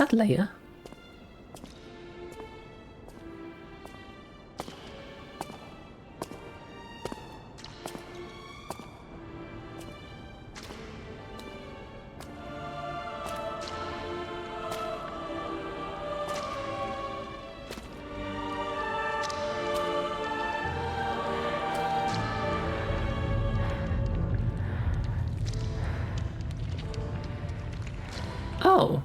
that Leia? Oh.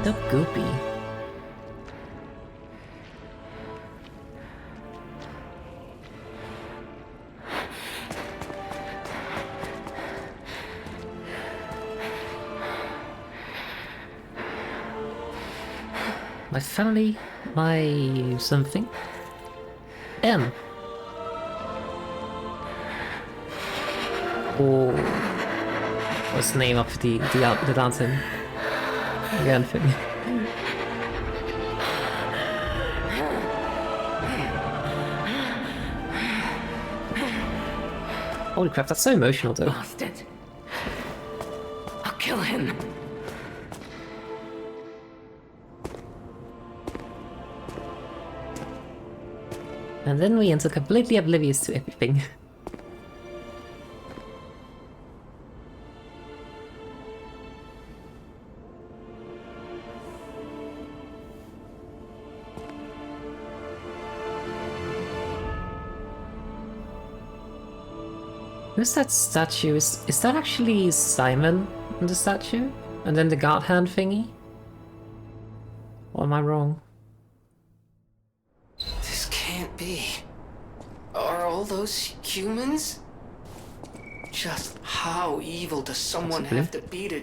So goopy. My family, my something. M. Or what's the name of the dancing? Again, thing. Holy crap, that's so emotional though. Bastard. I'll kill him. And then we enter completely oblivious to everything. Who's that statue? Is that actually Simon in the statue? And then the guard hand thingy? Or am I wrong? This can't be. Are all those humans? Just how evil does someone Possibly. have to be to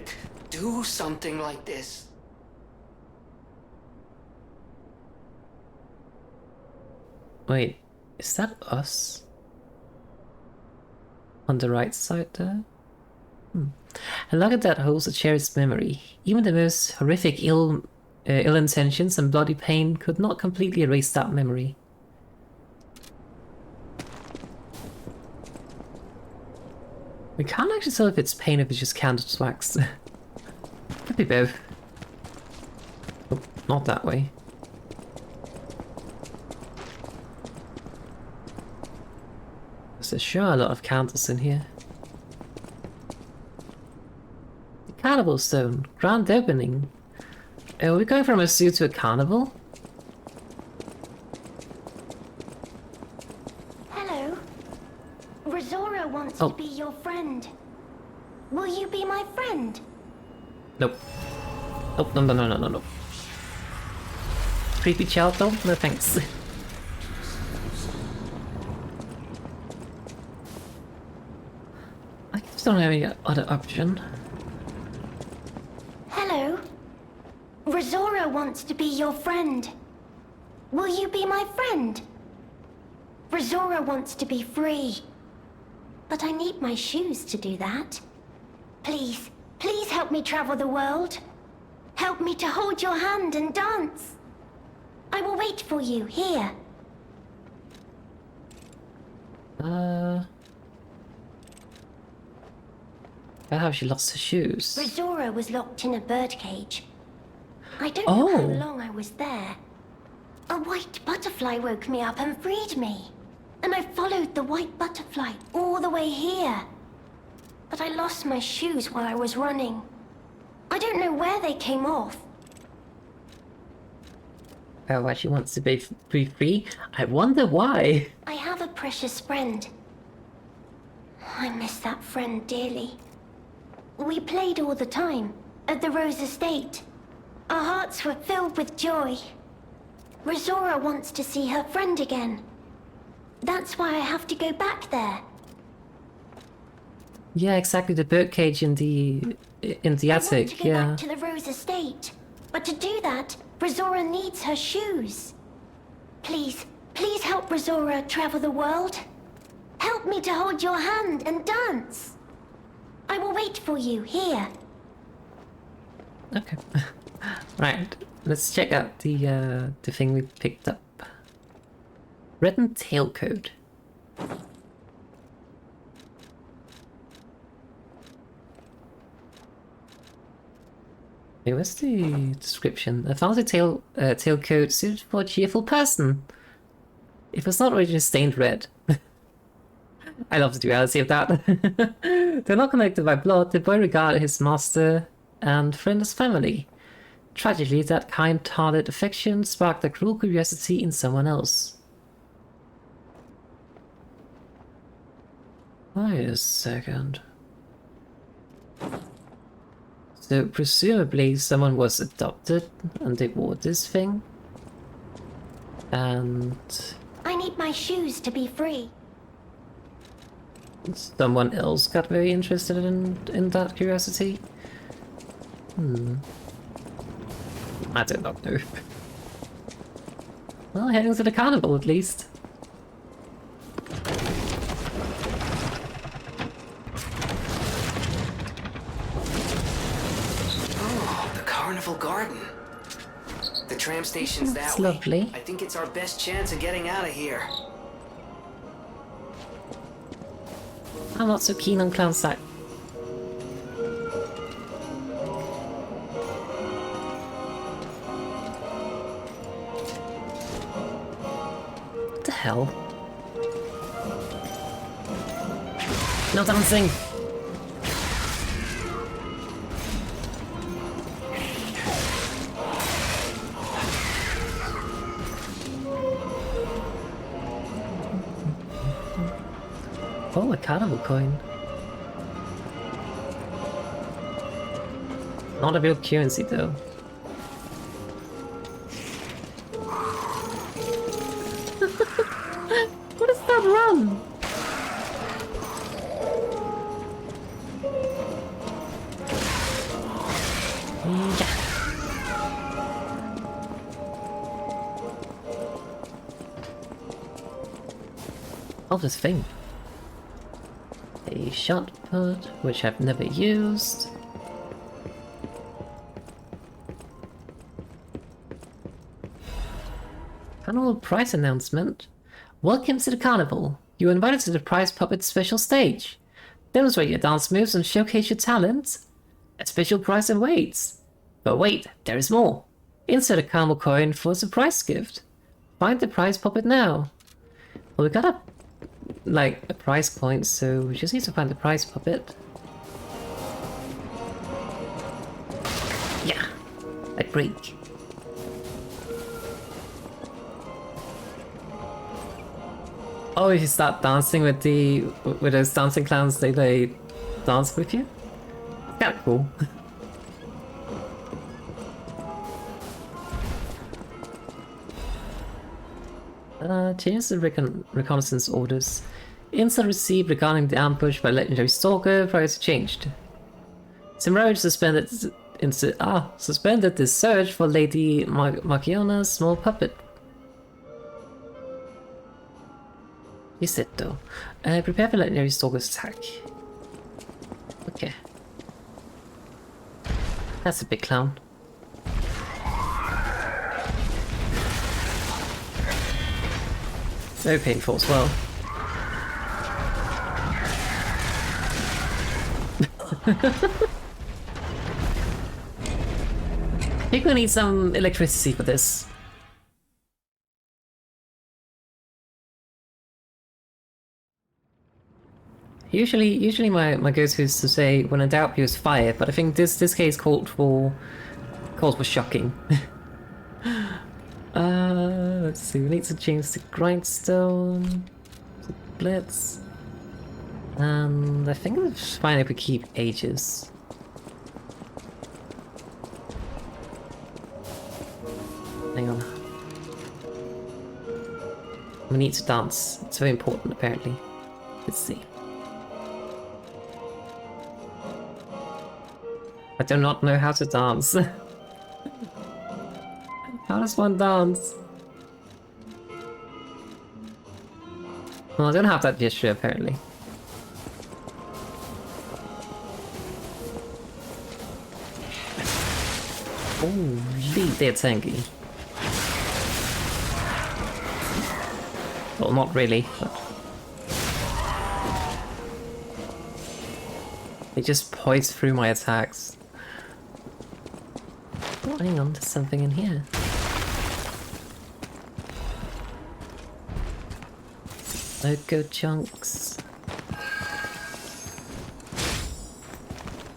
do something like this? Wait, is that us? On the right side there? And look at that holds a cherished memory. Even the most horrific ill intentions and bloody pain could not completely erase that memory. We can't actually tell if it's pain or if it's just candles wax. Could be both. Oh, not that way. There's sure a lot of candles in here. The Carnival Stone. Grand opening. Are we going from a zoo to a carnival? Hello. Razora wants Oh. to be your friend. Will you be my friend? Nope. Oh, no. Creepy child though? No thanks. I just don't have any other option. Hello. Razora wants to be your friend. Will you be my friend? Razora wants to be free. But I need my shoes to do that. Please, please help me travel the world. Help me to hold your hand and dance. I will wait for you here. How she lost her shoes. Razora was locked in a birdcage. I don't know how Oh. long I was there. A white butterfly woke me up and freed me. And I followed the white butterfly all the way here. But I lost my shoes while I was running. I don't know where they came off. Oh, why she wants to be free? I wonder why. I have a precious friend. I miss that friend dearly. We played all the time at the Rose Estate. Our hearts were filled with joy. Razora wants to see her friend again. That's why I have to go back there. Yeah, exactly. The birdcage in the I want to attic. go Yeah. back to the Rose Estate. But to do that, Razora needs her shoes. Please, please help Razora travel the world. Help me to hold your hand and dance. I will wait for you here. Okay. Right, let's check out the thing we picked up. Written tailcode. Hey, where's the description? I found a tailcoat suited for a cheerful person. It was not originally stained red. I love the duality of that. They're not connected by blood. The boy regarded his master and friend as family. Tragically, that kind-hearted affection sparked a cruel curiosity in someone else. Wait a second. So presumably someone was adopted and they wore this thing. And I need my shoes to be free. someone else got very interested in that curiosity. I do not know. Well, heading to the carnival at least. Oh, the Carnival Garden. The tram station's that It's way. lovely. I think it's our best chance of getting out of here. I'm not so keen on clown sack. What the hell? No dancing! Oh, a carnival coin. Not a real currency though. What is that run? Yeah. Oh, this thing. A shot put, which I've never used. Carnival prize announcement. Welcome to the carnival. You are invited to the prize puppet special stage. Demonstrate your dance moves and showcase your talent. A special prize awaits. But wait, there is more. Insert a carnival coin for a surprise gift. Find the prize puppet now. Well, we got a prize point, so we just need to find the prize puppet. Yeah, a break. Oh, if you start dancing with those dancing clowns, they dance with you. Kind of cool. Change the reconnaissance orders. Insult received regarding the ambush by legendary stalker prior to changed. Simrage suspended the search for Lady Marchiona's small puppet. Is it though? Prepare for legendary stalker's attack. Okay. That's a big clown. Very painful as well. People need some electricity for this. Usually my go-to is to say when in doubt use fire, but I think this case called for shocking. Let's see, we need to change the grindstone to blitz. And I think it's fine if we keep ages. Hang on. We need to dance. It's very important apparently. Let's see. I do not know how to dance. How does one dance? Well, I don't have that gesture apparently. Holy, they're tanky. Well, not really, but... They just poise through my attacks. Oh, hang on, there's something in here. Logo chunks.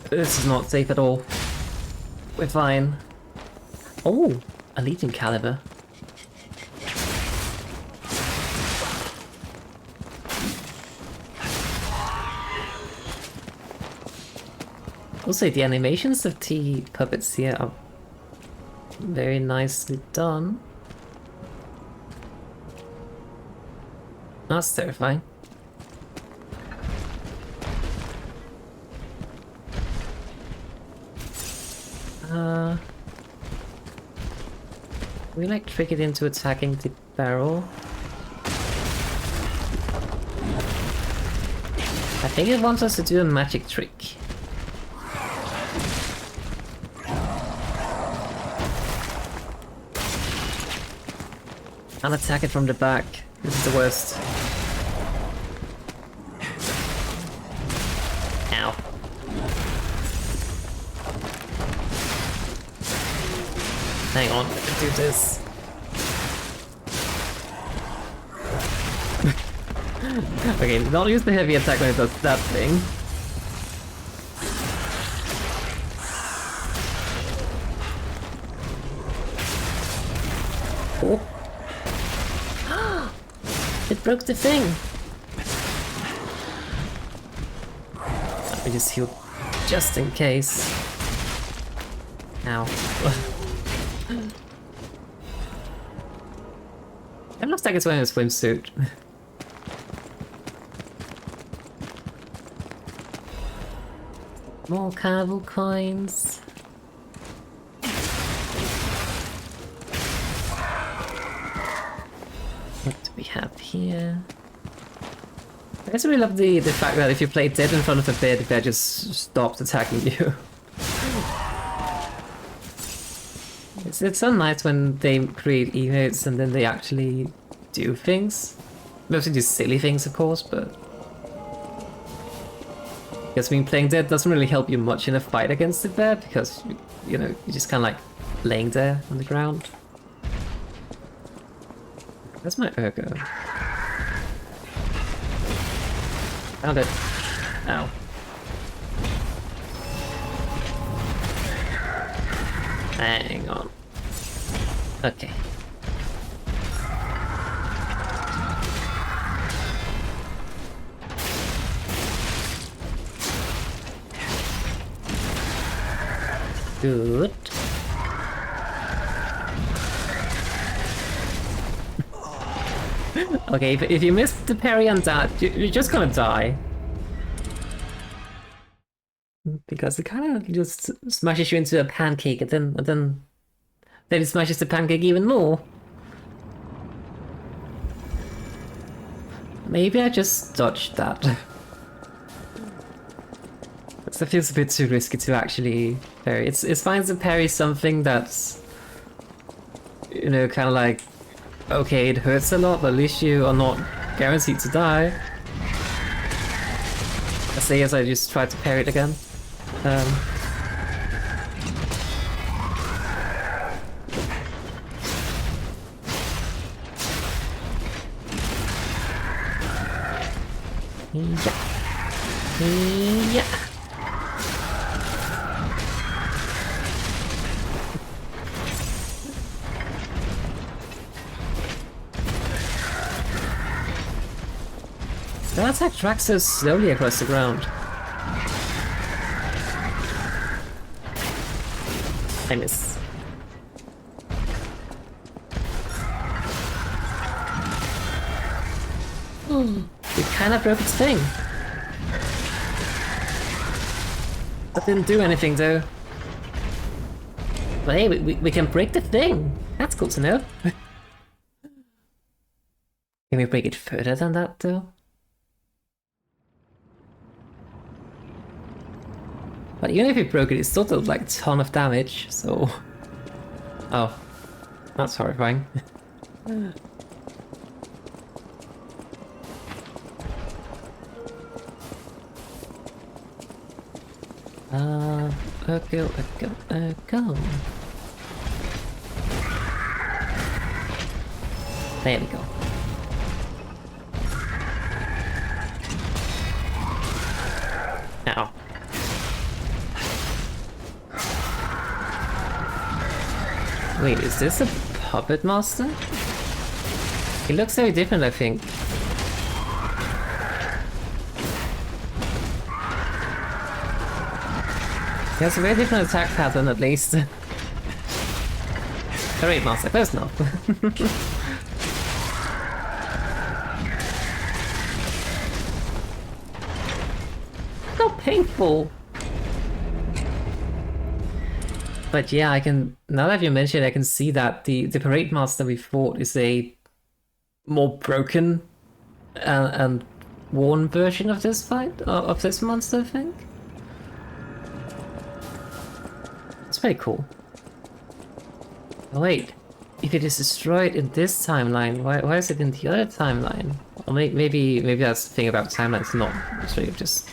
This is not safe at all. We're fine. Oh, a Legion caliber. Also, the animations of the puppets here are very nicely done. That's terrifying. We like trick it into attacking the barrel. I think it wants us to do a magic trick. And attack it from the back. This is the worst. Ow. Hang on, I can do this. Okay, don't use the heavy attack when it does that thing. Oh. It broke the thing! Let me just heal just in case. Ow. It looks like it's wearing a swimsuit. More Carnival coins. What do we have here? I guess I really love the fact that if you play dead in front of a bear, the bear just stops attacking you. It's so nice when they create emotes and then they actually do things. Mostly do silly things, of course, but... I guess playing dead doesn't really help you much in a fight against the bear, because, you know, you're just kind of like laying there on the ground. Where's my Ergo? Found it. Ow. Hang on. Okay. Good. Okay, if you miss the parry on that, you're just gonna die. Because it kind of just smashes you into a pancake, and then it smashes the pancake even more. Maybe I just dodged that. That feels a bit too risky to actually parry. It's fine to parry something that's, you know, kind of like, okay, it hurts a lot, but at least you are not guaranteed to die. Let's say as I just tried to parry it again. Yeah. Yeah. That attack tracks so slowly across the ground. I miss. It kind of broke its thing. That didn't do anything though. But hey, we can break the thing. That's cool to know. Can we break it further than that though? But even if we broke it, it still did like a ton of damage, so Oh, that's horrifying. Go. There we go. Ow. Wait, is this a puppet master? He looks very different, I think. He has a very different attack pattern, at least. Alright, master, first no. So painful! But yeah, I can, now that you mention it, I can see that the parade master we fought is a more broken and worn version of this fight, of this monster, I think. It's pretty cool. Oh wait, if it is destroyed in this timeline, why is it in the other timeline? Or maybe that's the thing about timelines, not it's really just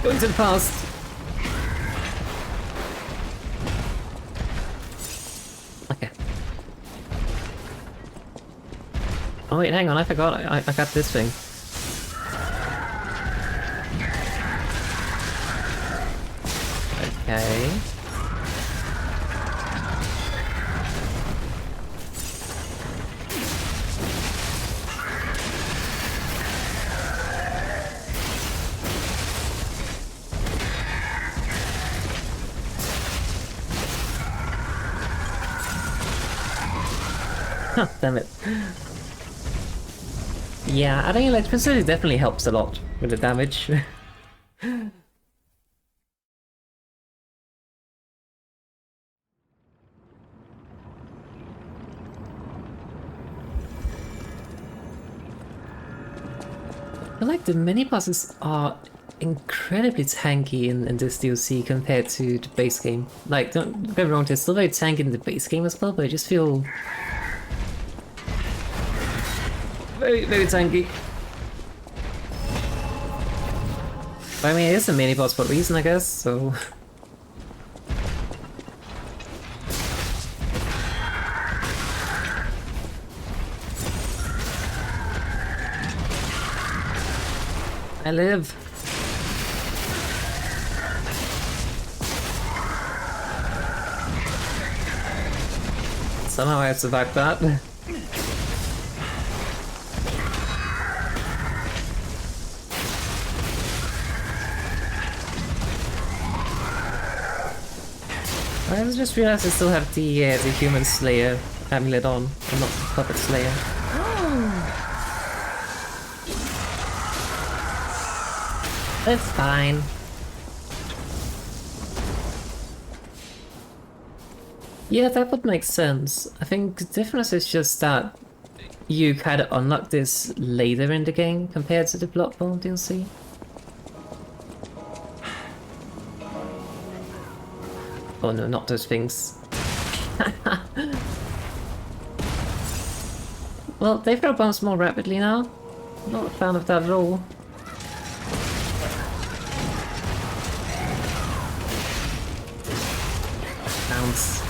going to the past. Okay. Oh wait, hang on, I forgot, I got this thing. Okay. Damn it. Yeah, I think electricity definitely helps a lot with the damage. I feel like the mini bosses are incredibly tanky in this DLC compared to the base game. Like, don't get me wrong, they're still very tanky in the base game as well, but I just feel very, very tanky. But I mean, it is a mini boss for a reason, I guess, so. I live. Somehow I have survived that. I just realized I still have the human slayer amulet on, and not the puppet slayer. It's fine. Yeah, that would make sense. I think the difference is just that you kind of unlock this later in the game compared to the Bloodborne DLC. Oh no, not those things. Well, they throw bombs more rapidly now. Not a fan of that at all. Bounce.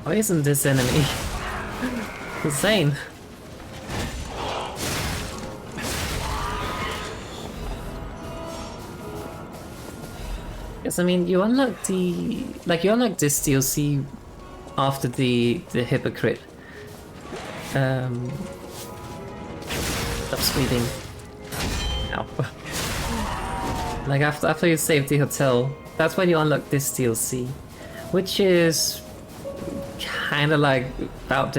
Poison this enemy. Insane. Yes, I mean, you unlock the... you unlock this DLC after the hypocrite. Stop screaming. Ow. Like, after you save the hotel, that's when you unlock this DLC. Which is... kinda like about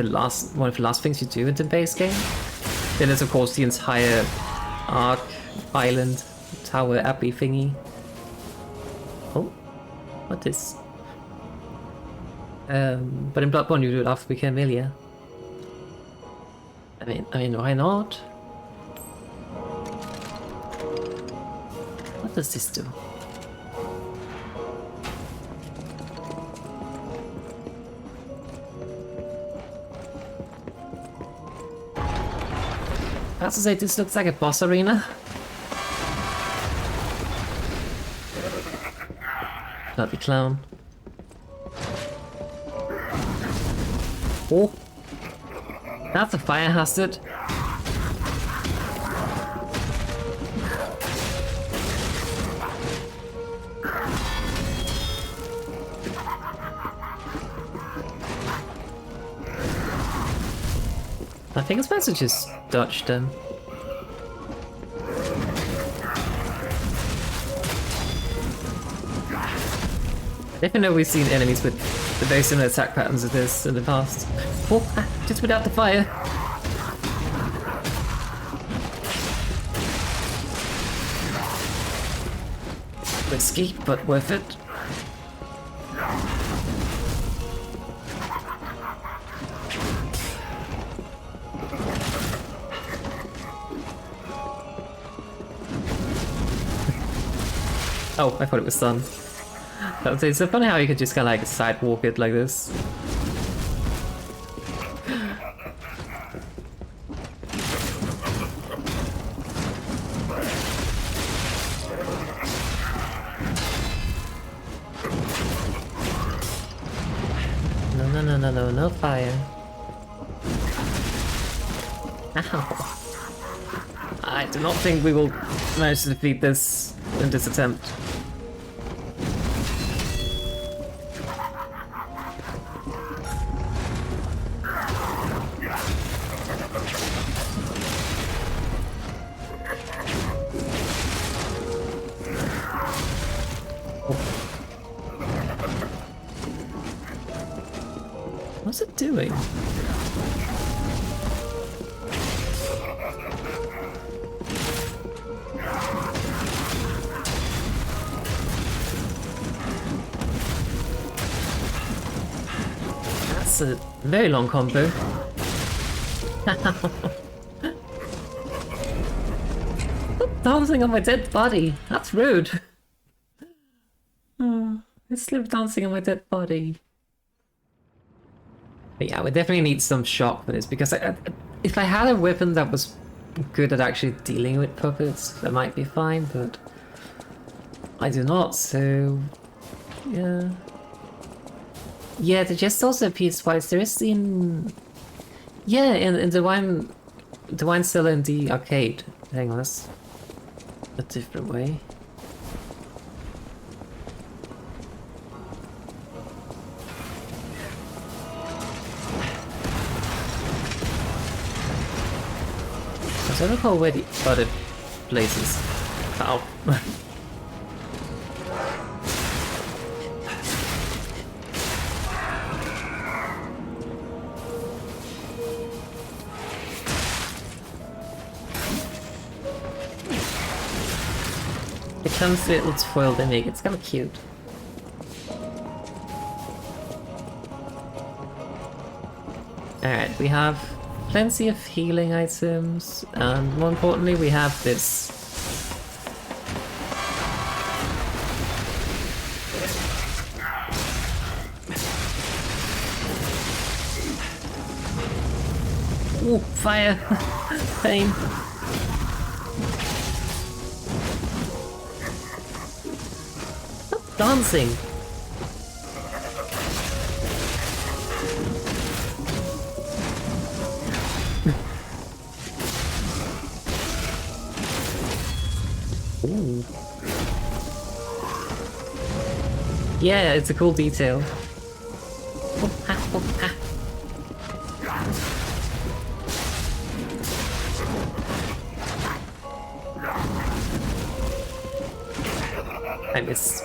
one of the last things you do in the base game. Then there's of course the entire Ark Island Tower Abbey thingy. Oh, what is? But in Bloodborne you do it after we kill Amelia. I mean, why not? does this do? I have to say, this looks like a boss arena. Not the clown. Oh! That's a fire hazard. I think it's supposed to just dodge them. I definitely know we've seen enemies with the very similar attack patterns of this in the past. Oh, just without the fire. Risky, but worth it. Oh, I thought it was sun. It's so funny how you could just kind of like sidewalk it like this. No fire. Ow. I do not think we will manage to defeat this in this attempt. What's it doing? That's a very long combo. Stop dancing on my dead body. That's rude. Oh, it's slip dancing on my dead body. But yeah, we definitely need some shock for this, because if I had a weapon that was good at actually dealing with puppets, that might be fine, but I do not, so yeah. Yeah, there just also appears twice. There is in the wine cellar in the arcade. Hang on, that's a different way. I don't recall where the other places. Ow. It comes with little foil they make. It's kind of cute. Alright, we have plenty of healing items, and more importantly, we have this. Ooh, fire! Pain! Stop dancing! Ooh. Yeah, it's a cool detail. Oh, ha, oh, ha. I miss.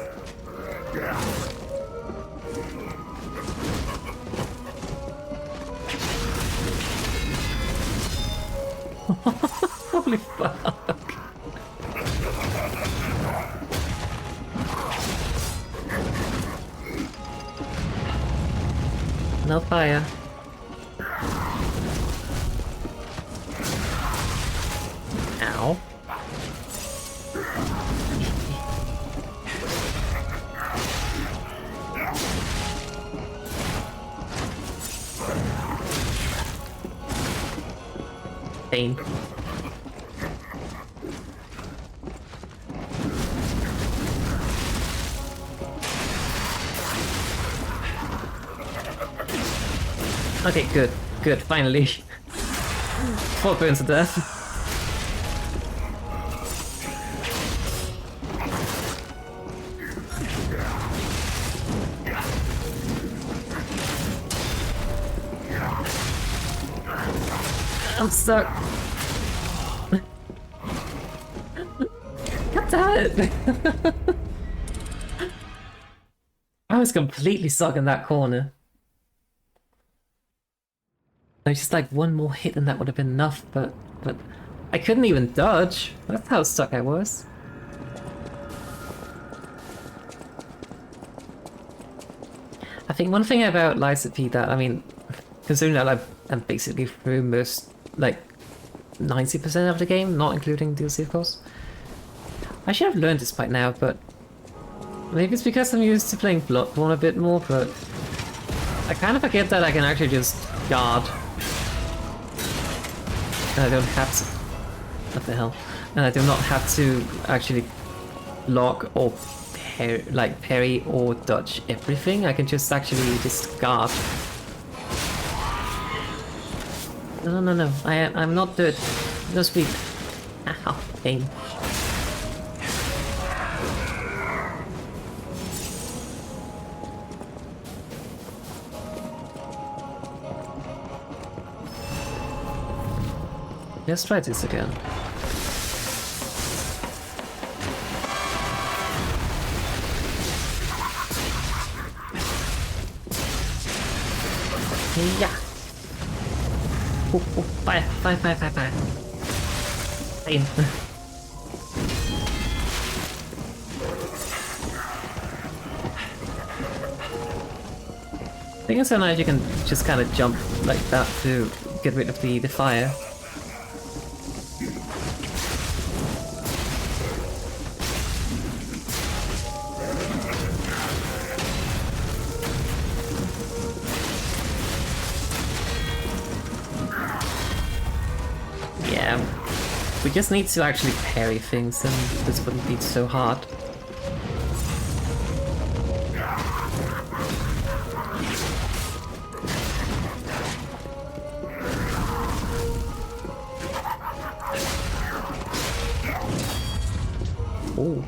Holy fuck. No fire. Ow. Pain. Okay, good, finally. 4 burns to death. I'm stuck. God damn it! I was completely stuck in that corner. There's just like one more hit and that would have been enough, but I couldn't even dodge. That's how stuck I was. I think one thing about Lies of P that, I mean, considering that I'm basically through most, like, 90% of the game, not including DLC of course. I should have learned this by now, but maybe it's because I'm used to playing Bloodborne a bit more, but I kind of forget that I can actually just guard. And I don't have to... What the hell? And I do not have to actually block or parry or dodge everything. I can just actually discard. No. I'm not good. No speed. Ow, pain. Let's try this again. Yeah. Fire. Pain. I think it's so nice you can just kind of jump like that to get rid of the fire. We just need to actually parry things and this wouldn't be so hard. Oh.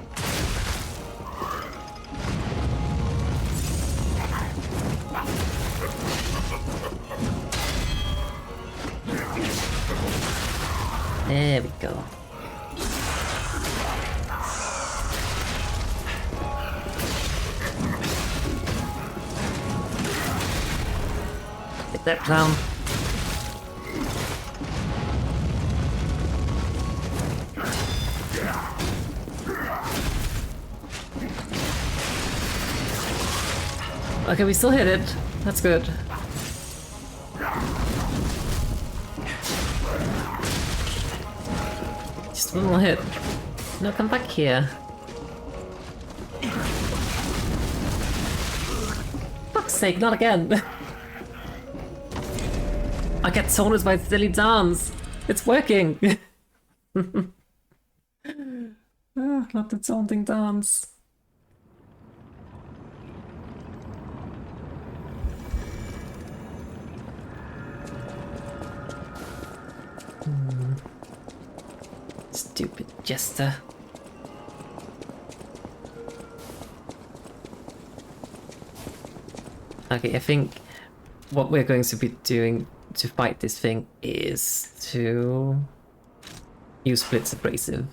There we go. Get that clown. Okay, we still hit it. That's good. Just one more hit. No, come back here. Fuck's sake, not again. I get taunted by silly dance. It's working. Not the taunting dance. Stupid jester. Okay, I think what we're going to be doing to fight this thing is to use Blitz Abrasive.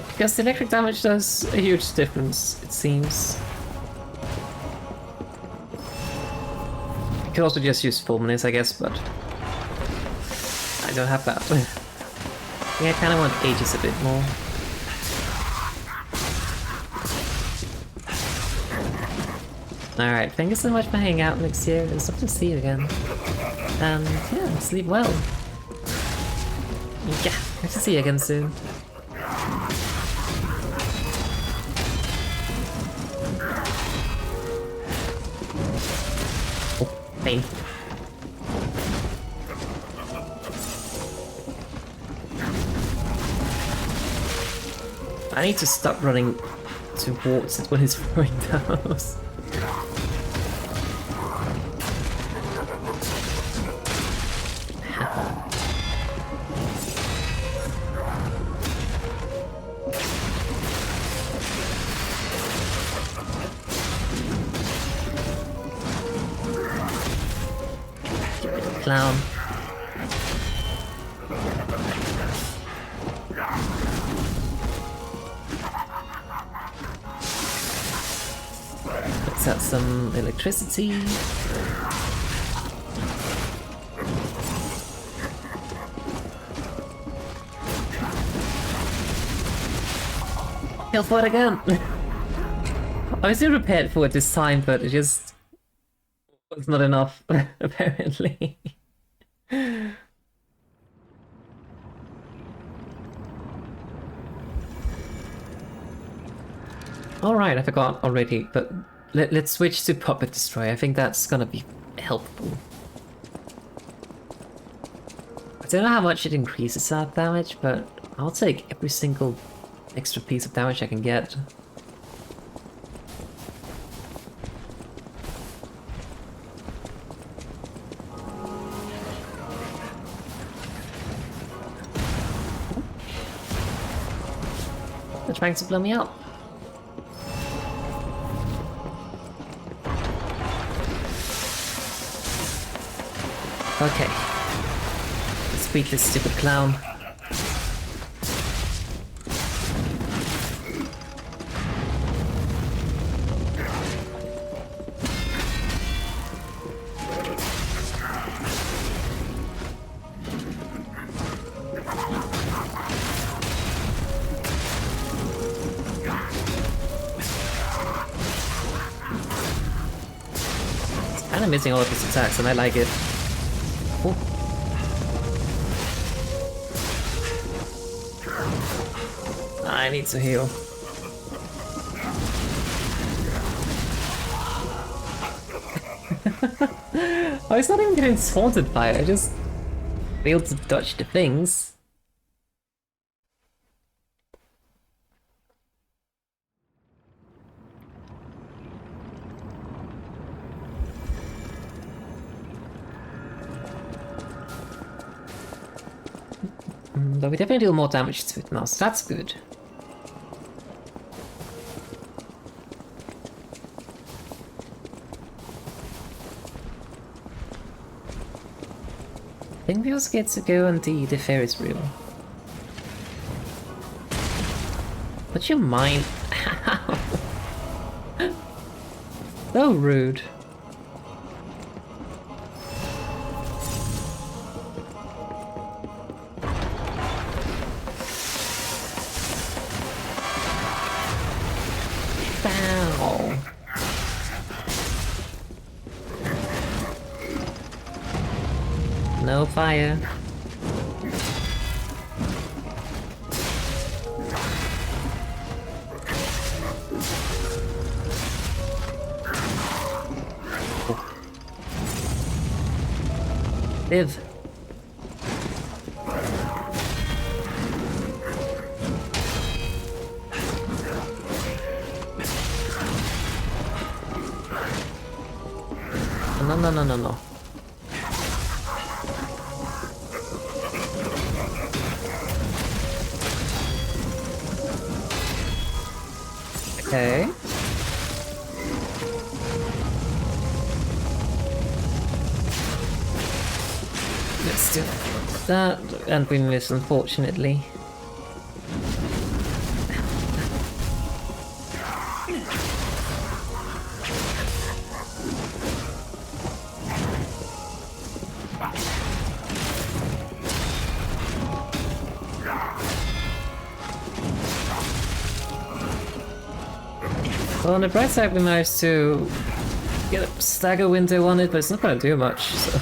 Because the electric damage does a huge difference, it seems. You could also just use Fulminous, I guess, but I don't have that. Yeah, I kind of want Aegis a bit more. Alright, thank you so much for hanging out, Elixir. It's lovely to see you again. And yeah, sleep well. Yeah, hope to see you again soon. I need to stop running towards it when he's throwing those. Clown. Let's add some electricity. He'll for it again! I was still prepared for it this time, but it just was not enough, apparently. Alright, I forgot already, but let's switch to Puppet Destroy. I think that's gonna be helpful. I don't know how much it increases our damage, but I'll take every single extra piece of damage I can get. They're trying to blow me up. Okay. Let's beat this stupid clown. Kind of missing all of his attacks, and I like it. Oh. I need to heal. Oh, it's not even getting taunted by it, I just failed to dodge the things. But we definitely deal more damage to it now, so that's good. I think we also get to go on the Ferris wheel. What's your mind? So rude. No fire. Live. No. Okay. Let's do that, and we miss, unfortunately. Well, on the bright side, we managed to get a stagger window on it, but it's not gonna do much, so...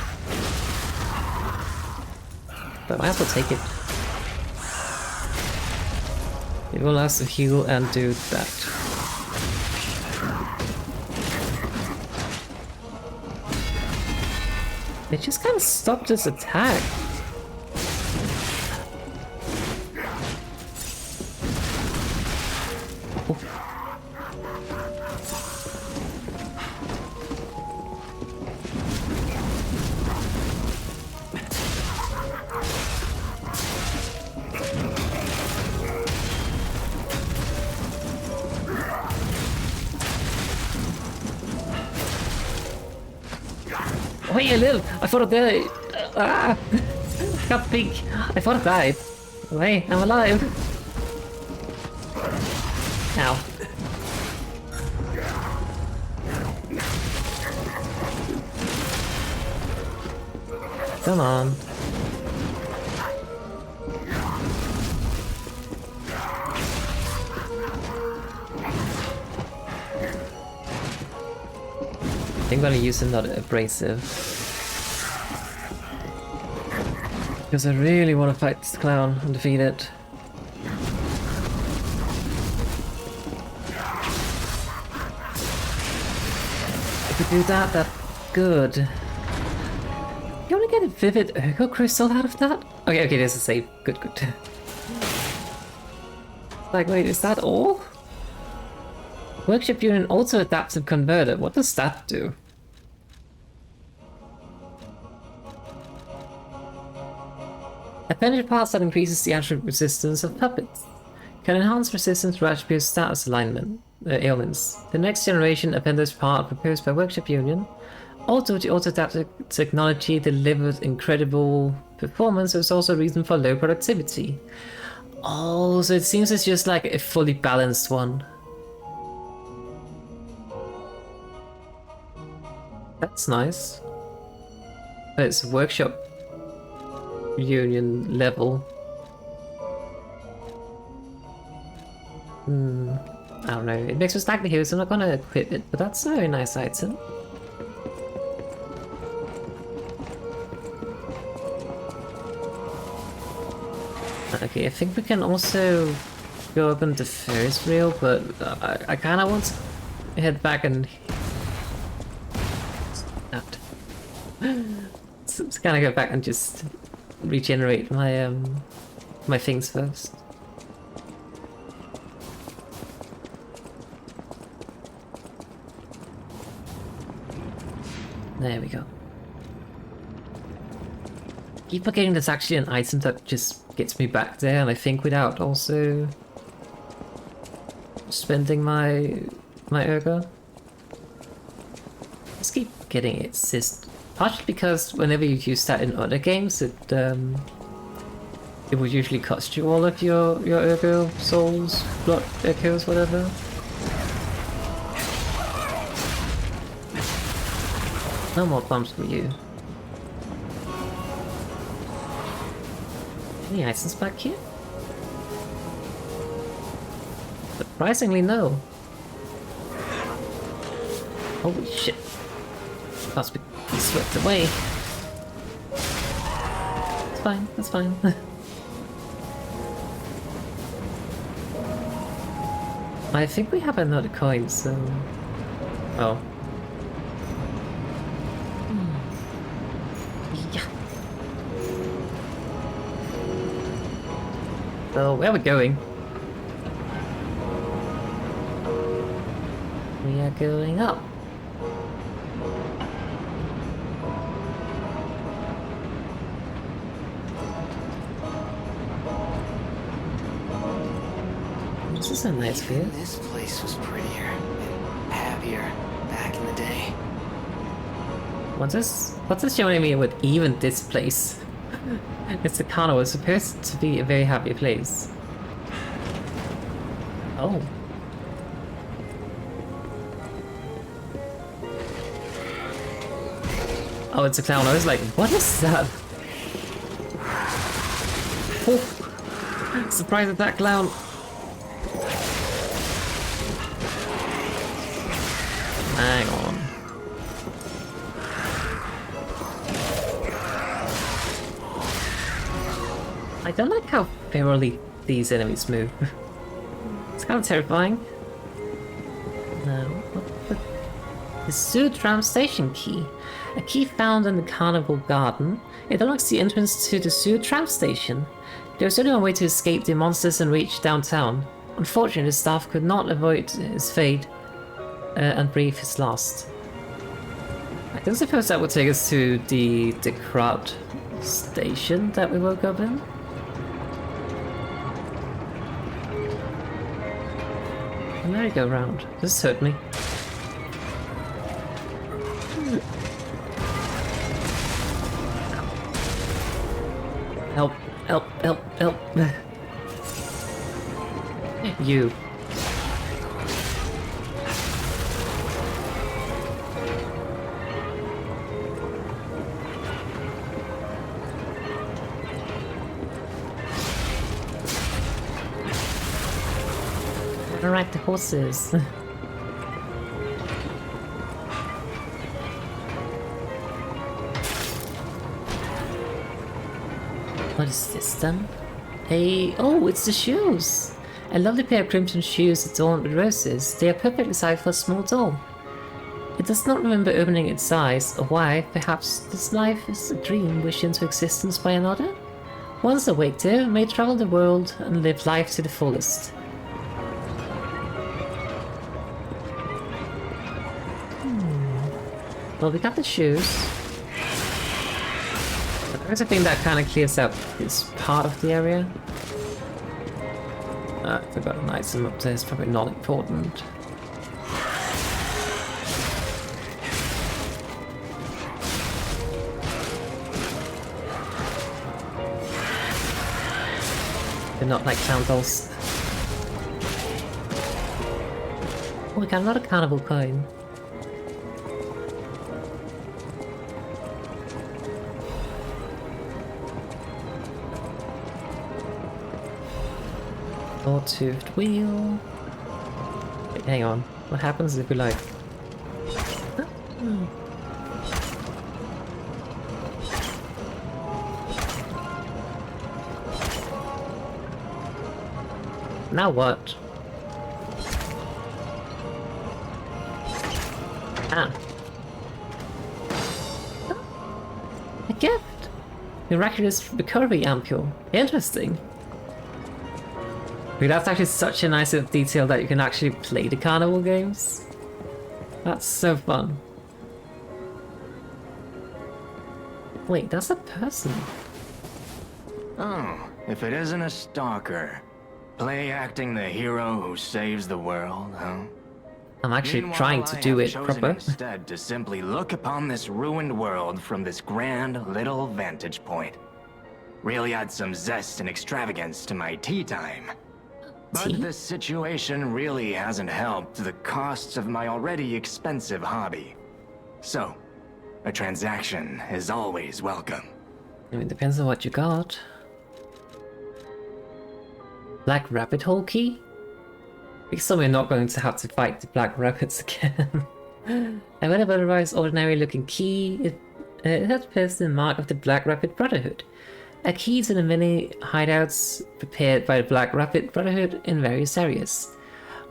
But I might as well take it. It will allow us to heal and do that. It just kind of stopped this attack. Wait a little! I thought I died! Ah! Got big! I thought I died! Wait, I'm alive! Ow. Come on. I think I'm gonna use another abrasive. Because I really want to fight this clown and defeat it. If we do that, that's good. You want to get a vivid Urgo crystal out of that? Okay, okay, there's a save. Good, good. Like, wait, is that all? Workshop Union also adaptive converter. What does that do? Appendage parts that increases the attribute resistance of puppets. Can enhance resistance to attribute status alignment ailments. The next generation appendage part proposed by Workshop Union. Although the auto-adaptive technology delivered incredible performance, there's also a reason for low productivity. Oh, so it seems it's just like a fully balanced one. That's nice. It's Workshop Union level. I don't know. It makes me stack the heroes, so I'm not gonna equip it, but that's a very nice item. Okay, I think we can also go up on the Ferris wheel, but I kind of want to head back and... Let's kind of go back and just regenerate my my things first. There we go. Keep forgetting there's actually an item that just gets me back there, and I think without also spending my Urgo. Just keep getting it assist. Partially because whenever you use that in other games, it would usually cost you all of your Urgo souls, blood echoes, whatever. No more bumps for you. Any items back here? Surprisingly, no. Holy shit. Must be swept away. It's fine, that's fine. I think we have another coin, so... Oh. Yeah. So, where are we going? We are going up. This is a nice view. This place was prettier and happier back in the day. What's this showing me with even this place? It's the Carnival. It's supposed to be a very happy place. Oh. Oh, it's a clown. I was like, what is that? Oh. Surprise at that clown. Hang on. I don't like how thoroughly these enemies move. It's kind of terrifying. The Zoo Tram Station Key. A key found in the Carnival Garden. It unlocks the entrance to the Zoo Tram Station. There was only one way to escape the monsters and reach downtown. Unfortunately, the staff could not avoid his fate and breathe his last. I don't suppose that would take us to the crowd station that we woke up in. A merry-go-round. This hurt me. Help, help, help. You. Alright, the horses. What is this then? Oh, it's the shoes! A lovely pair of crimson shoes adorned with roses. They are perfectly sized for a small doll. It does not remember opening its eyes, or why. Perhaps this life is a dream wished into existence by another? Once awake, though, may travel the world and live life to the fullest. Well, we got the shoes. There's a thing that kind of clears up this part of the area. I forgot an item up there, it's probably not important. They're not like clown dolls. Oh, we got another carnival coin. Four-toothed wheel. Wait, hang on. What happens if we like... Now what? Ah. A gift! Miraculous recovery ampule. Interesting. Wait, that's actually such a nice little detail that you can actually play the carnival games. That's so fun. Wait, that's a person. Oh, if it isn't a stalker. Play acting the hero who saves the world, huh? I'm actually Meanwhile, trying to do it I have chosen proper. instead to simply look upon this ruined world from this grand little vantage point. Really add some zest and extravagance to my tea time. But Tea? this situation really hasn't helped the costs of my already expensive hobby. So, a transaction is always welcome. I mean, depends on what you got. Black rabbit hole key? Because we're not going to have to fight the black rabbits again. I read about a rather ordinary looking key. It had placed the mark of the Black Rabbit Brotherhood. A key to the many hideouts prepared by the Black Rabbit Brotherhood in various areas.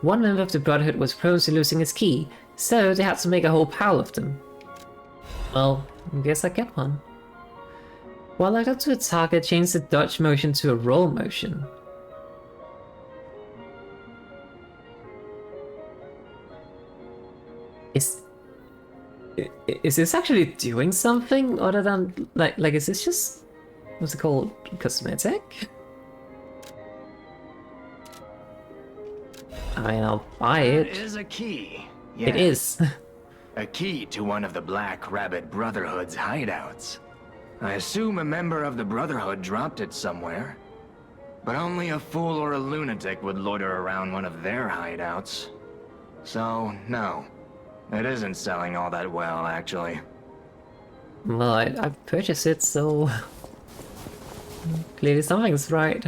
One member of the Brotherhood was prone to losing his key, so they had to make a whole pile of them. Well, I guess I get one. While I got to a target, change the dodge motion to a roll motion. Is this actually doing something other than like is this just what's it called, cosmetic? I mean, I'll buy it. It is a key. It Yes. is. A key to one of the Black Rabbit Brotherhood's hideouts. I assume a member of the Brotherhood dropped it somewhere. But only a fool or a lunatic would loiter around one of their hideouts. So, no. It isn't selling all that well, actually. Well, I purchased it, so clearly something's right.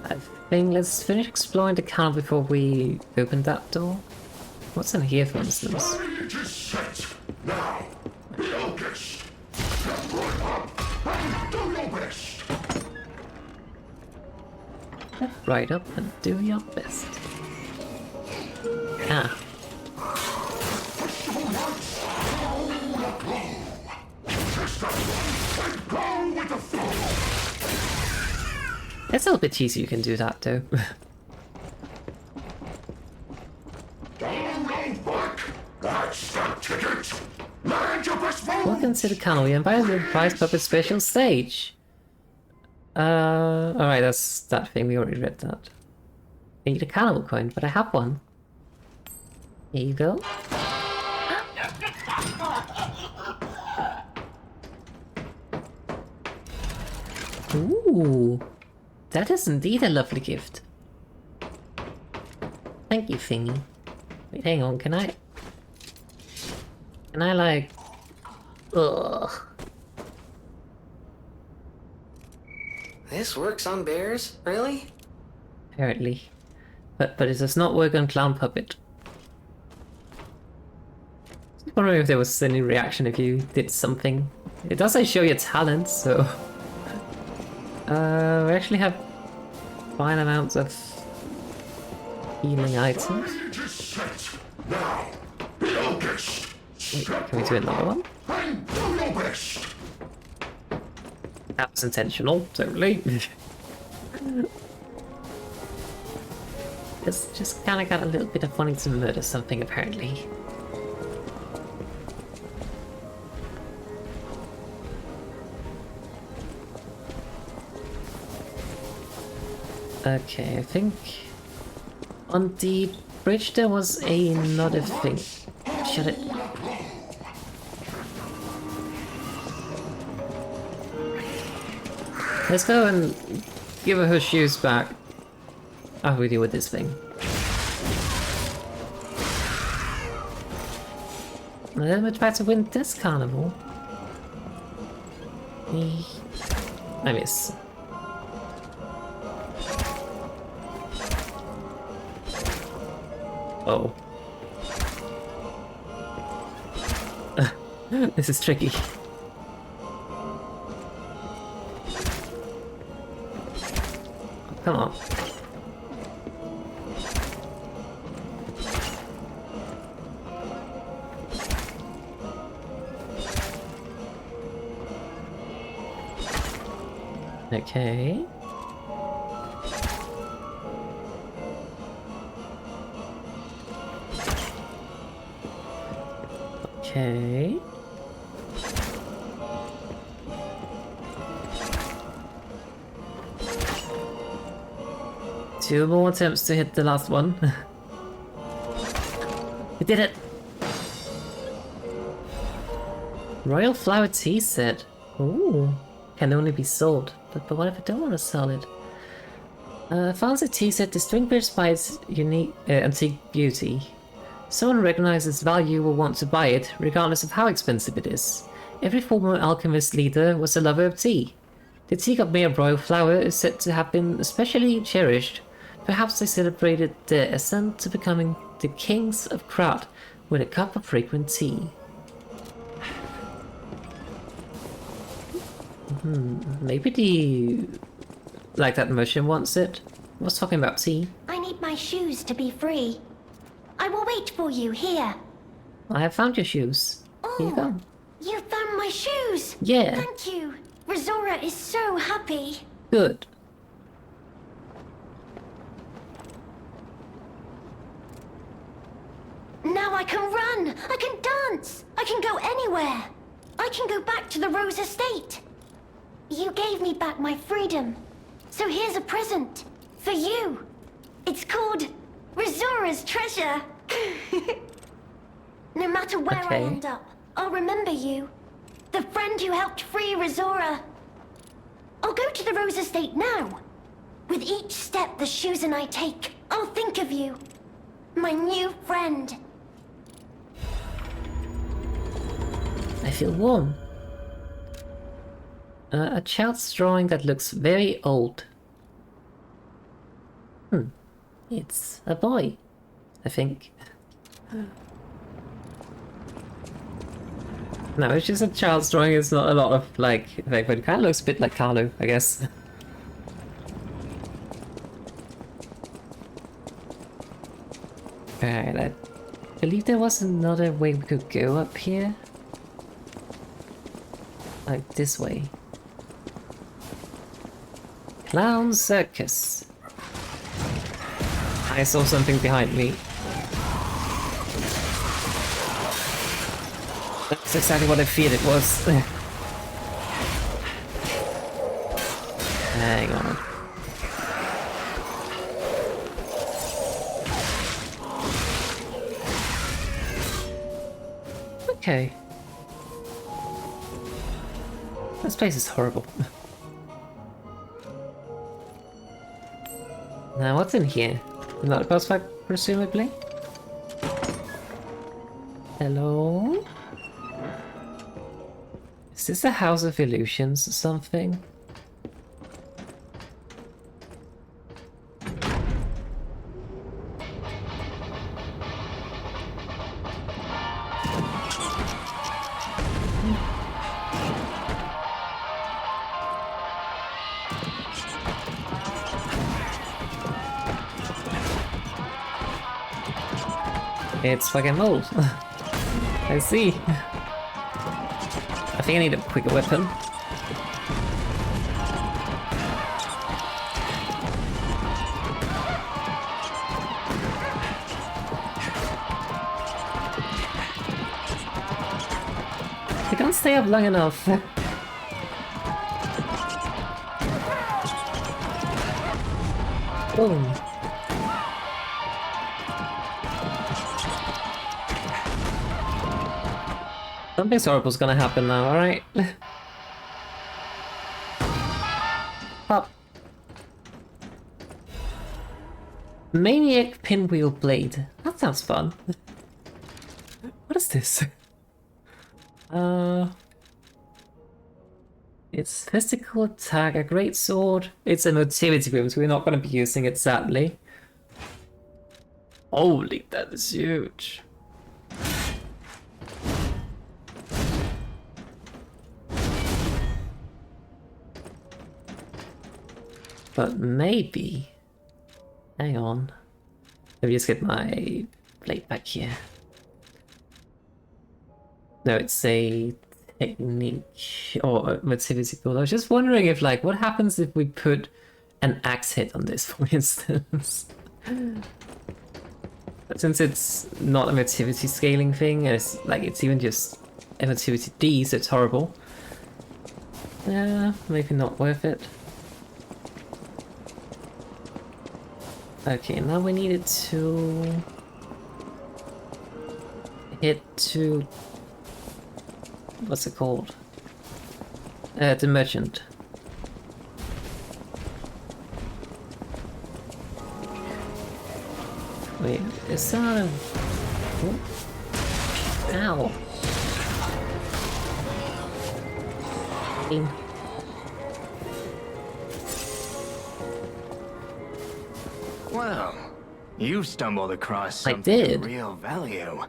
I think let's finish exploring the camp before we open that door. What's in here, for instance? It is set. Now, be our guest. Step right up and do your best. Step right up and do your best. Ah. It's a little bit easy you can do that though. Don't back. That's the ticket. Land your best move. Welcome to the Carnival. You're invited to the prize puppet special stage. Alright, that's that thing. We already read that. I need a Carnival coin, but I have one. Here you go. Ooh, that is indeed a lovely gift. Thank you, thingy. Wait, hang on, can I like... Ugh. This works on bears? Really? Apparently. But it does not work on Clown Puppet. I was wondering if there was any reaction if you did something. It does say show your talent, so... we actually have fine amounts of healing items. It is set. Now, be our guest. Wait, can we do another one? And do your best. That was intentional, totally. just kind of got a little bit of wanting to murder something, apparently. Okay, I think on the bridge there was another thing. Should it? Let's go and give her shoes back after we deal with this thing. And then we're trying to win this carnival. I miss. Oh. This is tricky. Come on. Okay. Okay. Two more attempts to hit the last one. We did it! Royal Flower Tea set. Ooh. Can only be sold. But what if I don't want to sell it? Fancy tea set distinguished by its unique antique beauty. Someone recognizes value will want to buy it, regardless of how expensive it is. Every former alchemist leader was a lover of tea. The teacup made of royal flower is said to have been especially cherished. Perhaps they celebrated their ascent to becoming the kings of Krat with a cup of fragrant tea. Maybe that merchant wants it. I was talking about tea. I need my shoes to be free. I will wait for you here. I have found your shoes. Here you go. You found my shoes! Yeah. Thank you. Razora is so happy. Good. Now I can run! I can dance! I can go anywhere! I can go back to the Rose Estate! You gave me back my freedom. So here's a present. For you. It's called Razora's Treasure. No matter where I end up, I'll remember you. The friend who helped free Razora. I'll go to the Rose Estate now. With each step the shoes and I take, I'll think of you. My new friend. I feel warm. A child's drawing that looks very old. It's a boy, I think. No, it's just a child's drawing. It's not a lot of effect, but it kind of looks a bit like Carlo, I guess. Alright, I believe there was another way we could go up here. Like this way. Clown Circus. I saw something behind me. That's exactly what I feared it was. Hang on. Okay. This place is horrible. Now, what's in here? Another boss fight, presumably? Hello? Is this a House of Illusions or something? It's fucking old. I see. I think I need a quicker weapon. I can't stay up long enough. Boom. Something horrible's gonna happen now, alright? Pop. Maniac Pinwheel Blade. That sounds fun. What is this? It's physical attack, a great sword. It's a motility room, so we're not gonna be using it, sadly. Holy, that is huge. But maybe... Hang on. Let me just get my blade back here. No, it's a technique or a motility pool. I was just wondering if, like, what happens if we put an axe hit on this, for instance? But since it's not a motility scaling thing, and it's like it's even just a motility D, so it's horrible. Yeah, maybe not worth it. Okay, now we needed to hit to... what's it called? The merchant. Wait, is that a... oh. Ow! Well, you stumbled across I something did. of real value.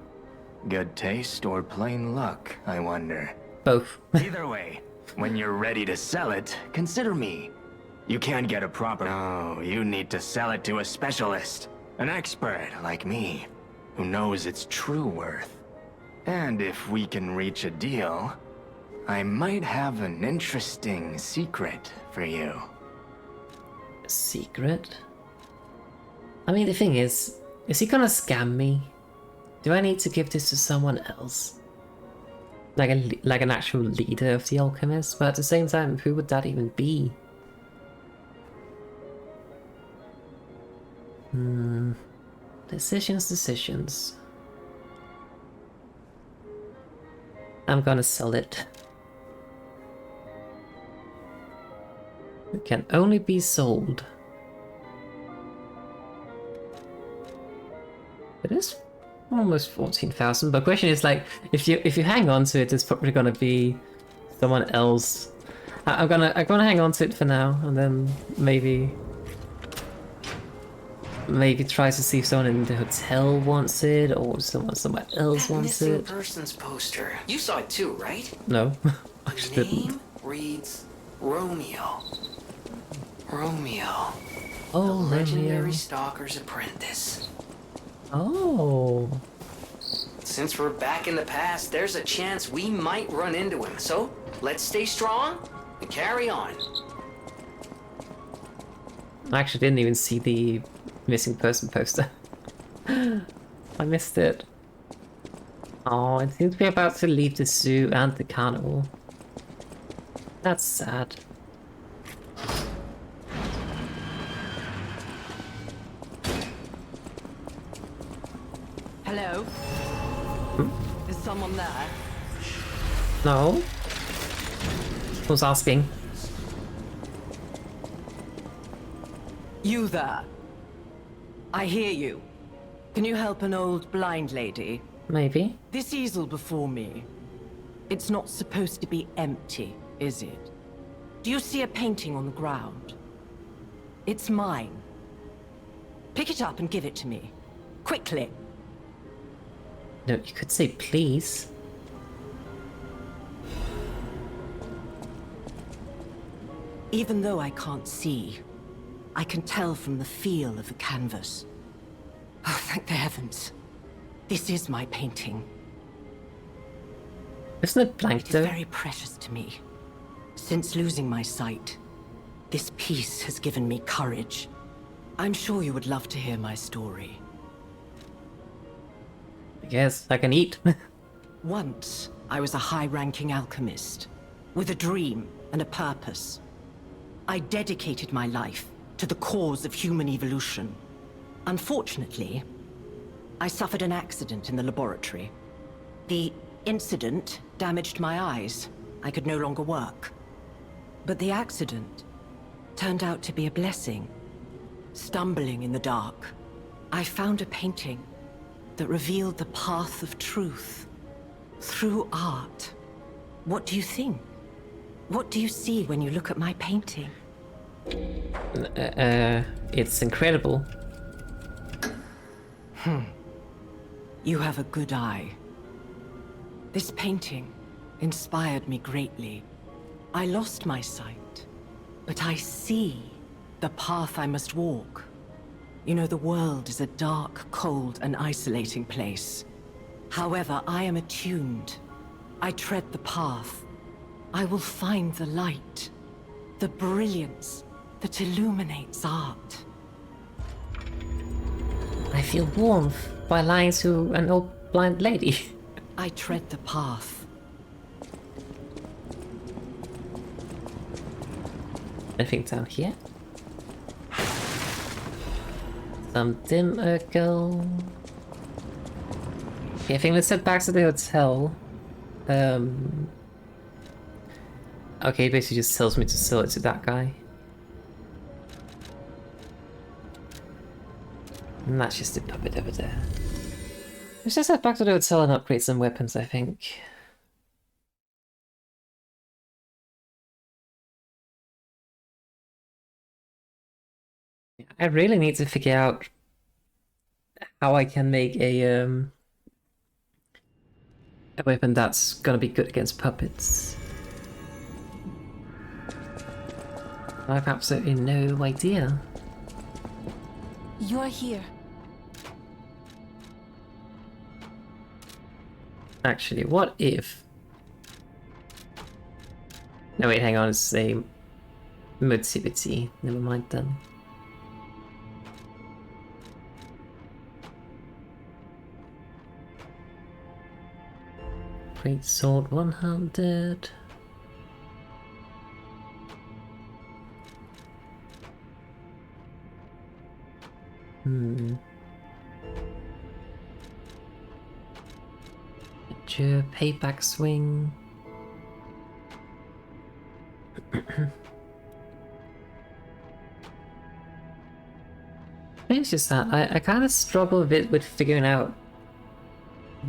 Good taste or plain luck, I wonder. Both. Either way, when you're ready to sell it, consider me. You can't get a proper... No, you need to sell it to a specialist. An expert like me, who knows its true worth. And if we can reach a deal, I might have an interesting secret for you. Secret? I mean, the thing is he gonna scam me? Do I need to give this to someone else? Like an actual leader of the alchemists? But at the same time, who would that even be? Decisions. I'm gonna sell it. It can only be sold. It is almost 14,000, but the question is, like, if you hang on to it, it's probably gonna be someone else. I'm gonna hang on to it for now, and then maybe try to see if someone in the hotel wants it, or someone somewhere else That wants missing it. persons poster. You saw it too, right? No, I His didn't. name reads Romeo. Romeo. Oh, The legendary Romeo. stalker's apprentice. Oh, Since we're back in the past, there's a chance we might run into him. So, let's stay strong and carry on. I actually didn't even see the missing person poster. I missed it. Oh, it seems to be about to leave the zoo and the carnival. That's sad. Hello? Is someone there? No? Who's asking? You there? I hear you. Can you help an old blind lady? Maybe. This easel before me, it's not supposed to be empty, is it? Do you see a painting on the ground? It's mine. Pick it up and give it to me. Quickly. No, you could say please. Even though I can't see, I can tell from the feel of the canvas. Oh, thank the heavens. This is my painting. Isn't it blank It is though? very precious to me. Since losing my sight, this piece has given me courage. I'm sure you would love to hear my story. I guess I can eat. Once, I was a high-ranking alchemist, with a dream and a purpose. I dedicated my life to the cause of human evolution. Unfortunately, I suffered an accident in the laboratory. The incident damaged my eyes. I could no longer work. But the accident turned out to be a blessing. Stumbling in the dark, I found a painting that revealed the path of truth through art. What do you think? What do you see when you look at my painting? It's incredible. You have a good eye. This painting inspired me greatly. I lost my sight, but I see the path I must walk. You know, the world is a dark, cold, and isolating place. However, I am attuned. I tread the path. I will find the light, the brilliance that illuminates art. I feel warmth by lying to an old blind lady. I tread the path. Anything down here? Some dim girl. Okay, I think let's head back to the hotel. Okay, basically just tells me to sell it to that guy. And that's just a puppet over there. Let's just head back to the hotel and upgrade some weapons, I think. I really need to figure out how I can make a weapon that's gonna be good against puppets. I have absolutely no idea. You are here. Actually, what if... No wait, hang on, it's a motivity. Never mind then. Great sword 100. Payback swing. It's just that I kind of struggle a bit with figuring out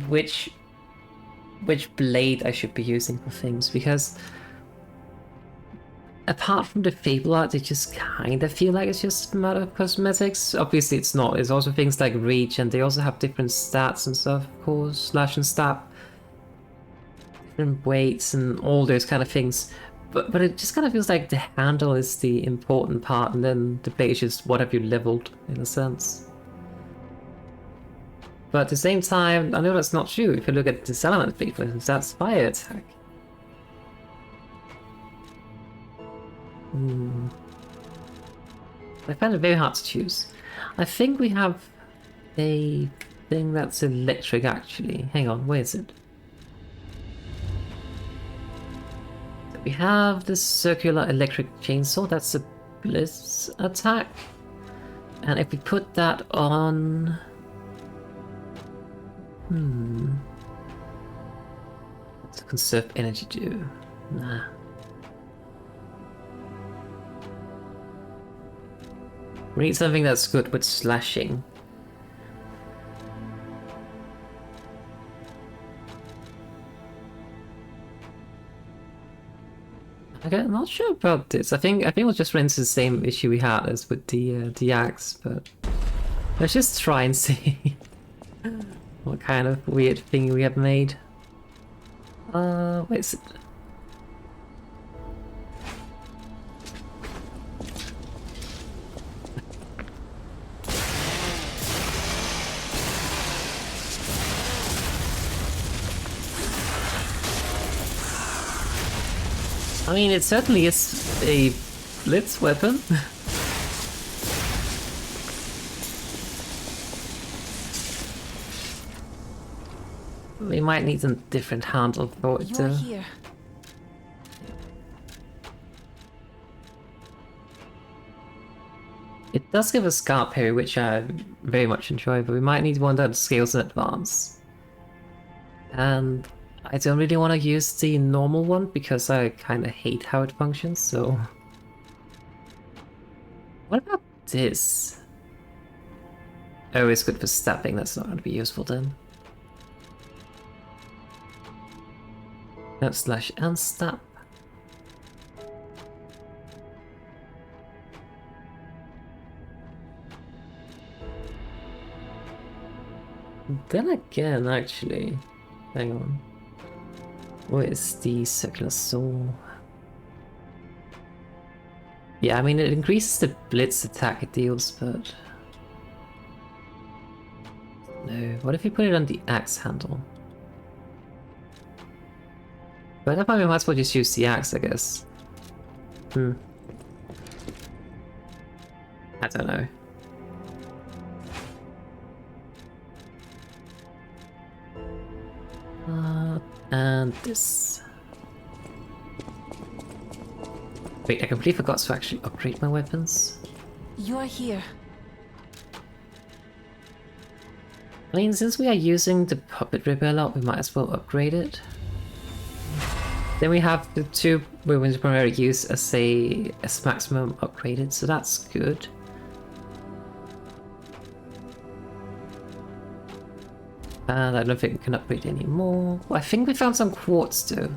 which blade I should be using for things, because apart from the Fable art, they just kind of feel like it's just a matter of cosmetics. Obviously it's not, there's also things like reach, and they also have different stats and stuff, of course, slash and stab, different weights and all those kind of things. But it just kind of feels like the handle is the important part, and then the blade is just what have you leveled, in a sense. But at the same time, I know that's not true. If you look at this element blade, for instance, that's fire attack. I find it very hard to choose. I think we have a thing that's electric, actually. Hang on, where is it? We have this circular electric chainsaw, that's a blitz attack. And if we put that on... What's conserve energy do? Nah. We need something that's good with slashing. Okay, I'm not sure about this. I think we'll just run into the same issue we had as with the axe, but let's just try and see what kind of weird thing we have made. Wait, is it? I mean, it certainly is a blitz weapon. We might need a different handle for it You're though. here. It does give us guard parry, which I very much enjoy, but we might need one that scales in advance. And I don't really want to use the normal one because I kind of hate how it functions, so... What about this? Oh, it's good for stabbing, that's not going to be useful then. No, slash and stab. Then again, actually, hang on. What is the circular saw? Yeah, I mean it increases the blitz attack it deals, but... No, what if we put it on the axe handle? But that point we might as well just use the axe, I guess. I don't know. And this. Wait, I completely forgot to actually upgrade my weapons. You're here. I mean, since we are using the puppet ripper a lot, we might as well upgrade it. Then we have the two weapons we primarily use as maximum upgraded, so that's good. And I don't think we can upgrade anymore. Well, I think we found some quartz too.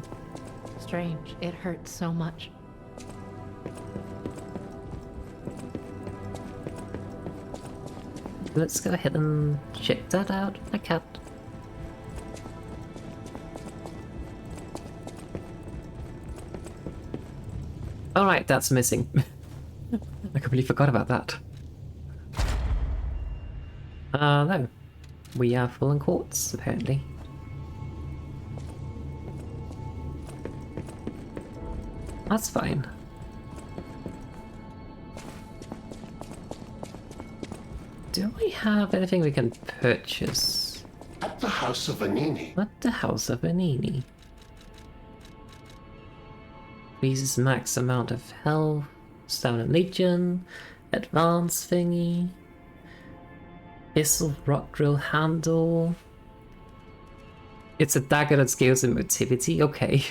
Strange. It hurts so much. Let's go ahead and check that out. I can't. Alright, that's missing. I completely forgot about that. No. We are full in quartz, apparently. That's fine. Do we have anything we can purchase? At the House of Anini. At the House of Anini. Increases max amount of health, stamina legion, advance thingy, pistol rock drill handle. It's a dagger that scales in motility, okay.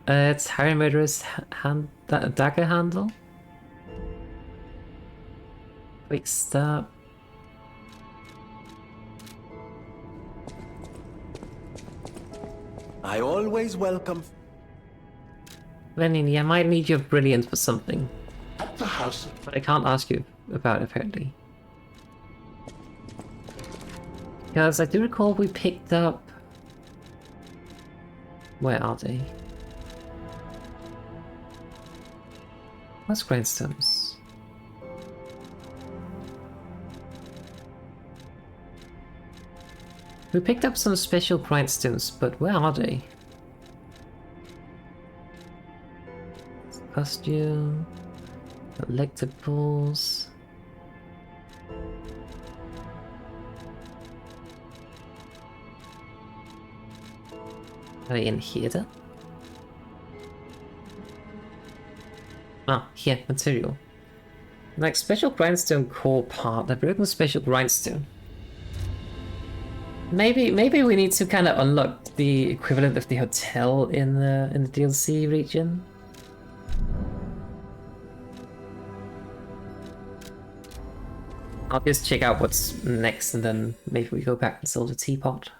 It's Harry Murderer's dagger handle. Quick stab. I always welcome. Lenini, I might need your brilliance for something. At the House of... But I can't ask you about it, apparently. Because I do recall we picked up... Where are they? What's grindstones? We picked up some special grindstones, but where are they? Costume, collectibles. Are they in here then? Ah, here, material. Like special grindstone core part, the broken special grindstone. Maybe we need to kind of unlock the equivalent of the hotel in the DLC region. I'll just check out what's next and then maybe we go back and sell the teapot.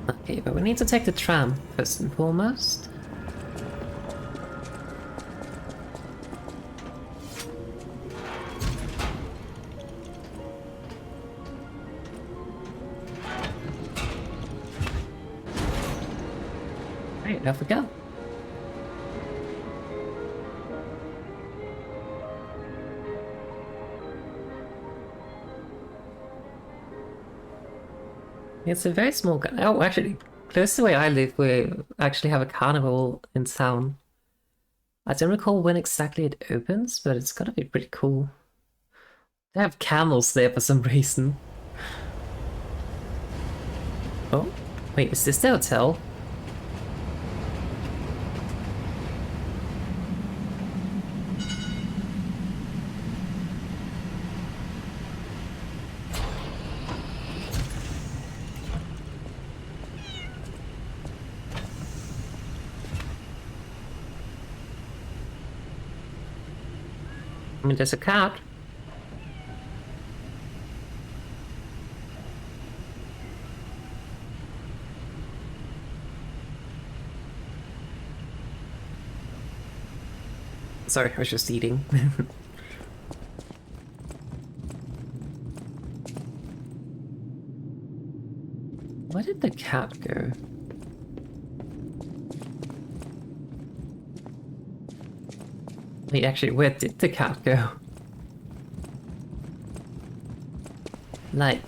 Okay, but we need to take the tram first and foremost. Right, off we go. It's a very small... Oh, actually, close to where I live, we actually have a carnival in town. I don't recall when exactly it opens, but it's gotta be pretty cool. They have camels there for some reason. Oh, wait, is this the hotel? I mean, there's a cat. Sorry, I was just eating. Where did the cat go? Wait, actually, where did the cat go? Like,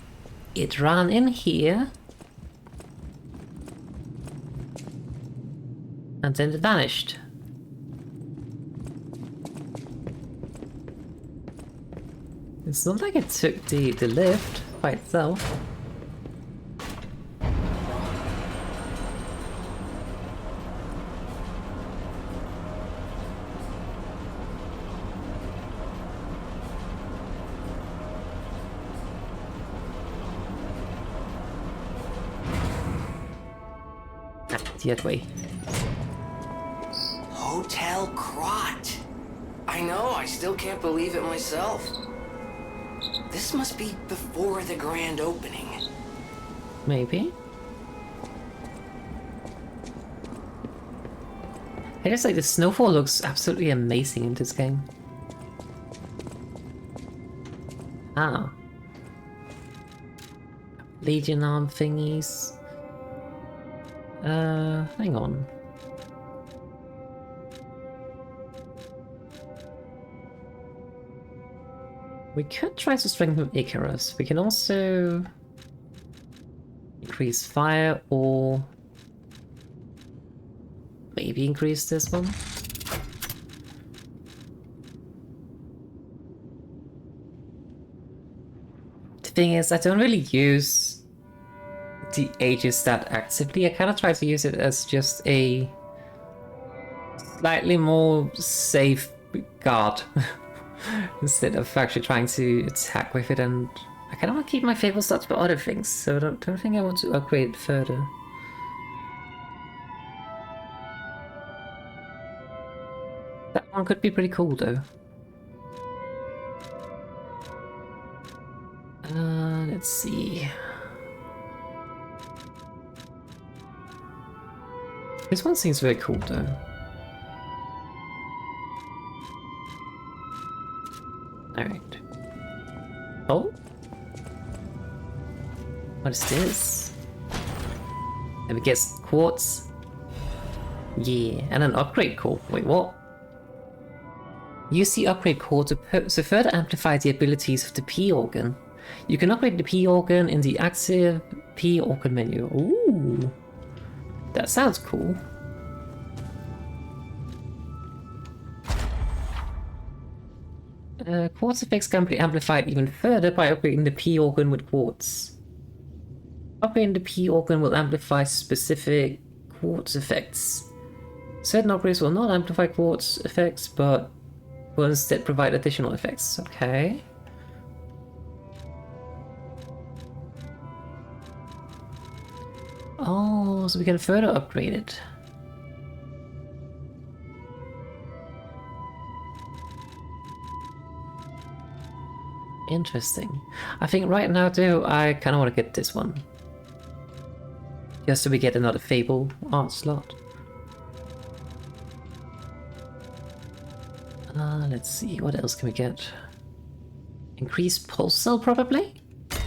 it ran in here. And then it vanished. It's not like it took the lift by itself. The other way. Hotel Crot. I know, I still can't believe it myself. This must be before the grand opening. Maybe. I just like the snowfall looks absolutely amazing in this game. Ah. Legion arm thingies. Hang on. We could try to strengthen Icarus. We can also increase fire or maybe increase this one. The thing is, I don't really use the Aegis that actively. I kind of try to use it as just a slightly more safe guard instead of actually trying to attack with it, and I kind of want to keep my favorite stats for other things, so I don't think I want to upgrade it further. That one could be pretty cool though. Let's see. This one seems very cool though. Alright. Oh? What is this? Let me guess, quartz? Yeah, and an upgrade core. Wait, what? Use the upgrade core to further amplify the abilities of the P organ. You can upgrade the P organ in the active P organ menu. Ooh. That sounds cool. Quartz effects can be amplified even further by upgrading the P organ with quartz. Upgrading the P organ will amplify specific quartz effects. Certain upgrades will not amplify quartz effects, but will instead provide additional effects. Okay. Oh, so we can further upgrade it. Interesting. I think right now, though, I kind of want to get this one. Just so we get another Fable art slot. Let's see, what else can we get? Increased pulse cell, probably? But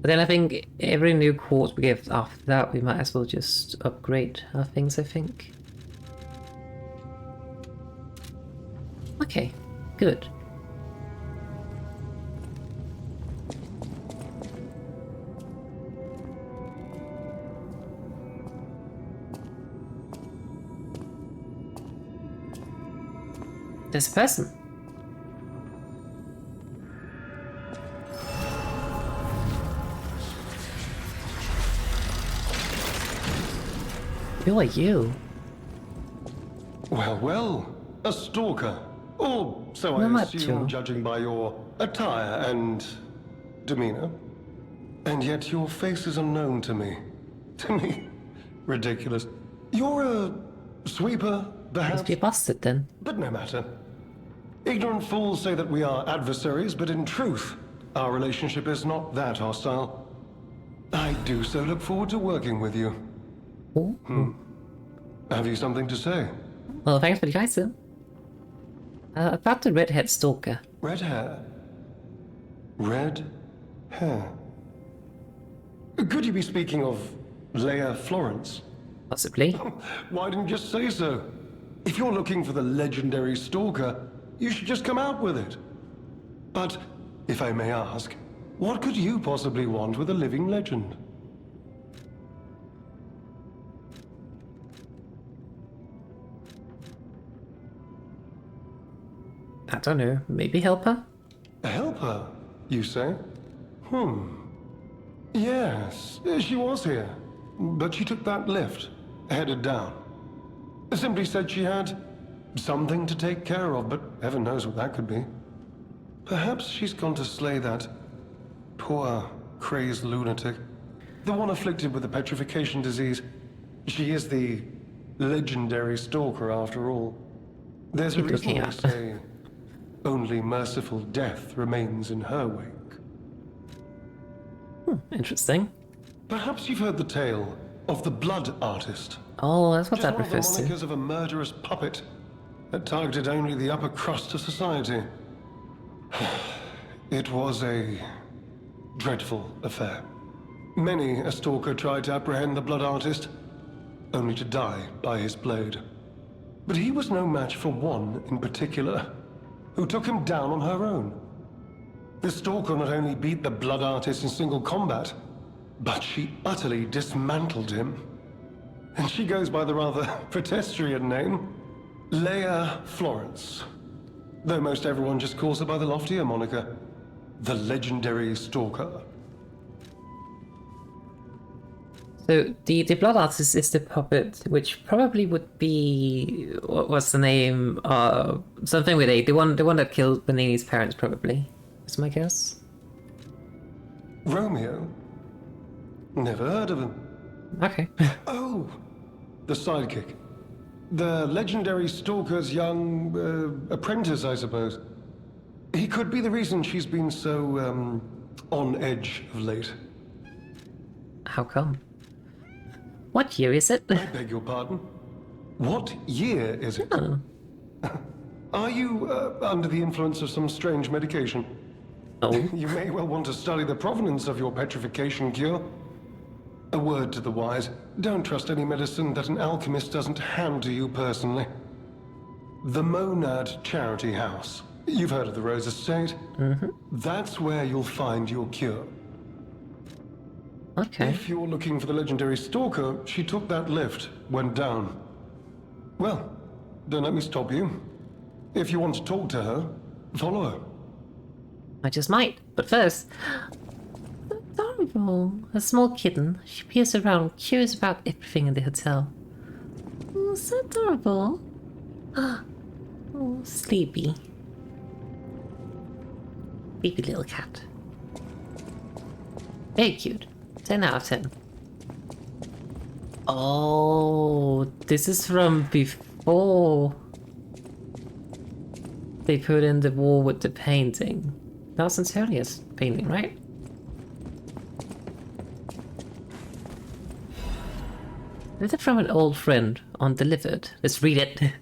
then I think every new quartz we get after that, we might as well just upgrade our things, I think. Okay, good. There's a person. Who are you? Well, well, a stalker. Or so No, I not assume, you. judging by your attire and demeanor. And yet your face is unknown to me. To me. Ridiculous. You're a sweeper, perhaps? Must be busted then. But no matter. Ignorant fools say that we are adversaries, but in truth, our relationship is not that hostile. I do so look forward to working with you. Ooh. Have you something to say? Well, thanks for the guys then. About the redhead stalker. Red hair. Red hair. Could you be speaking of Leia Florence? Possibly. Why didn't you just say so? If you're looking for the legendary stalker, you should just come out with it. But, if I may ask, what could you possibly want with a living legend? I don't know, maybe help her? Help her, you say? Yes, she was here. But she took that lift, headed down. Simply said she had something to take care of, but heaven knows what that could be. Perhaps she's gone to slay that poor, crazed lunatic. The one afflicted with the petrification disease. She is the legendary stalker after all. There's a Keep reason looking they at. say only merciful death remains in her wake. Interesting. Perhaps you've heard the tale of the blood artist. Oh, that's what Just that one of the refers to. monikers of a murderous puppet that targeted only the upper crust of society. It was a dreadful affair. Many a stalker tried to apprehend the blood artist, only to die by his blade. But he was no match for one in particular, who took him down on her own. The stalker not only beat the blood artist in single combat, but she utterly dismantled him. And she goes by the rather pedestrian name, Leia Florence. Though most everyone just calls her by the loftier moniker, the legendary stalker. So the blood artist is the puppet, which probably would be what's the name? Something with A. The one that killed Benini's parents, probably. Is my guess. Romeo? Never heard of him. Okay. Oh, the sidekick. The legendary stalker's young apprentice, I suppose. He could be the reason she's been so on edge of late. How come? What year is it? I beg your pardon? What year is it? Oh. Are you under the influence of some strange medication? Oh. You may well want to study the provenance of your petrification cure. A word to the wise, don't trust any medicine that an alchemist doesn't hand to you personally. The Monad Charity House. You've heard of the Rose Estate? Mm-hmm. That's where you'll find your cure. Okay. If you're looking for the legendary stalker, she took that lift, went down. Well, don't let me stop you. If you want to talk to her, follow her. I just might. But first... Adorable. A small kitten. She peers around, curious about everything in the hotel. Oh, so adorable. Oh, sleepy. Sleepy little cat. Very cute. 10 out of 10. Oh, this is from before they put in the wall with the painting. That was Antonia's painting, right? Letter from an old friend, undelivered. Let's read it.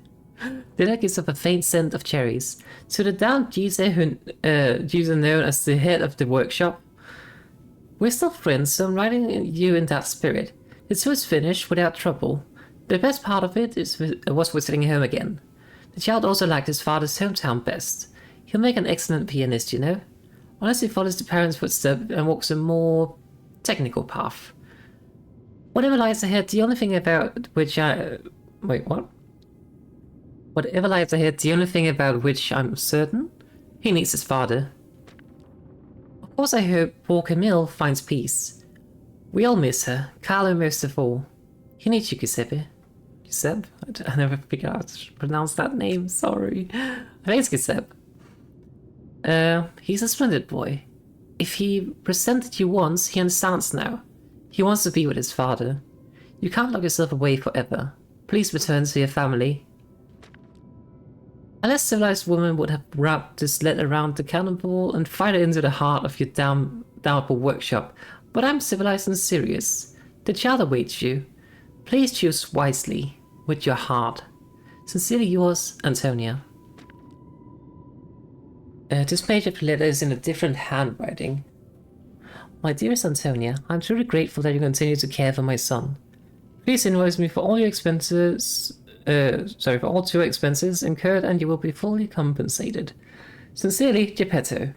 The letter gives off a faint scent of cherries. To the down user known as the head of the workshop. We're still friends, so I'm writing you in that spirit. The tour is finished without trouble. The best part of it was visiting home again. The child also liked his father's hometown best. He'll make an excellent pianist, you know. Unless he follows the parents' footsteps and walks a more technical path. Whatever lies ahead, the only thing about which I... Wait, what? Whatever lies ahead, the only thing about which I'm certain, he needs his father. Of course I hope poor Camille finds peace. We all miss her, Carlo most of all. He needs you, Giuseppe. Giuseppe? I never figured out how to pronounce that name, sorry. I think it's Giuseppe. He's a splendid boy. If he resented you once, he understands now. He wants to be with his father. You can't lock yourself away forever. Please return to your family. A less civilized woman would have wrapped this letter around the cannonball and fired it into the heart of your damnable workshop. But I'm civilized and serious. The child awaits you. Please choose wisely, with your heart. Sincerely yours, Antonia. This page of the letter is in a different handwriting. My dearest Antonia, I'm truly grateful that you continue to care for my son. Please invoice me for all your expenses, for all tour expenses incurred, and you will be fully compensated. Sincerely, Geppetto.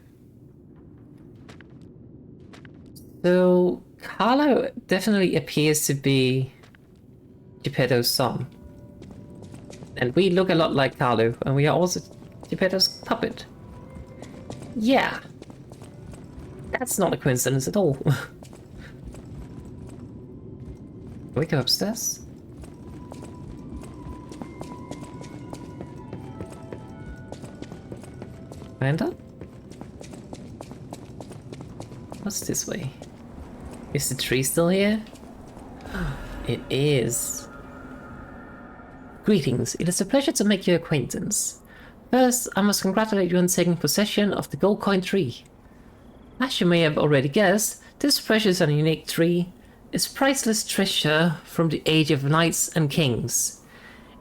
So, Carlo definitely appears to be Geppetto's son. And we look a lot like Carlo, and we are also Geppetto's puppet. Yeah. That's not a coincidence at all. Can we go upstairs? Amanda? What's this way? Is the tree still here? It is. Greetings, it is a pleasure to make your acquaintance. First, I must congratulate you on taking possession of the gold coin tree. As you may have already guessed, this precious and unique tree is priceless treasure from the age of knights and kings.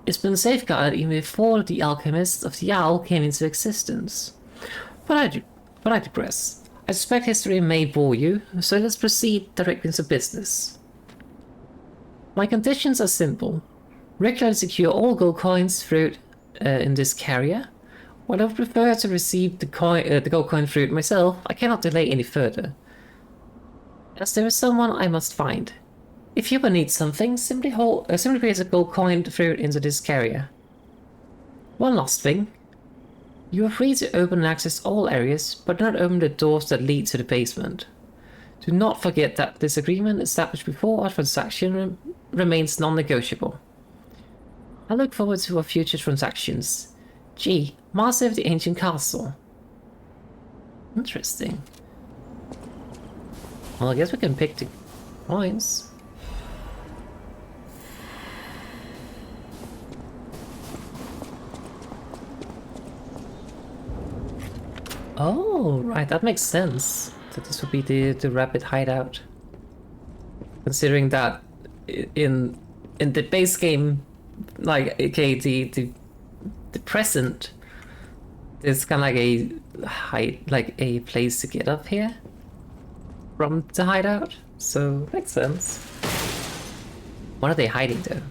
It's been safeguarded even before the alchemists of the owl came into existence. But I digress. I suspect history may bore you, so let's proceed directly into business. My conditions are simple. Regularly secure all gold coins fruit in this carrier. While I would prefer to receive the gold coin fruit myself, I cannot delay any further. As there is someone I must find. If you ever need something, simply place a gold coin fruit into this carrier. One last thing. You are free to open and access all areas, but do not open the doors that lead to the basement. Do not forget that this agreement established before our transaction remains non-negotiable. I look forward to our future transactions. G. Master of the Ancient Castle. Interesting. Well, I guess we can pick the coins. Oh, right, that makes sense. That this would be the rabbit hideout. Considering that in the base game, like, okay, the present is kind of like a place to get up here from the hideout, so makes sense. What are they hiding though?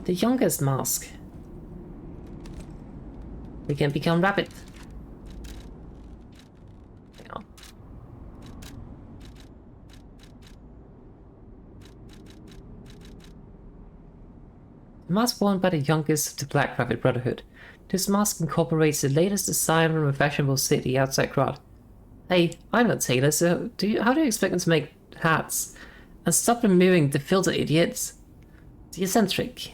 The youngest mask. We can become rabbit. Yeah. The mask worn by the youngest of the Black Rabbit Brotherhood. This mask incorporates the latest design from a fashionable city outside Grot. Hey, I'm not Taylor, so how do you expect them to make hats? And stop removing the filter, idiots. The eccentric.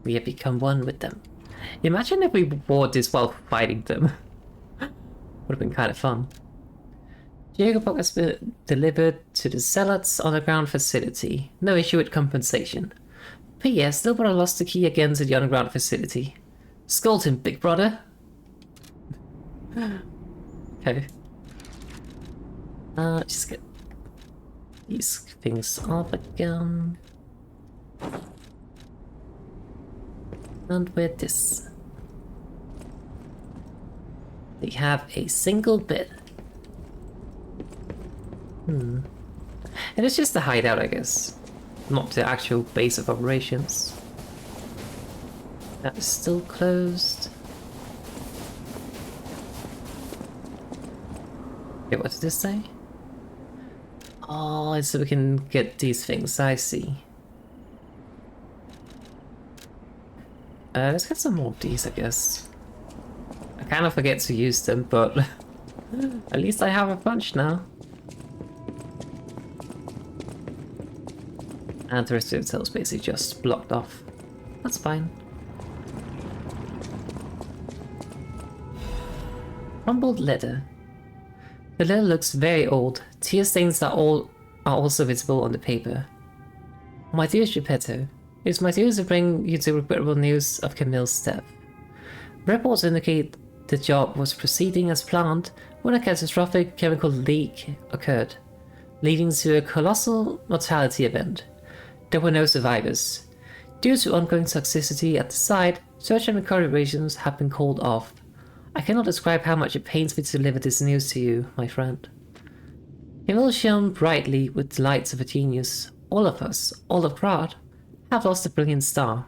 We have become one with them. Imagine if we wore this while fighting them. Would have been kind of fun. Jacob has been delivered to the Zealot's underground facility. No issue with compensation. P.S. Nobody lost the key again to the underground facility. Scold him, big brother. Okay. Just get these things off again. And with this. They have a single bed. And it's just a hideout, I guess. Not the actual base of operations. That is still closed. Okay, what did this say? Oh, it's so we can get these things, I see. Let's get some more of these, I guess. I kind of forget to use them, but at least I have a bunch now. And the rest of the hotel is basically just blocked off. That's fine. Crumbled leather. The letter looks very old. Tear stains are also visible on the paper. My dear Geppetto, it is my duty to bring you the regrettable news of Camille's death. Reports indicate the job was proceeding as planned when a catastrophic chemical leak occurred, leading to a colossal mortality event. There were no survivors. Due to ongoing toxicity at the site, search and recovery operations have been called off. I cannot describe how much it pains me to deliver this news to you, my friend. Camille shone brightly with the lights of a genius. All of us, all of Grad, have lost a brilliant star.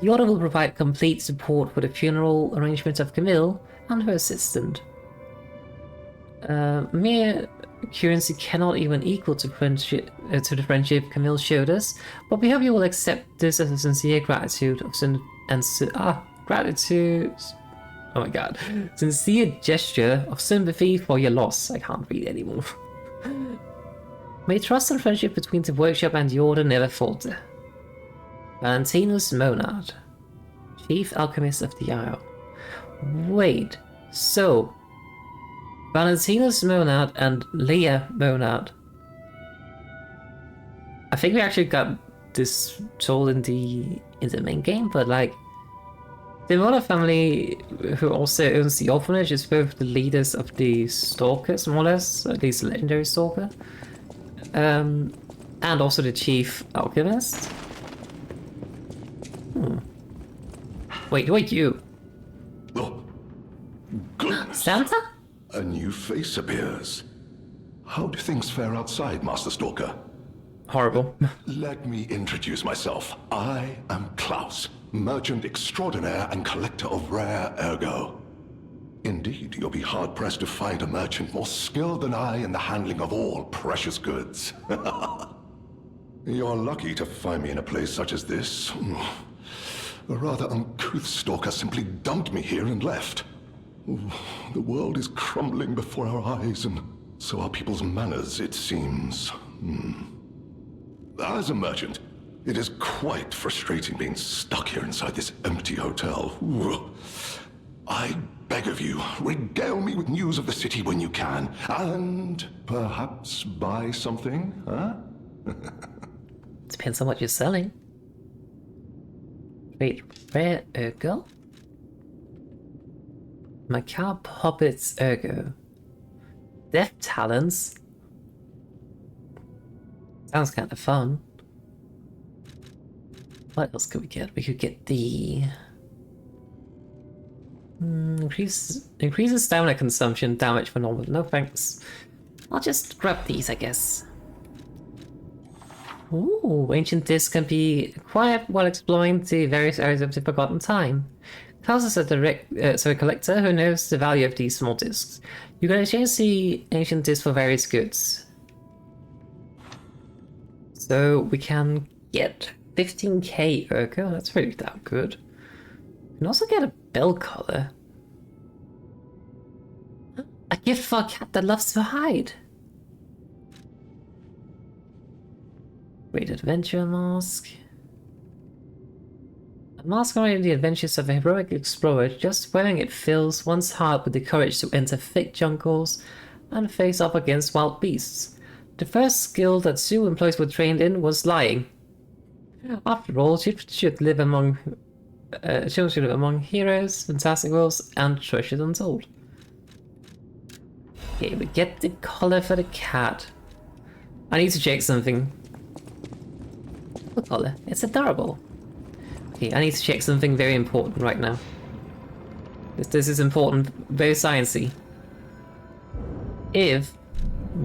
The Order will provide complete support for the funeral arrangements of Camille and her assistant. Mere currency cannot even equal to the friendship Camille showed us, but we hope you will accept this as a sincere gratitude of Oh my god. Sincere gesture of sympathy for your loss. I can't read anymore. May trust and friendship between the workshop and the Order never falter. Valentinus Monad, Chief Alchemist of the Isle. Wait, so Valentinus Monad and Leah Monad. I think we actually got this told in the main game, but like the Monad family, who also owns the orphanage, is both the leaders of the Stalkers, more or less, at least the legendary Stalker, and also the Chief Alchemist. Wait, you? Oh, goodness. Santa? A new face appears. How do things fare outside, Master Stalker? Horrible. Let me introduce myself. I am Klaus, merchant extraordinaire and collector of rare ergo. Indeed, you'll be hard-pressed to find a merchant more skilled than I in the handling of all precious goods. You're lucky to find me in a place such as this. A rather uncouth stalker simply dumped me here and left. The world is crumbling before our eyes, and so are people's manners, it seems. As a merchant, it is quite frustrating being stuck here inside this empty hotel. I beg of you, regale me with news of the city when you can, and perhaps buy something, huh? Depends on what you're selling. Wait, rare ergo? Macabre Hobbit's ergo. Death talents? Sounds kind of fun. What else could we get? We could get the... increases stamina consumption, damage for normal. No thanks. I'll just grab these, I guess. Ooh, ancient discs can be acquired while exploring the various areas of the Forgotten Time. Klaus is a collector who knows the value of these small discs. You can exchange the ancient discs for various goods. So we can get 15k ergo, that's really damn good. We can also get a bell collar. A gift for a cat that loves to hide. Great adventure mask. A mask honoring the adventures of a heroic explorer. Just wearing it fills one's heart with the courage to enter thick jungles and face up against wild beasts. The first skill that Sue employees were trained in was lying. After all, she should live among children among heroes, fantastic worlds, and treasures untold. Okay, we get the collar for the cat. I need to check something. What collar? It's adorable. Okay, I need to check something very important right now. This is important, very sciencey. If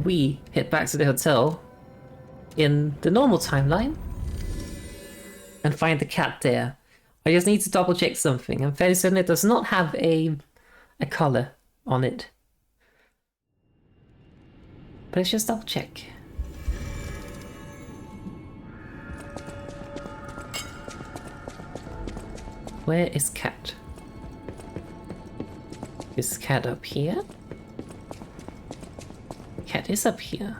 we head back to the hotel in the normal timeline and find the cat there, I just need to double check something. I'm fairly certain it does not have a collar on it. But let's just double check. Where is cat? Is cat up here? Cat is up here.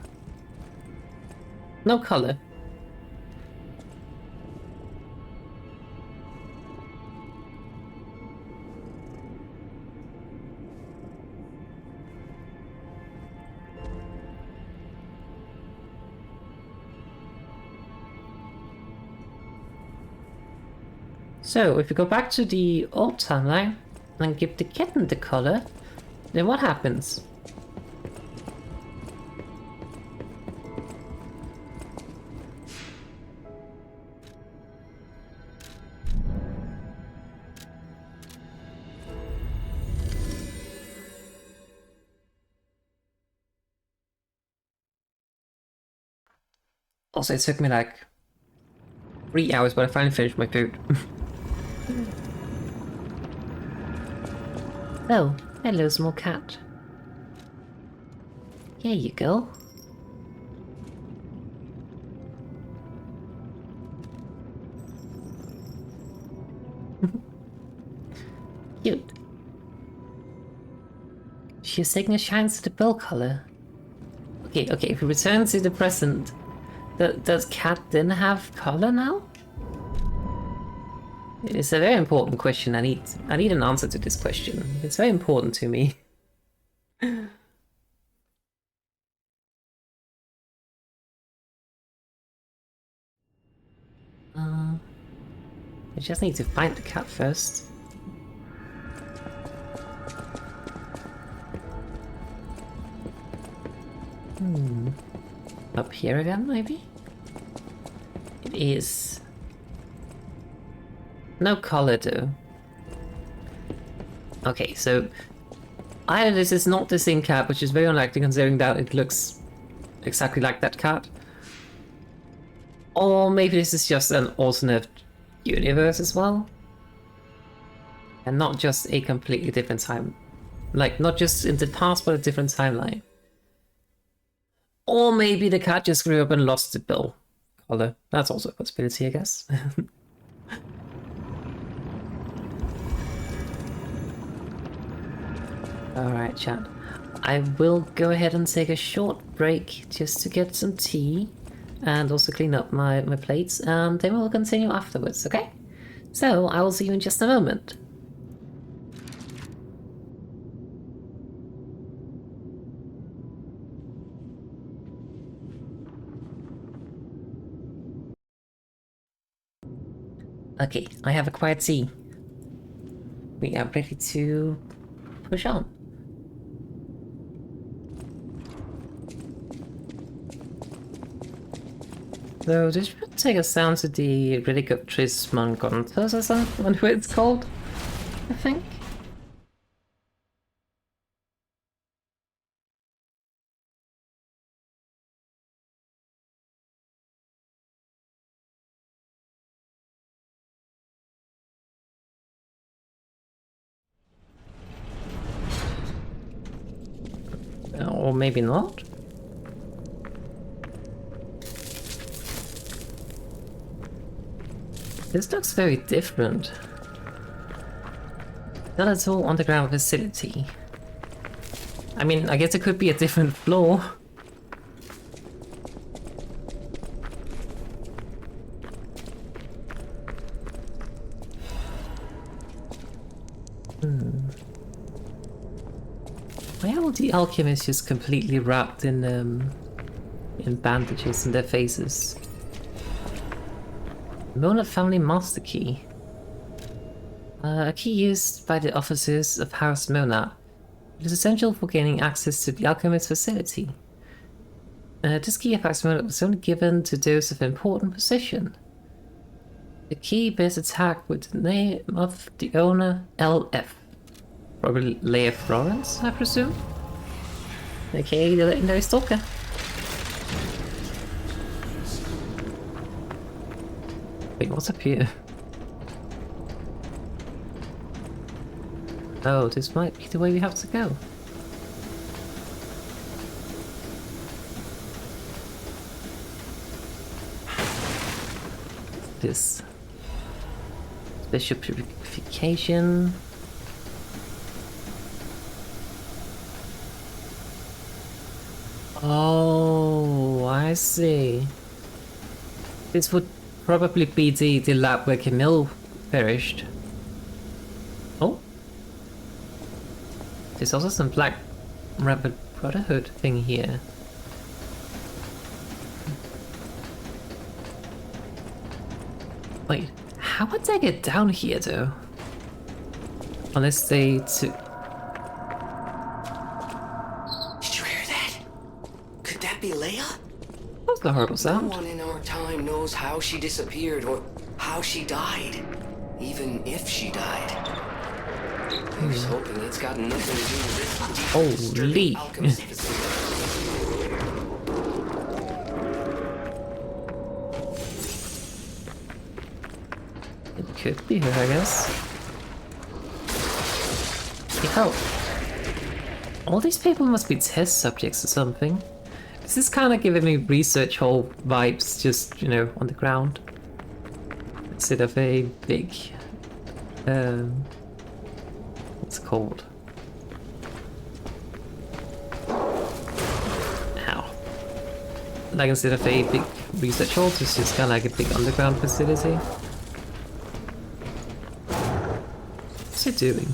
No color. So, if we go back to the old timeline and give the kitten the color, then what happens? Also, it took me like 3 hours, but I finally finished my food. Oh, hello, small cat. Here you go. Cute. Your signature shines to the bill color. Okay, if we return to the present, does cat then have color now? It's a very important question. I need an answer to this question. It's very important to me. I just need to find the cat first. Up here again, maybe? It is. No color though. Okay, so either this is not the same cat, which is very unlikely considering that it looks exactly like that cat, or maybe this is just an alternate universe as well, and not just a completely different time, like not just in the past but a different timeline. Or maybe the cat just grew up and lost the bill color. That's also a possibility, I guess. Alright, chat. I will go ahead and take a short break just to get some tea and also clean up my plates, and then we'll continue afterwards, okay? So, I will see you in just a moment. Okay, I have acquired tea. We are ready to push on. So this should take us down to the Relic of Tris Mangontos or something, what it's called, I think. Or maybe not. This looks very different. Not at all underground facility. I mean, I guess it could be a different floor. Why are all the alchemists just completely wrapped in bandages in their faces? Mona family master key. A key used by the officers of House Monarch. It is essential for gaining access to the alchemist facility. This key of House Monarch was only given to those of important position. The key bears a tag with the name of the owner, LF. Probably Leia Florence, I presume? AKA the legendary stalker. Wait, what's up here? Oh, this might be the way we have to go. This special purification. Oh, I see. This would probably be the lab where Camille perished. Oh. There's also some Black Rabbit Brotherhood thing here. Wait, how would they get down here though? Unless they took... Did you hear that? Could that be Leia? That's a horrible No sound. one in our time knows how she disappeared or how she died. Even if she died. I was hoping it's got nothing to do with this Holy. alchemist facility. It could be her, I guess. Yo. All these people must be test subjects or something. This is kind of giving me research hall vibes, just, you know, on the ground. Instead of a big... what's it called? Ow. Like instead of a big research hall, it's just kind of like a big underground facility. What's it doing?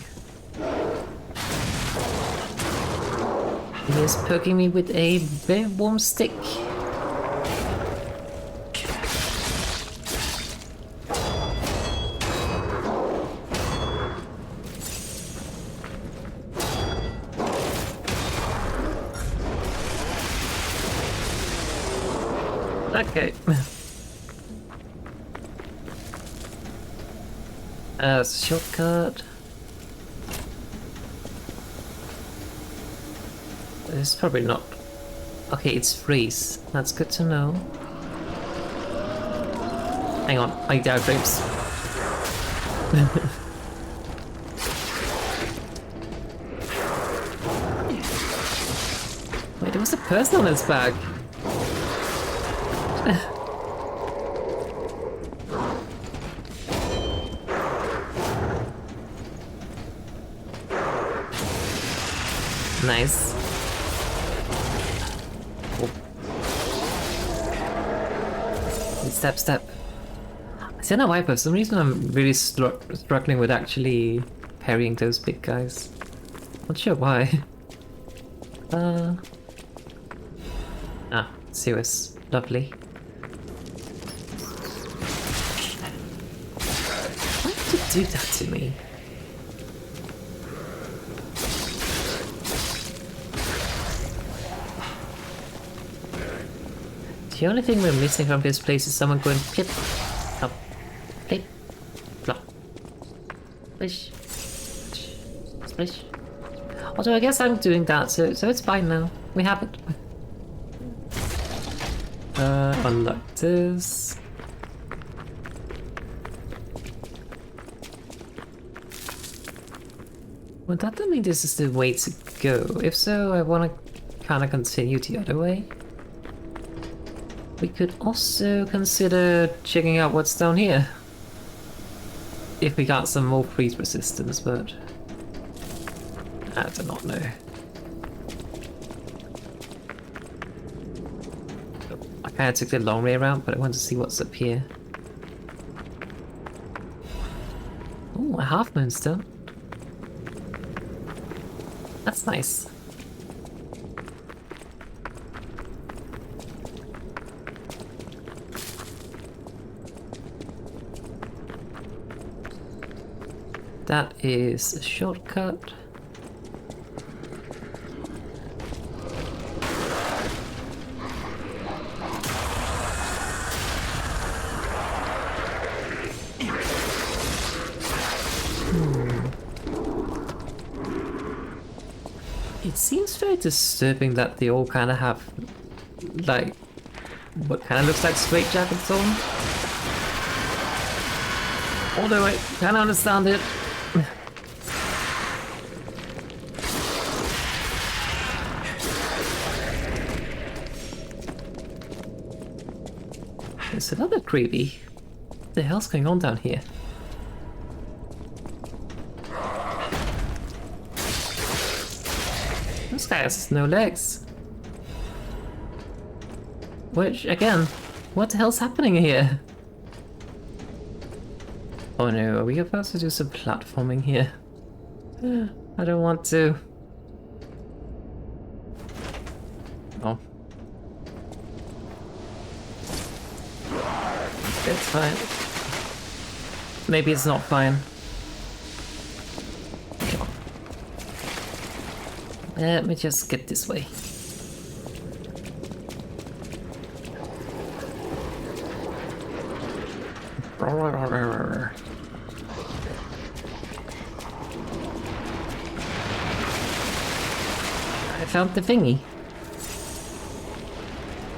He is poking me with a very warm stick. Okay. Shortcut. It's probably not. Okay, it's freeze. That's good to know. Hang on, I need diagrams. Wait, there was a person on his back. Nice. Oh. Step, step. I don't know why, for some reason I'm really struggling with actually parrying those big guys. Not sure why. Serious. Lovely. Why did you do that to me? The only thing we're missing from this place is someone going flip, flop, flip, flop, splish, splish. Although I guess I'm doing that, so it's fine now. We have it. Unlock this. Well, that doesn't mean this is the way to go. If so, I want to kind of continue the other way. We could also consider checking out what's down here. If we got some more freeze resistance, but I do not know. I kind of took the long way around, but I want to see what's up here. Oh, a half moonstone. That's nice. that is a shortcut. It seems very disturbing that they all kind of have, like, what kind of looks like straitjackets on. Although I kind of understand it. It's another creepy. What the hell's going on down here? This guy has no legs. Which, again, what the hell's happening here? Oh no, are we about to do some platforming here? I don't want to. Oh. It's fine. Maybe it's not fine. Let me just get this way. I found the thingy.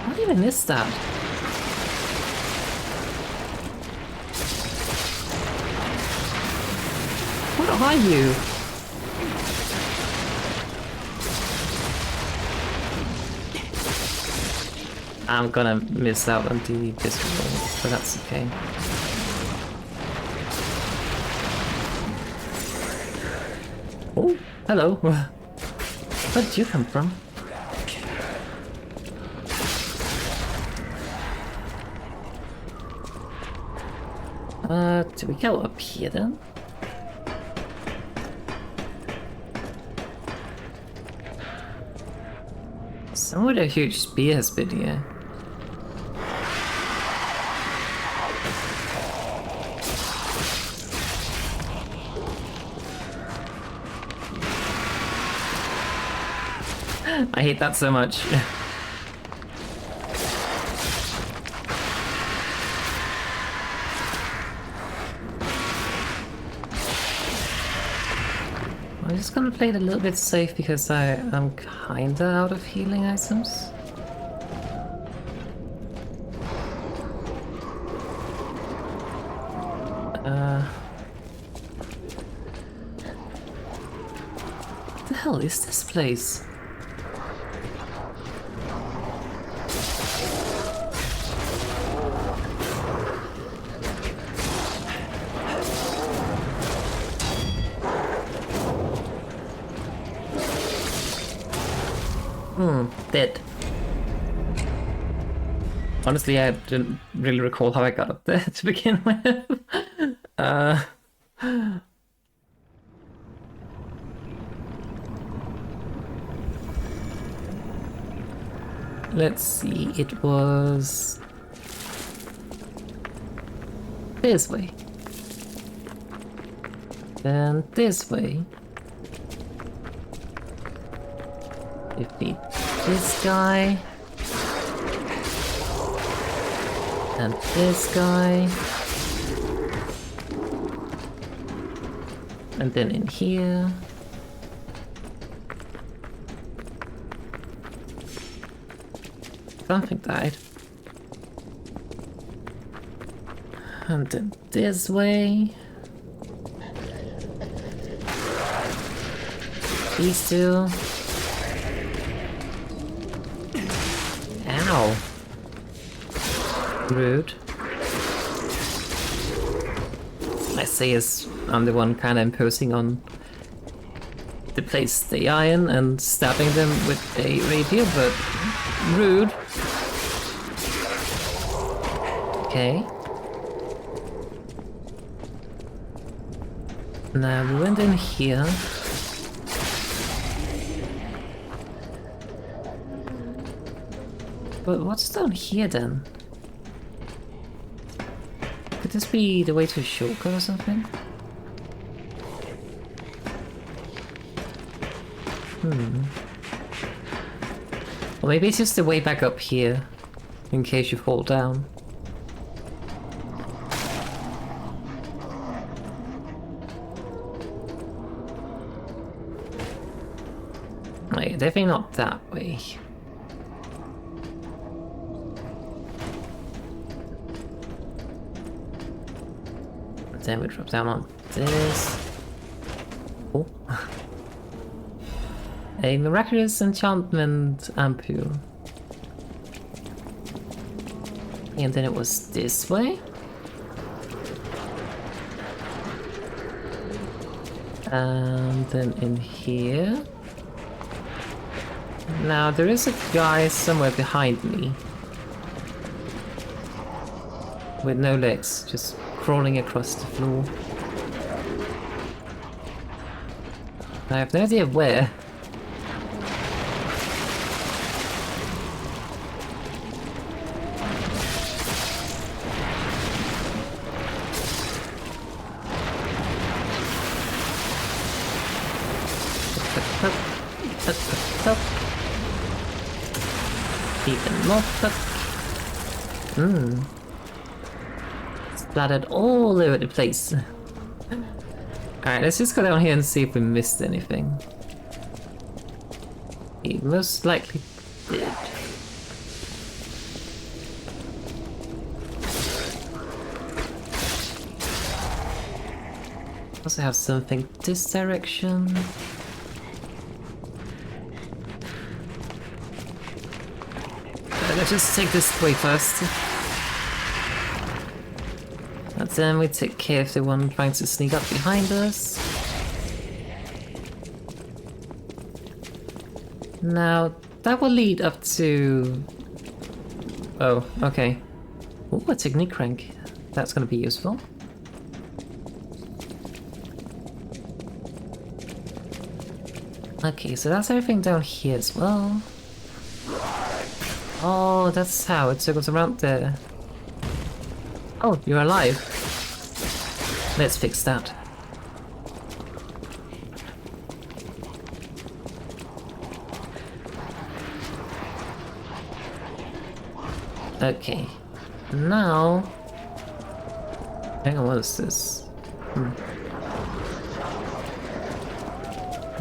What even is that? What are you? I'm gonna miss out on the pistol roll, but that's okay. Oh, hello. Where did you come from? Do we go up here then? Somewhere a huge spear has been here. I hate that so much. I'm just gonna play it a little bit safe because I'm kinda out of healing items. What the hell is this place? Dead. Honestly, I didn't really recall how I got up there to begin with. Let's see, it was this way. Then this way. Defeat this guy. And this guy. And then in here. Something died. And then this way. These two. Ow. Rude. I say as I'm the one kind of imposing on the place they are in and stabbing them with a rapier, but rude. Okay. Now we went in here. But what's down here then? Could this be the way to a shortcut or something? Or maybe it's just the way back up here, in case you fall down. Wait, definitely not that way. Then we drop down on this. Oh. A miraculous enchantment ampule. And then it was this way. And then in here. Now there is a guy somewhere behind me. With no legs, just crawling across the floor. I have no idea where. Even more fuck. Splattered all over the place. Alright, let's just go down here and see if we missed anything. He most likely did. Also have something this direction. Let's just take this way first. And then we take care of the one trying to sneak up behind us. Now, that will lead up to... Oh, okay. Ooh, a technique crank. That's gonna be useful. Okay, so that's everything down here as well. Oh, that's how it circles around there. Oh, you're alive. Let's fix that. Okay. Now... Hang on, what is this?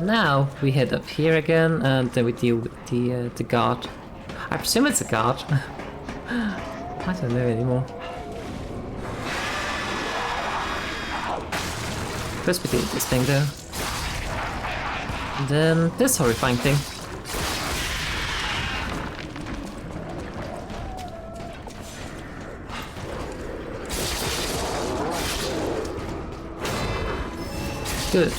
Now we head up here again, and then we deal with the guard. I presume it's a guard. I don't know anymore. First we deal with this thing though. And then this horrifying thing. Good.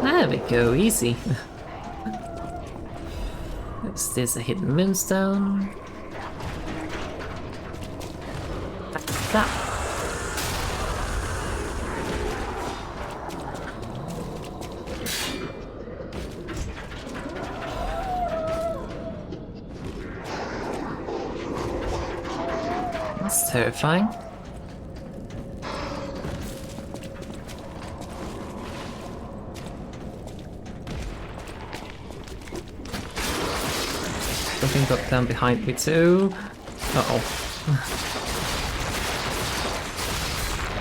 There we go, easy. There's a hidden moonstone. That. That's terrifying. Something got down behind me too. Uh-oh.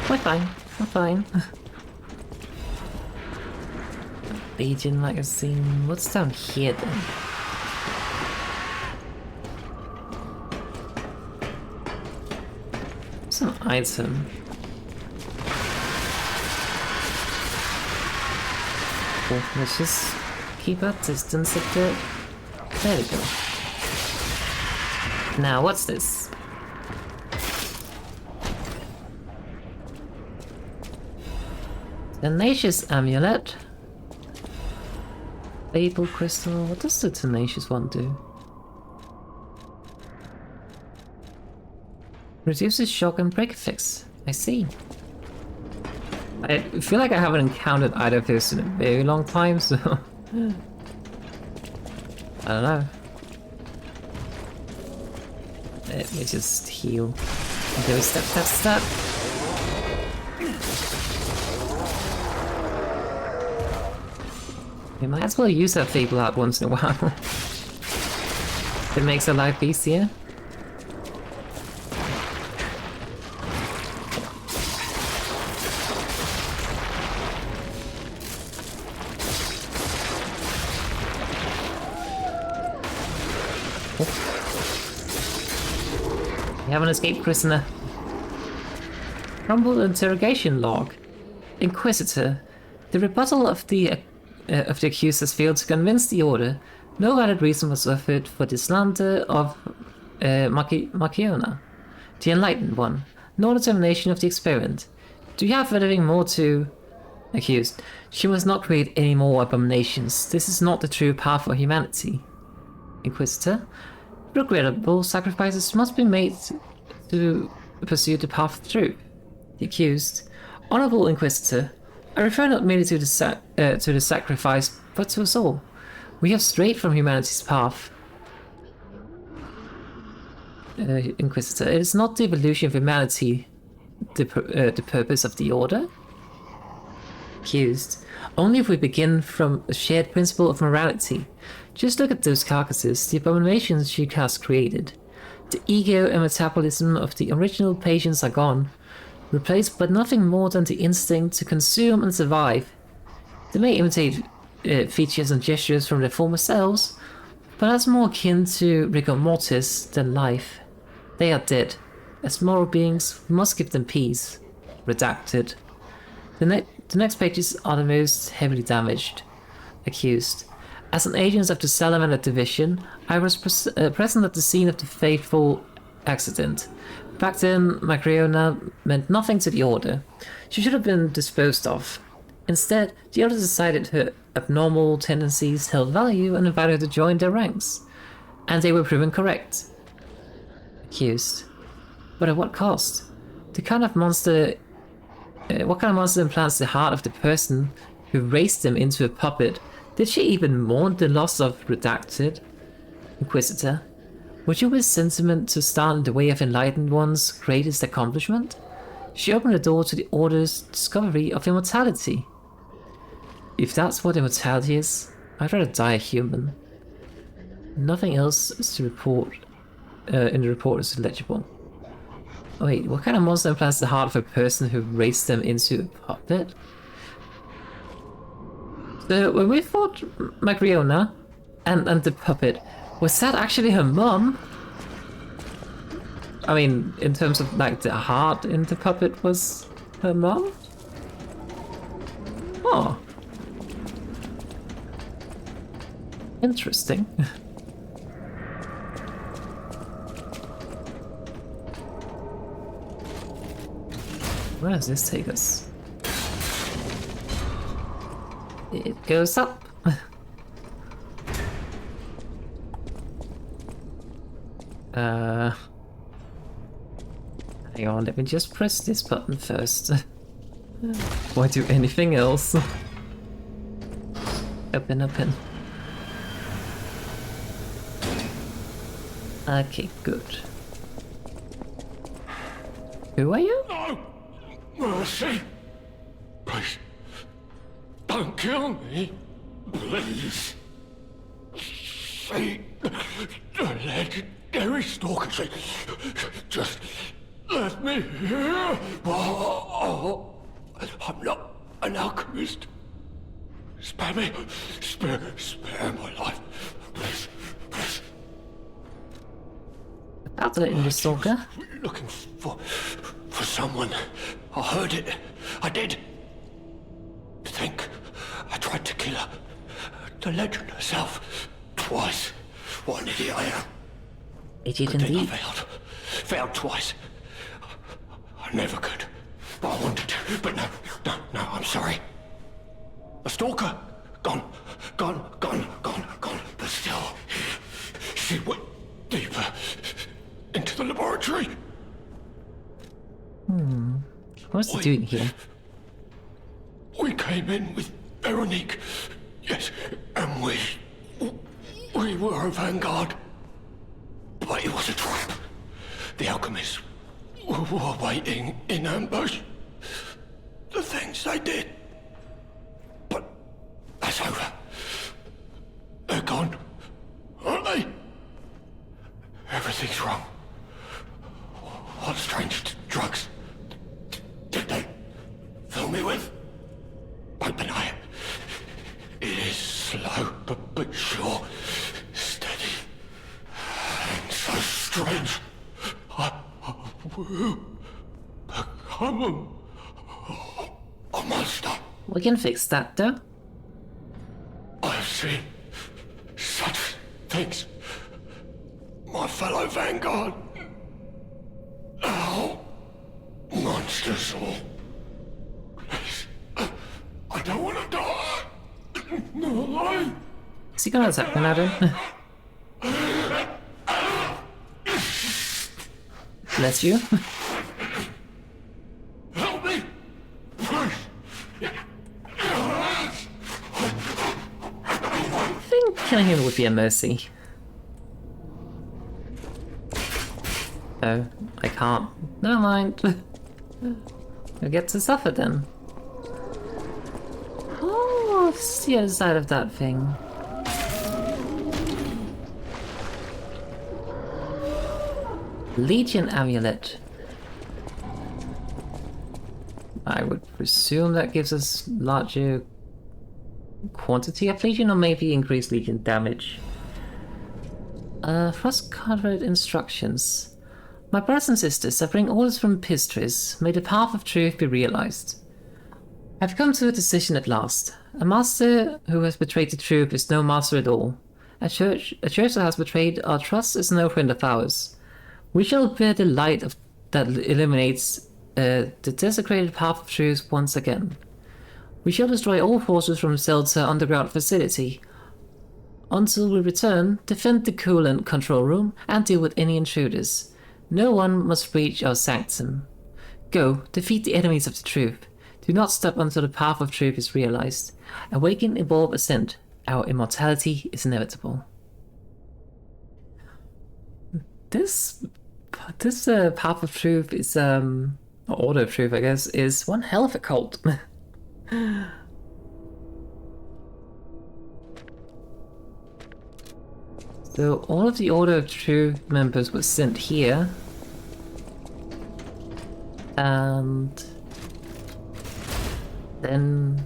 We're fine. We're fine. Legion magazine. What's down here then? Some item. Oh, let's just keep our distance a bit. There we go. Now, what's this? Tenacious amulet. Label crystal. What does the tenacious one do? Reduces shock and break effects. I see. I feel like I haven't encountered either of those in a very long time, so... I don't know. Let me just heal. Do a step, step, step. We might as well use that fable out once in a while. It makes our life easier. We have an escaped prisoner. Rumble interrogation log. Inquisitor. The rebuttal of the accused has failed to convince the Order. No valid reason was offered for the slander of Marciona, the Enlightened One, nor determination of the experiment. Do you have anything more to... Accused. She must not create any more abominations. This is not the true path for humanity. Inquisitor. Regrettable sacrifices must be made to pursue the path of truth. The accused. Honorable Inquisitor, I refer not merely to the sacrifice, but to us all. We have strayed from humanity's path. Inquisitor, it is not the evolution of humanity the purpose of the Order. Accused. Only if we begin from a shared principle of morality. Just look at those carcasses, the abominations she has created. The ego and metabolism of the original patients are gone, replaced by nothing more than the instinct to consume and survive. They may imitate features and gestures from their former selves, but that's more akin to rigor mortis than life. They are dead. As moral beings, we must give them peace. Redacted. The next pages are the most heavily damaged. Accused. As an agent of the Salamander Division, I was present at the scene of the fateful accident. Back then, Marciona meant nothing to the Order. She should have been disposed of. Instead, the Order decided her abnormal tendencies held value and invited her to join their ranks. And they were proven correct. Accused. But at what cost? What kind of monster implants the heart of the person who raised them into a puppet? Did she even mourn the loss of Redacted? Inquisitor. Would you wish sentiment to stand in the way of Enlightened One's greatest accomplishment? She opened the door to the Order's discovery of immortality. If that's what immortality is, I'd rather die a human. Nothing else is to report in the report is legible. Oh wait, what kind of monster implants the heart of a person who raised them into a puppet? So when we fought Marciona and the puppet, was that actually her mum? I mean, in terms of like the heart in the puppet was her mum? Oh. Interesting. Where does this take us? It goes up. Hang on, let me just press this button first. Why do anything else? Open, open. Okay, good. Who are you? No! Mercy! Please, don't kill me. Please. See the legendary stalker. Just let me here. Oh, I'm not an alchemist. Spare me. Spare my life. Please, please. That's it in the stalker. Looking for someone. I heard it. I did. To think I tried to kill her. The legend herself. Twice. What an idiot I am. Idiot Good thing I indeed. failed twice. I never could. But I wanted to. But no, I'm sorry. A stalker. Gone. But still, she went deeper into the laboratory. What's he doing here? We came in with Veronique. Yes, and we were a vanguard. But it was a trap. The alchemists were waiting in ambush. The things they did. But that's over. gone, aren't they? Everything's wrong. What strange drugs did they fill me with? Open eye. It is slow, but sure. Steady. And so strange. I will become a monster. We can fix that though. I've seen such things. My fellow Vanguard. Oh, monsters all. Please, I don't want to die. No. Is he gonna attack me now then? Bless you. Help me, please. I think killing him would be a mercy. Oh, I can't. Never mind. You'll get to suffer then. Oh, it's the other side of that thing. Legion amulet. I would presume that gives us larger quantity of Legion, or maybe increased Legion damage. Frost-covered instructions. My brothers and sisters, I bring orders from Pistris. May the path of truth be realized. I've come to a decision at last. A master who has betrayed the truth is no master at all. A church that has betrayed our trust is no friend of ours. We shall bear the light that illuminates the desecrated path of truth once again. We shall destroy all forces from Zealtor underground facility. Until we return, defend the coolant control room and deal with any intruders. No one must breach our sanctum. Go, defeat the enemies of the truth. Do not stop until the path of truth is realized. Awaken, evolve, ascend. Our immortality is inevitable. This path of truth is or order of truth, I guess, is one hell of a cult. So all of the Order of Truth members were sent here, and then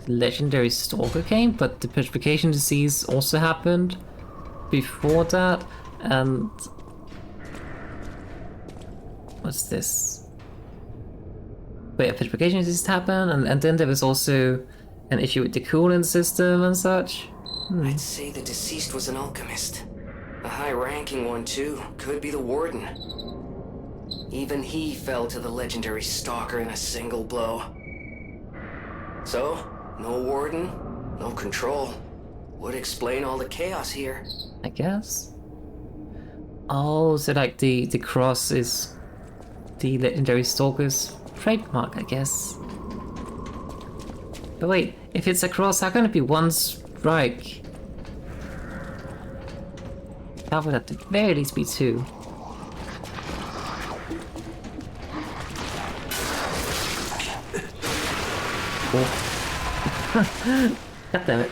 the legendary Stalker came, but the petrification disease also happened before that, and what's this? Wait, a petrification disease happened, and then there was also an issue with the coolant system and such. I'd say the deceased was an alchemist. A high-ranking one, too. Could be the Warden. Even he fell to the legendary Stalker in a single blow. So, no Warden, no control. Would explain all the chaos here. I guess. Oh, so like the cross is the legendary Stalker's trademark, I guess. But wait, if it's a cross, how can it be one strike? That would at the very least be two. Oh. God damn it.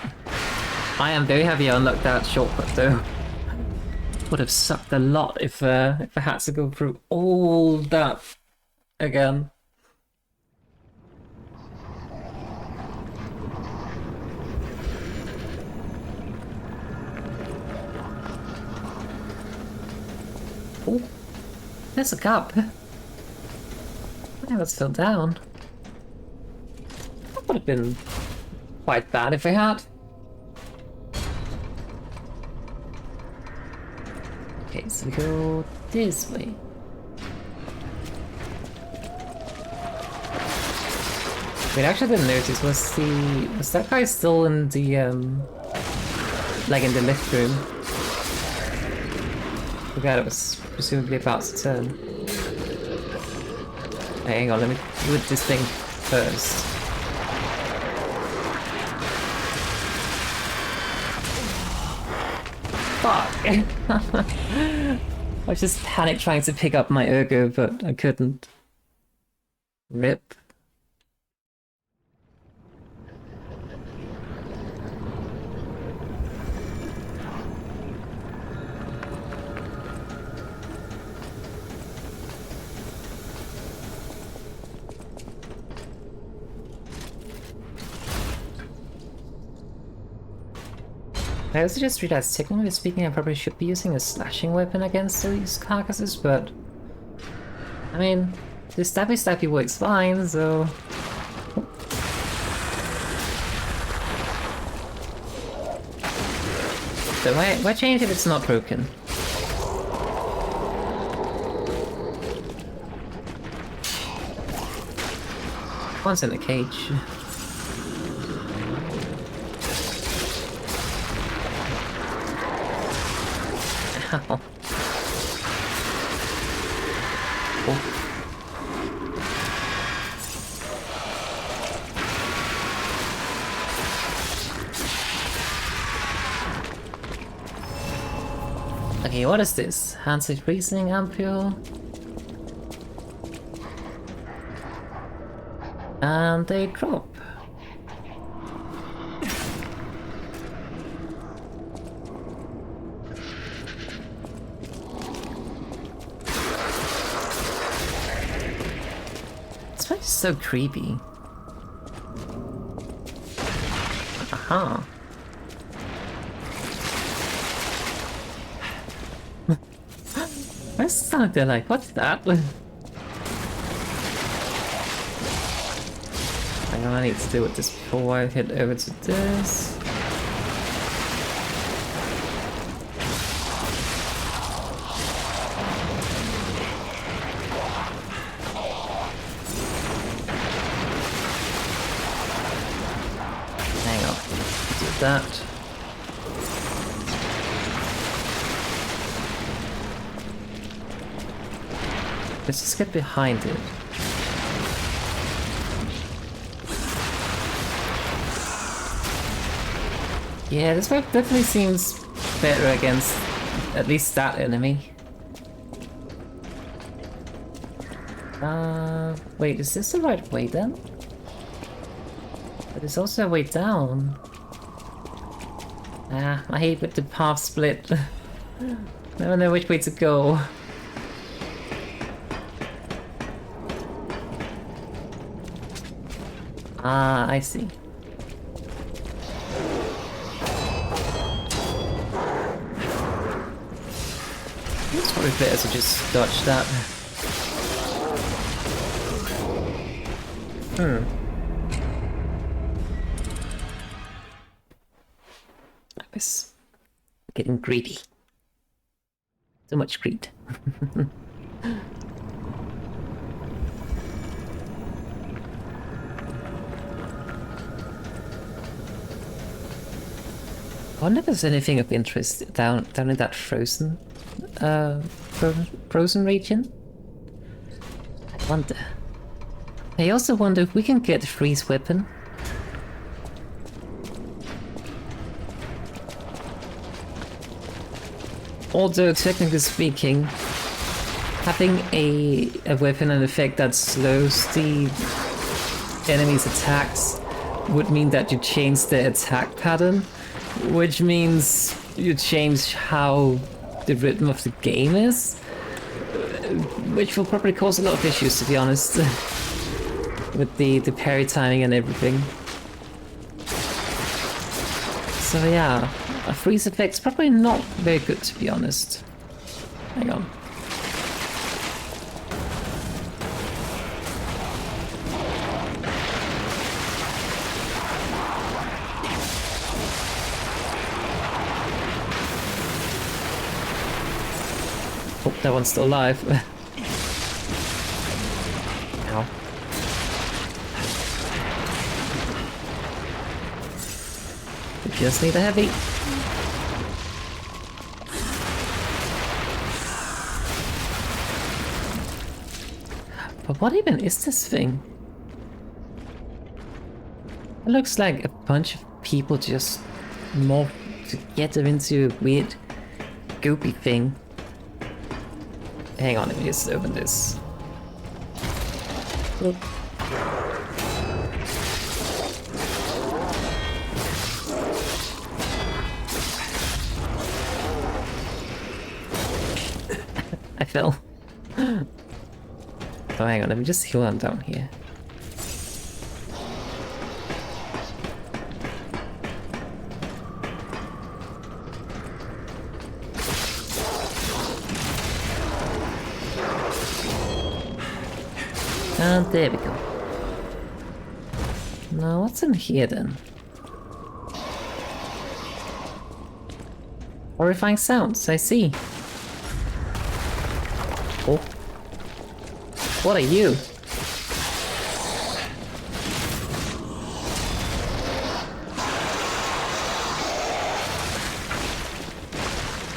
I am very happy I unlocked that shortcut though. Would have sucked a lot if I had to go through all that again. Oh, there's a cup. Now it's filled down. That would have been quite bad if I had. Okay, so we go this way. Wait, actually I didn't notice, was that guy still in the like in the lift room? The guy that was presumably about to turn. Hey, hang on, let me do this thing first. Fuck! I was just panic trying to pick up my ergo, but I couldn't. Rip. I also just realized, technically speaking, I probably should be using a slashing weapon against these carcasses, but... I mean, the stabby works fine, so... So why change if it's not broken? One's in a cage. Ow. Oh. Okay, what is this? Handsy freezing ampule. And they drop. This place is so creepy. Aha. I stuck there like, what's that? I know I need to deal with this before I head over to this. Hang on, do that. Let's just get behind it. Yeah, this map definitely seems better against at least that enemy. Wait, is this the right way then? But there's also a way down. Ah, I hate with the path split. Never know which way to go. Ah, I see. It's probably better to just dodge that. I was getting greedy. So much greed. I wonder if there's anything of interest down in that frozen region. I wonder. I also wonder if we can get a freeze weapon. Although technically speaking, having a weapon and effect that slows the enemy's attacks would mean that you change the attack pattern, which means you change how the rhythm of the game is, which will probably cause a lot of issues, to be honest, with the parry timing and everything. So yeah, a freeze effect's probably not very good, to be honest. Hang on. Oh, that one's still alive. Ow. We just need a heavy. But what even is this thing? It looks like a bunch of people just morphed together into a weird goopy thing. Hang on, let me just open this. Oop. I fell. Oh, hang on, let me just heal on down here. And there we go. Now what's in here then? Horrifying sounds, I see. Oh. What are you?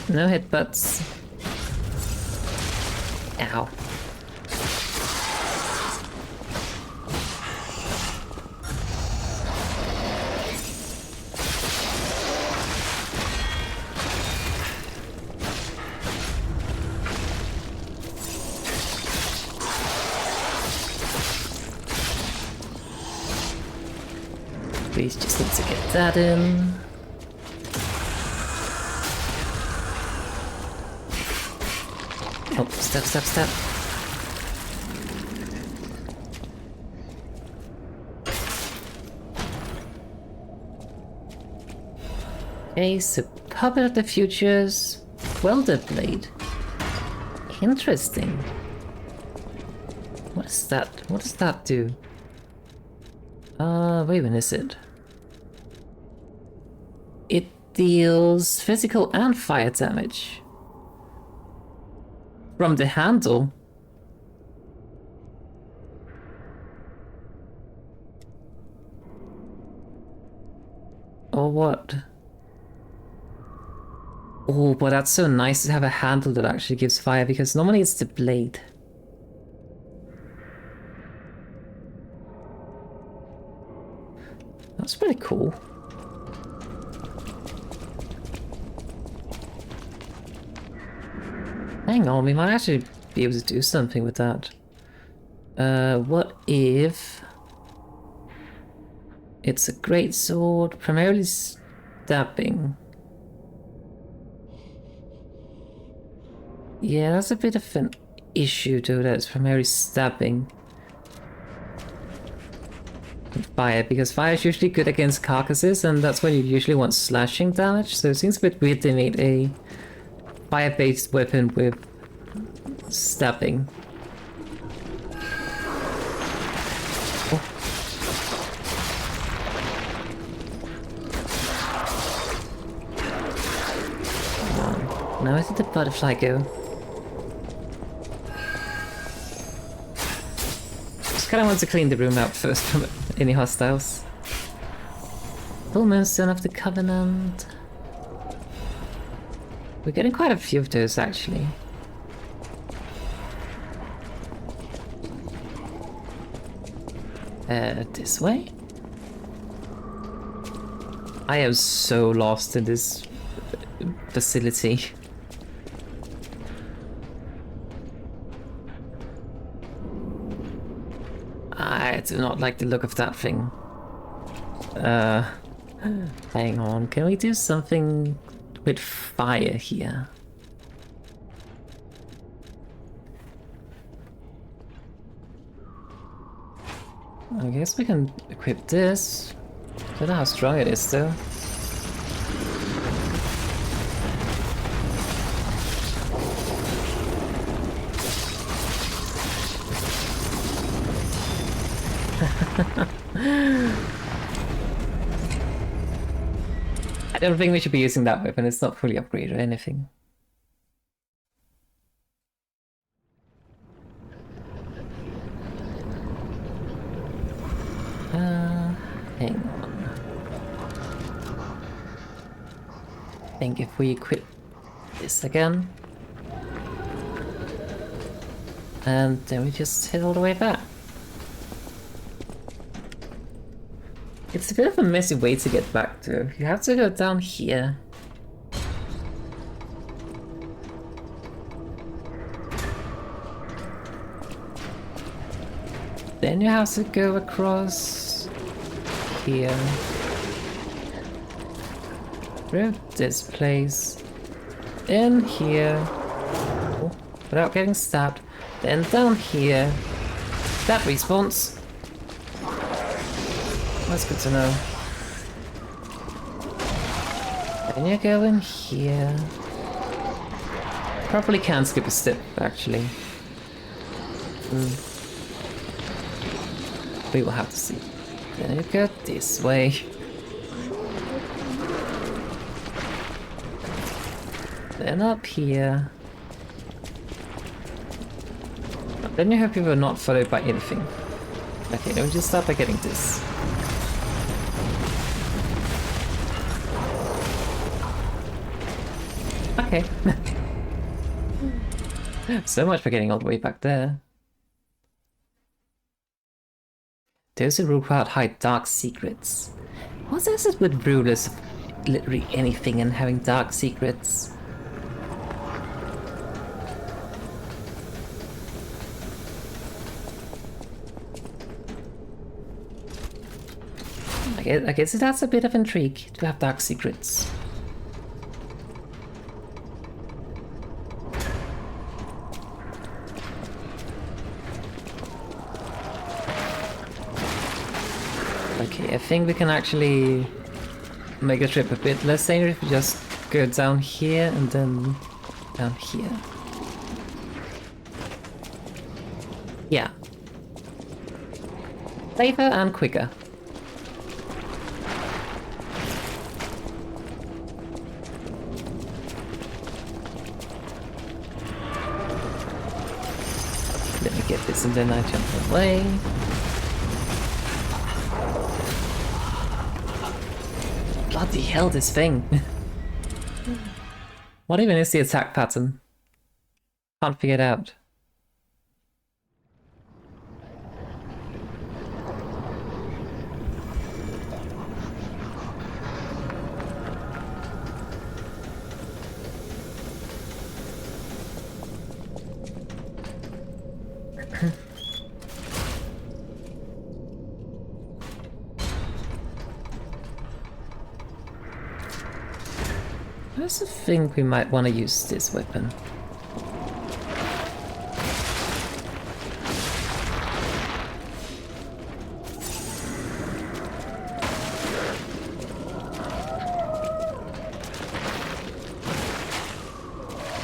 No headbutts. Ow. We just need to get that in. Oh, step, step, step. Okay, so Puppet of the Future's Welder Blade. Interesting. What is that? What does that do? Wait, when is it? It deals physical and fire damage. From the handle? Or what? Oh, but that's so nice to have a handle that actually gives fire, because normally it's the blade. That's pretty cool. Hang on, we might actually be able to do something with that. What if... It's a great sword, primarily stabbing. Yeah, that's a bit of an issue though, that it's primarily stabbing. And fire, because fire is usually good against carcasses, and that's when you usually want slashing damage, so it seems a bit weird they made a fire-based weapon with stabbing. Oh. Come on. Now where did the butterfly go? Just kinda want to clean the room out first from any hostiles. Full Moonstone of the Covenant. We're getting quite a few of those, actually. This way? I am so lost in this facility. I do not like the look of that thing. Hang on, can we do something with fire here? I guess we can equip this. Don't know how strong it is though. I don't think we should be using that weapon, it's not fully upgraded or anything. Hang on. I think if we equip this again, and then we just head all the way back. It's a bit of a messy way to get back to. You have to go down here. Then you have to go across here. Through this place. In here. Oh, without getting stabbed. Then down here. That respawns. That's good to know. Then you go in here. Probably can skip a step, actually. We will have to see. Then you go this way. Then up here. Then you hope you were not followed by anything. Okay, let me just start by getting this. Okay. So much for getting all the way back there. Those who rule crowd hide dark secrets. What is it with rulers of literally anything and having dark secrets? I guess that's a bit of intrigue to have dark secrets. Okay, I think we can actually make the trip a bit less dangerous if we just go down here and then down here. Yeah. Safer and quicker. Let me get this and then I jump away. Bloody hell, this thing. What even is the attack pattern? Can't figure it out. I also think we might want to use this weapon.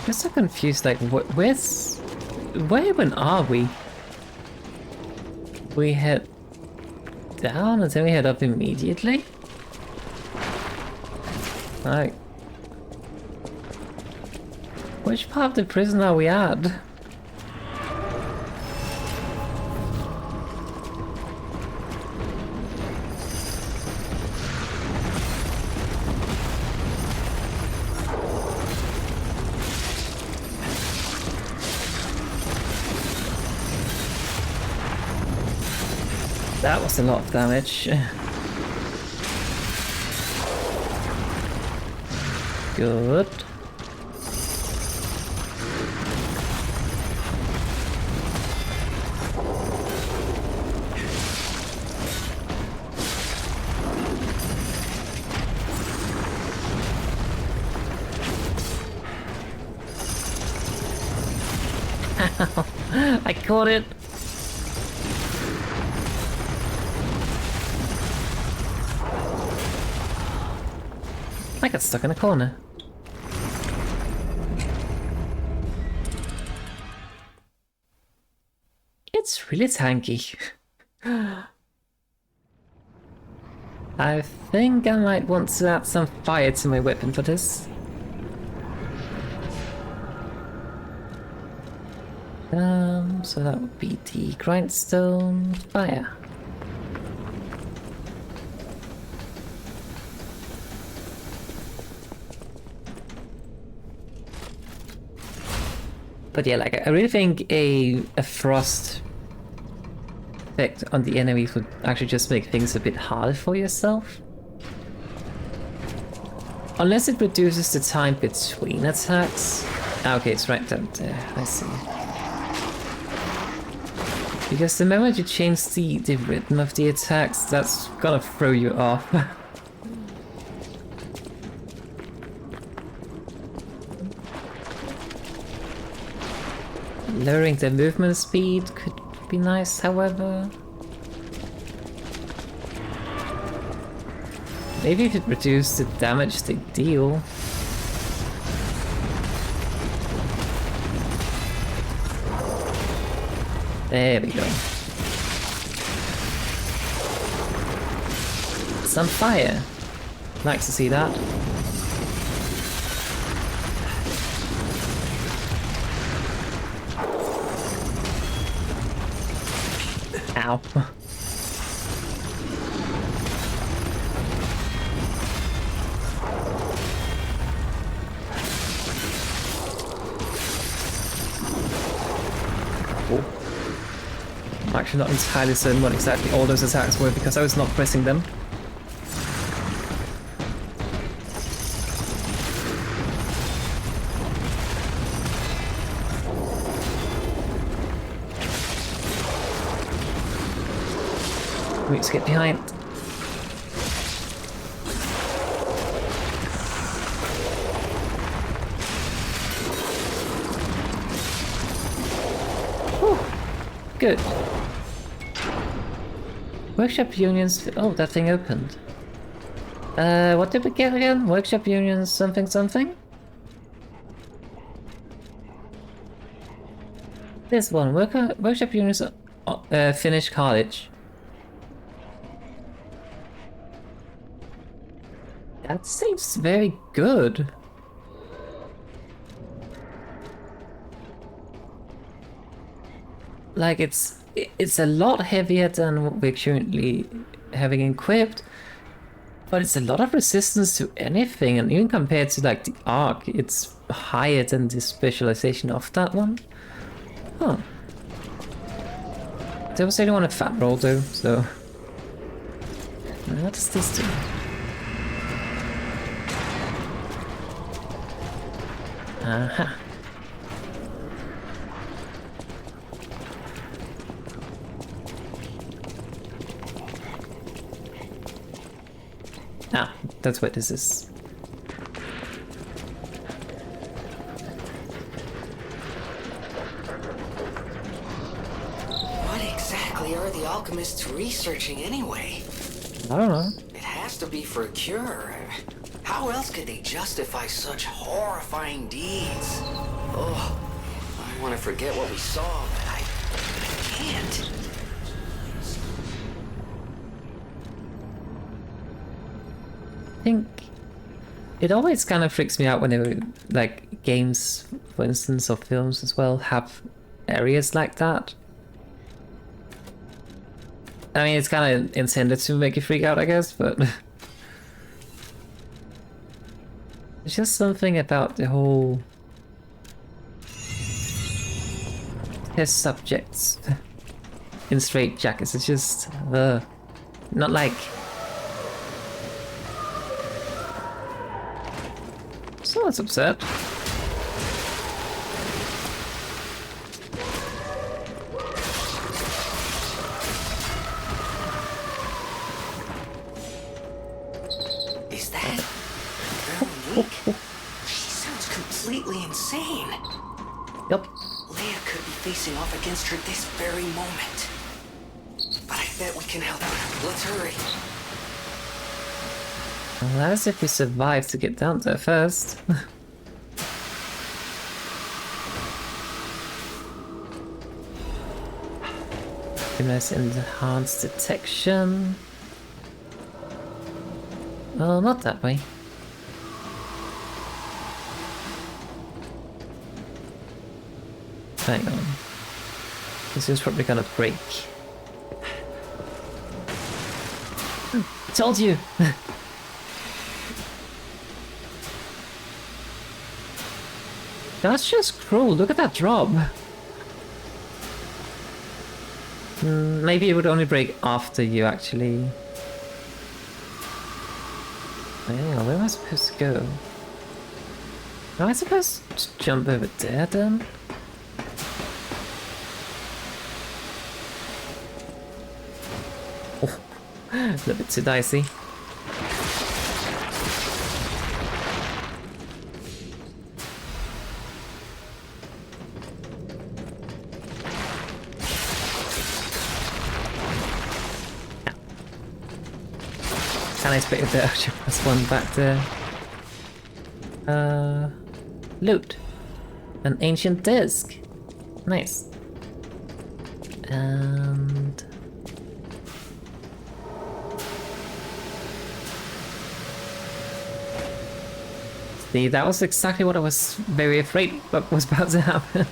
I'm so confused, like, where even are we? We head down and then we head up immediately? Like, which part of the prison are we at? That was a lot of damage. Good. I caught it. I got stuck in a corner. It's really tanky. I think I might want to add some fire to my weapon for this. So that would be the grindstone fire. But yeah, like I really think a frost effect on the enemies would actually just make things a bit harder for yourself. Unless it reduces the time between attacks. Ah, okay, it's right down there. I see. Because the moment you change the rhythm of the attacks, that's gonna throw you off. Lowering the movement speed could be nice, however. Maybe if it reduced the damage they deal. There we go. some fire. Nice to see that. Ow. I'm actually not entirely certain what exactly all those attacks were because I was not pressing them. Let's get behind. Whew. Good. Workshop unions. Oh, that thing opened. What did we get again? Workshop unions something something? This one. Workshop unions finish college. That seems very good. Like it's a lot heavier than what we're currently having equipped, but it's a lot of resistance to anything, and even compared to like the Arc, it's higher than the specialization of that one. Huh. There was only one a fat roll though, so what does this do? Aha. Ah, that's what this is. What exactly are the alchemists researching anyway? I don't know. It has to be for a cure. How else could they justify such horrifying deeds? Oh, I want to forget what we saw, but I can't. I think it always kind of freaks me out whenever, like, games, for instance, or films as well, have areas like that. I mean, it's kind of intended to make you freak out, I guess, but it's just something about the whole test subjects in straitjackets. It's just not like. Someone's upset. Is that Veronique? She sounds completely insane. Yep. Leia could be facing off against her this very moment. But I bet we can help her. Let's hurry. Well, as if we survived to get down there first. Nice enhanced detection. Well, not that way. Hang on. This is probably gonna break. Told you! That's just cruel, look at that drop! Maybe it would only break after you actually... Hang on, where am I supposed to go? Am I supposed to jump over there then? Oh, a little bit too dicey. I expected the extra +1 back there. Loot. An ancient disc. Nice. And See, that was exactly what I was very afraid what was about to happen.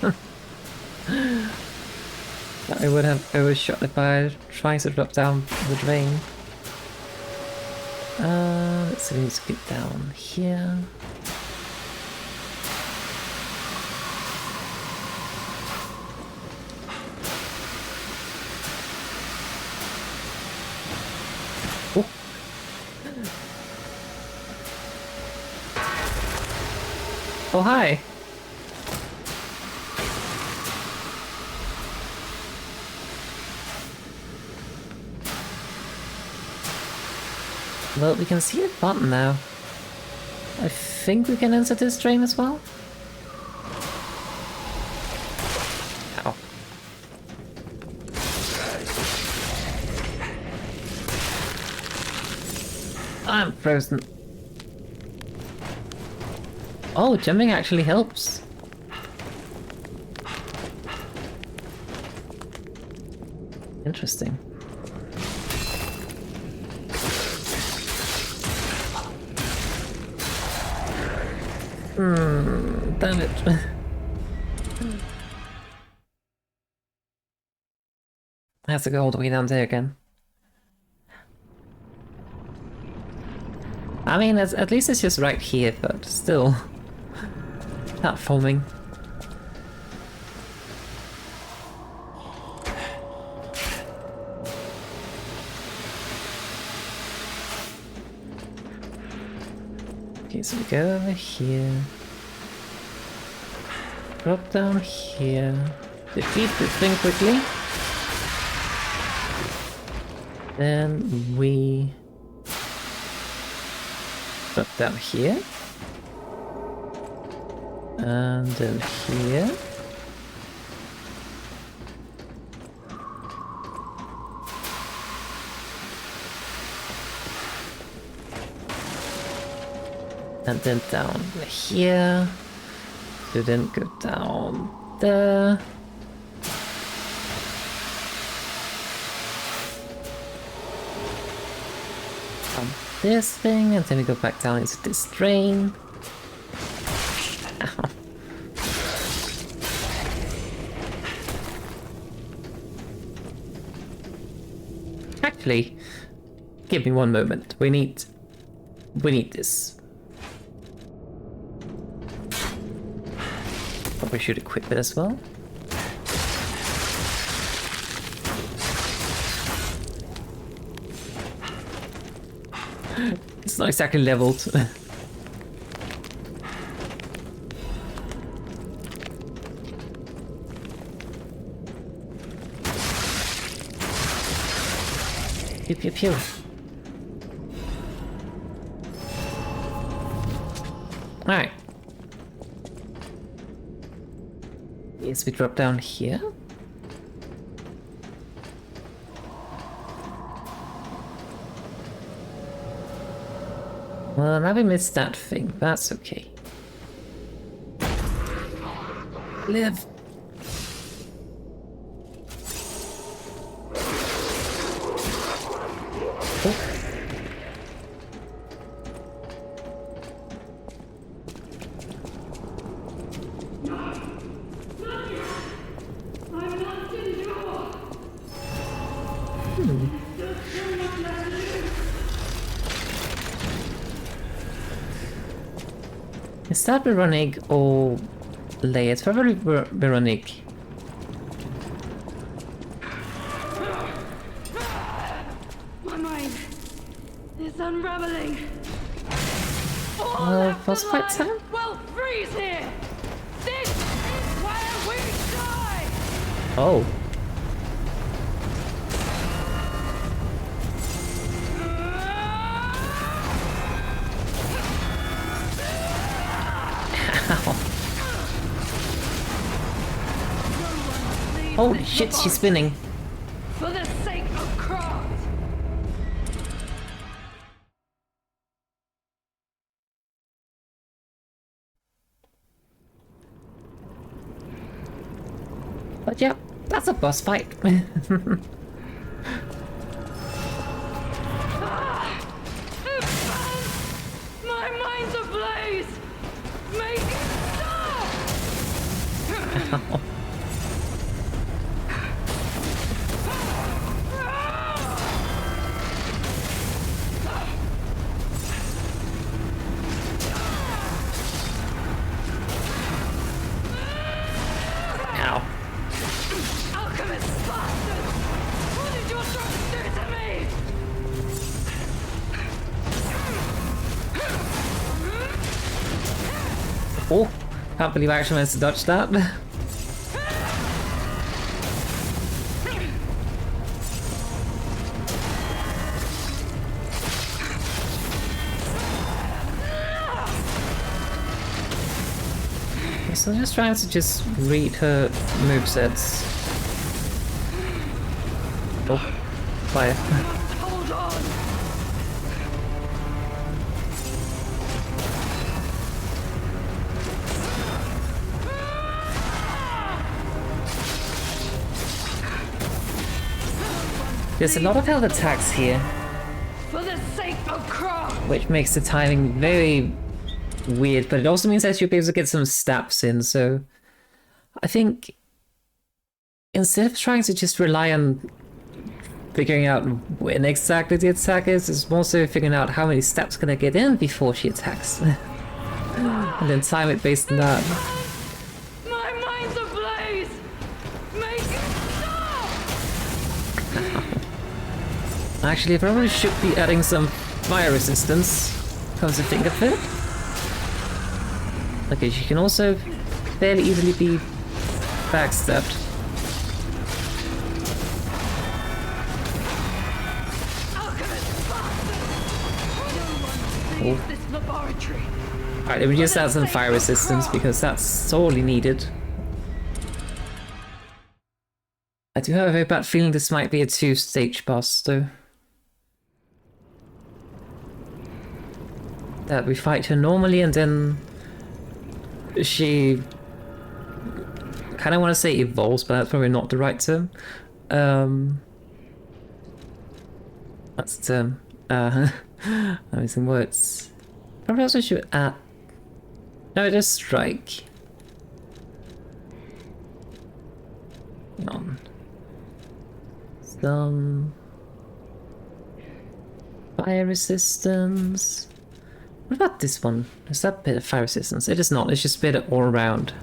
I would have overshot if I tried to drop down the drain. So we need to get down here. Oh. Oh, hi. Well, we can see a button now. I think we can enter this drain as well. Ow. I'm frozen. Oh, jumping actually helps. Interesting. Damn it. I have to go all the way down there again. I mean, at least it's just right here, but still. Platforming. Okay, so we go over here. Drop down here. Defeat this thing quickly. Then we drop down here. And then here. And then down here. To then go down there. On this thing, and then we go back down into this drain. Ow. Actually, give me one moment. We need this. Probably should equip it as well. It's not exactly leveled. Pew pew pew. Alright. Yes, we drop down here. Well, now we missed that thing. That's okay. Live. Oh. Is that Veronique or Leia? It's probably Veronique. My mind is unraveling. Boss fight time? Will freeze here. This is where we die. Oh. Holy shit, she's spinning. For the sake of craft. But yeah, that's a boss fight. My mind's ablaze. Ow. Alchemist bastard! What did your drugs do to me? Oh, can't believe I actually managed to dodge that. So I'm just trying to just read her movesets. Oh, fire. Hold on! There's a lot of held attacks here, For the sake of Crow! which makes the timing very weird, but it also means that you'll be able to get some stabs in, so I think instead of trying to just rely on figuring out when exactly the attack is, it's more so figuring out how many steps can I get in before she attacks. And then time it based on that. My mind's ablaze! Make it stop! Actually, I probably should be adding some fire resistance, come to think of it. Okay, she can also fairly easily be backstabbed. Leave this laboratory. Alright, let me just add some fire resistance because that's sorely needed. I do have a very bad feeling this might be a 2-stage boss, though. That we fight her normally and then she kind of want to say evolves, but that's probably not the right term. That's the term. I'm using words. Probably also should add. No, it is strike. On some fire resistance. What about this one? Is that a bit of fire resistance? It is not, it's just a bit all around.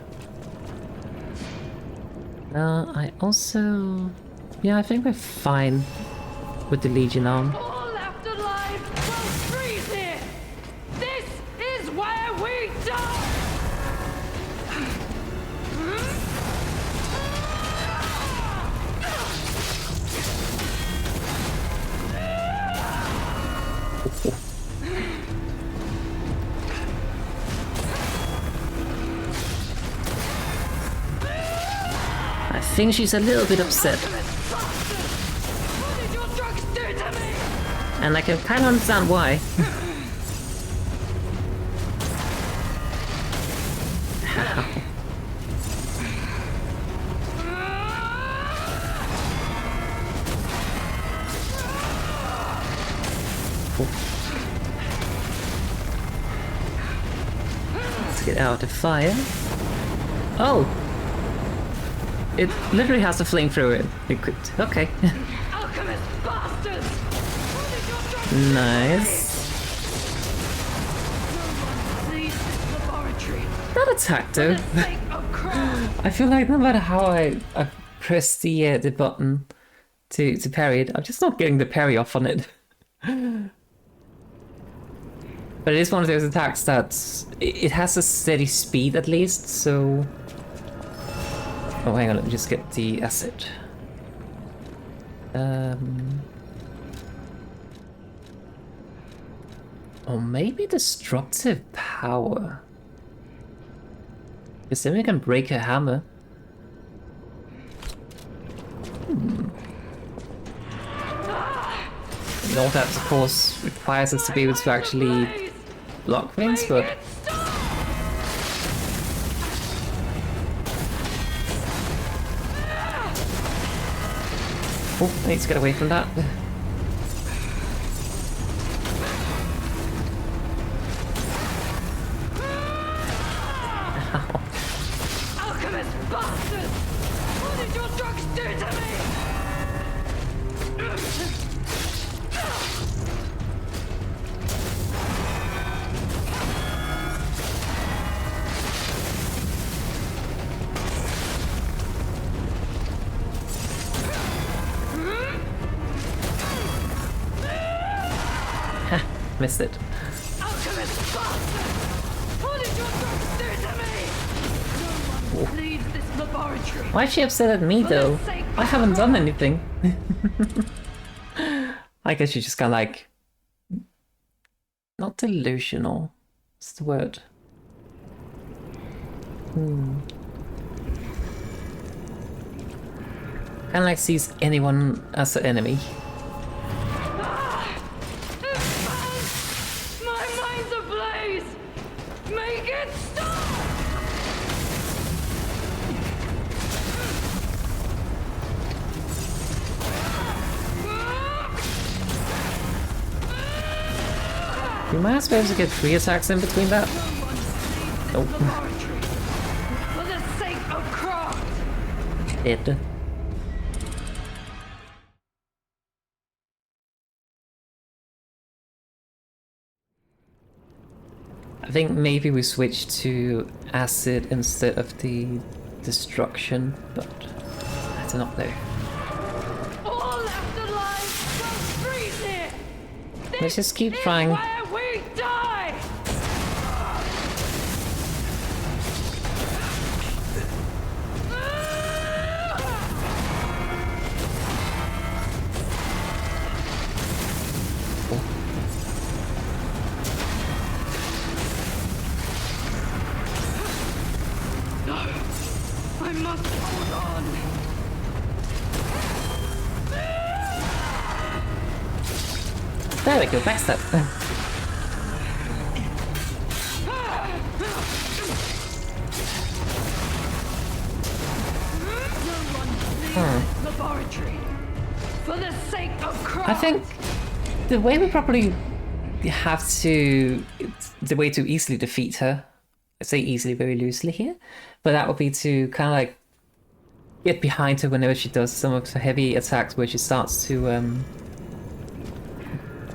I also... Yeah, I think we're fine with the Legion arm. All afterlife will freeze here! This is where we die! I think she's a little bit upset. What did your drugs do to me? And I can kind of understand why. Let's get out of fire. Oh! It literally has a flamethrower equipped. Okay. Alchemist bastards! What did your drugs Nice. leave this laboratory? That attack though. For the sake of Crow! I feel like no matter how I press the button to parry it, I'm just not getting the parry off on it. But it is one of those attacks that it has a steady speed at least, so... Oh, hang on, let me just get the acid. Or maybe destructive power. Because then we can break her hammer. And all that, of course, requires us to be able to actually block things, but... Oh, I need to get away from that. Alchemist bastards! What did your drugs do to me? Missed it. Alchemist bastard! What did your drugs do to me? No one leaves this laboratory. Why is she upset at me though? I haven't done anything. I guess she's just kind of like... not delusional. What's the word? Kind of like sees anyone as an enemy. My mind's ablaze! Make it stop! You might be able to get 3 attacks in between that. Nope. For the sake of craft! Dead. I think maybe we switch to acid instead of the destruction, but I do not know. All left alive will freeze here! Let's just keep This trying. is where we die! I must hold on. There we go, backstab. Laboratory. For the sake of craft. I think the way we probably have to... the way to easily defeat her, I say easily very loosely here, but that would be to kind of like get behind her whenever she does some of the heavy attacks where she starts to,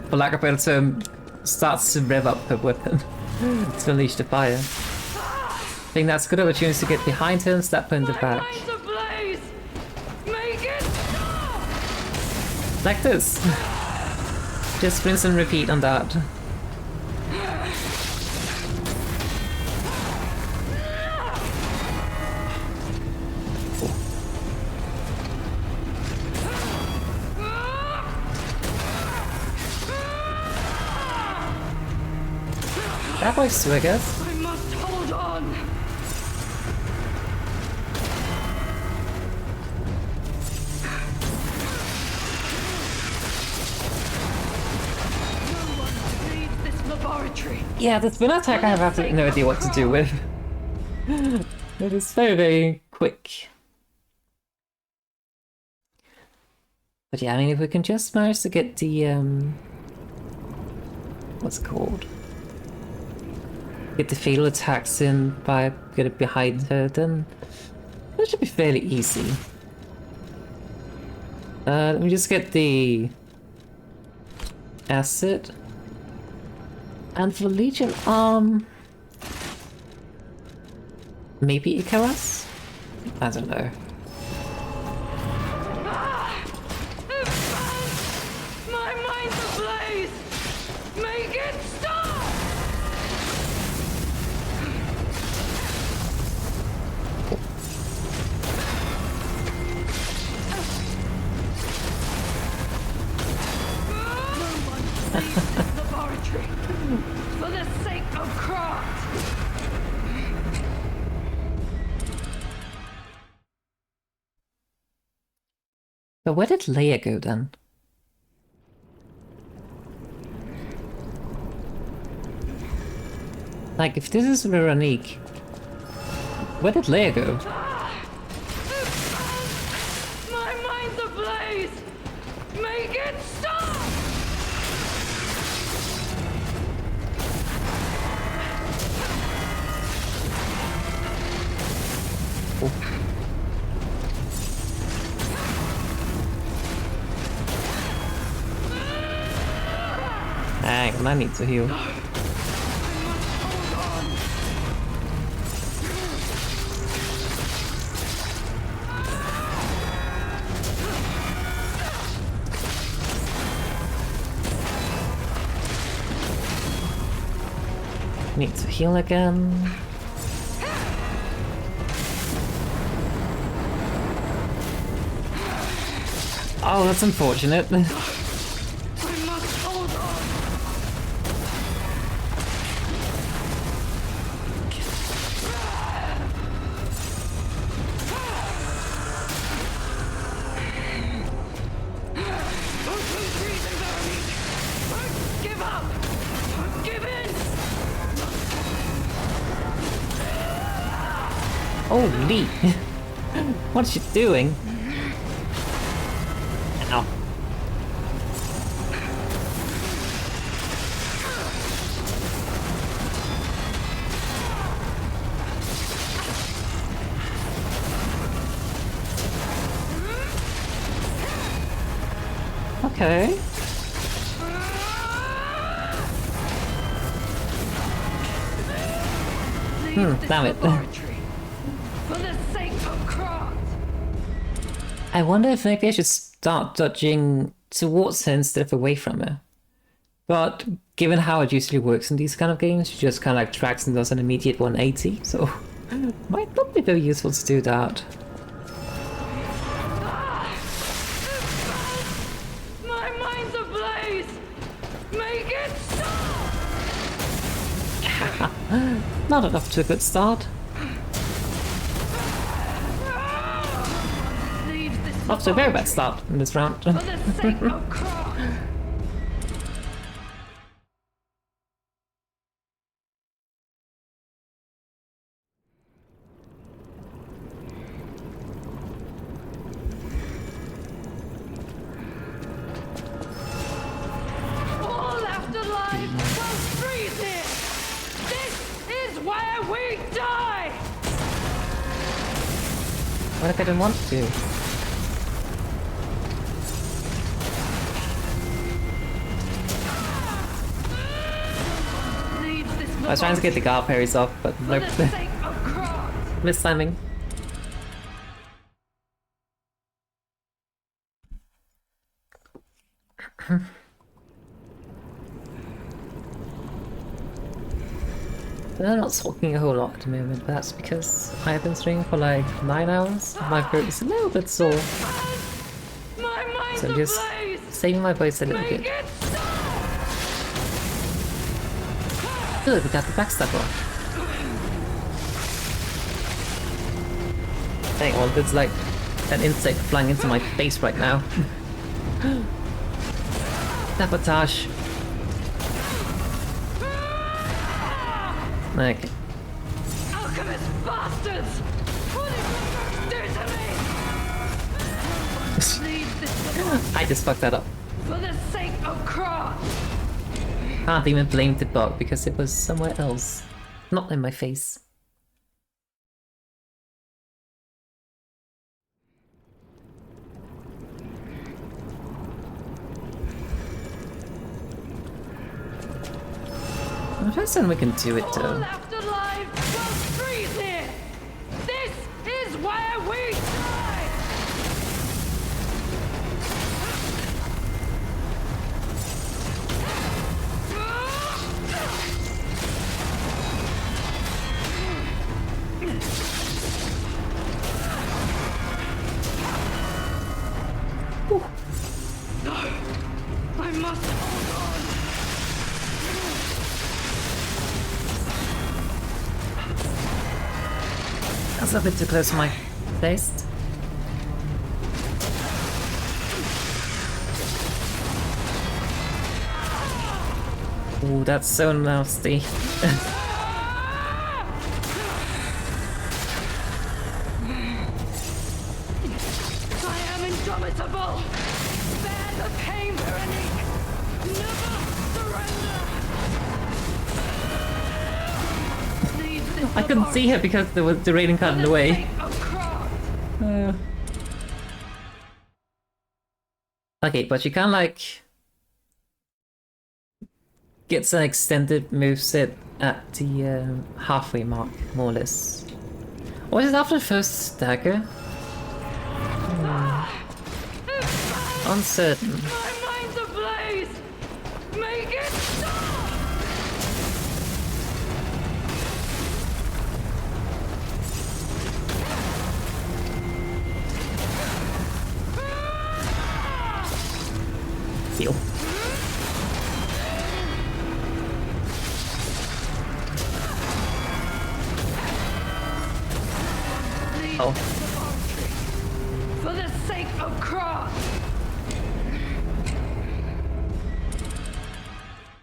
for lack of a better term, starts to rev up her weapon to unleash the fire. I think that's a good opportunity to get behind her and stab her in the back. Mind's ablaze! Make it stop! Like this. Just rinse and repeat on that. That works too, I guess. I must hold on. No one leaves this laboratory. Yeah, the spin attack I have absolutely no idea what to do with. It is very, very quick. But yeah, I mean, if we can just manage to get the, what's it called? Get the fatal attacks in by getting behind her, then that should be fairly easy. Let me just get the acid. And for Legion Arm, maybe Icarus? I don't know. My mind's ablaze! Make it stop! Laboratory. For the sake of craft. But where did Leia go then? Like, if this is Veronique, where did Leia go? My mind's ablaze! Make it stop! And I need to heal. Need to heal again. Oh, that's unfortunate. I must hold on. Don't reason, Veronique. Don't give up. Don't give in. Holy! What's she doing? Ow. Okay. Damn it. For the sake of Krat. I wonder if maybe I should start dodging towards her instead of away from her. But given how it usually works in these kind of games, she just kind of like tracks and does an immediate 180, so might not be very useful to do that. My mind's ablaze. Make it stop. Not enough to a good start. Off to a very bad start in this round. For the sake of Krat. All afterlife will freeze here. This is where we die. What if I didn't want to? I was trying to get the guard parries off, but nope. Miss timing. I'm not talking a whole lot at the moment. That's because I have been streaming for like 9 hours. My throat is a little bit sore. So I'm just saving my voice a little bit. Good, we got the backstab off. Hang on, there's like an insect flying into my face right now. Sabotage. Okay. Alchemist bastards! What did you do to me? Leave this I just fucked that up. for the sake of Krat. Can't even blame the bug because it was somewhere else. Not in my face. I'm just saying we can do it All though. afterlife will freeze here. This is where we die. No, I must hold on. That's a bit too close to my face. Ooh, that's so nasty. I am indomitable. Bear the pain, Veronique. Never surrender. Leave this I couldn't see her because there was the railing cut in the way. Okay, but you can like gets an extended moveset at the halfway mark, more or less. Or is it after the first stagger? Uncertain. My mind's ablaze! Make it stop! Heal. Oh. For the sake of craft!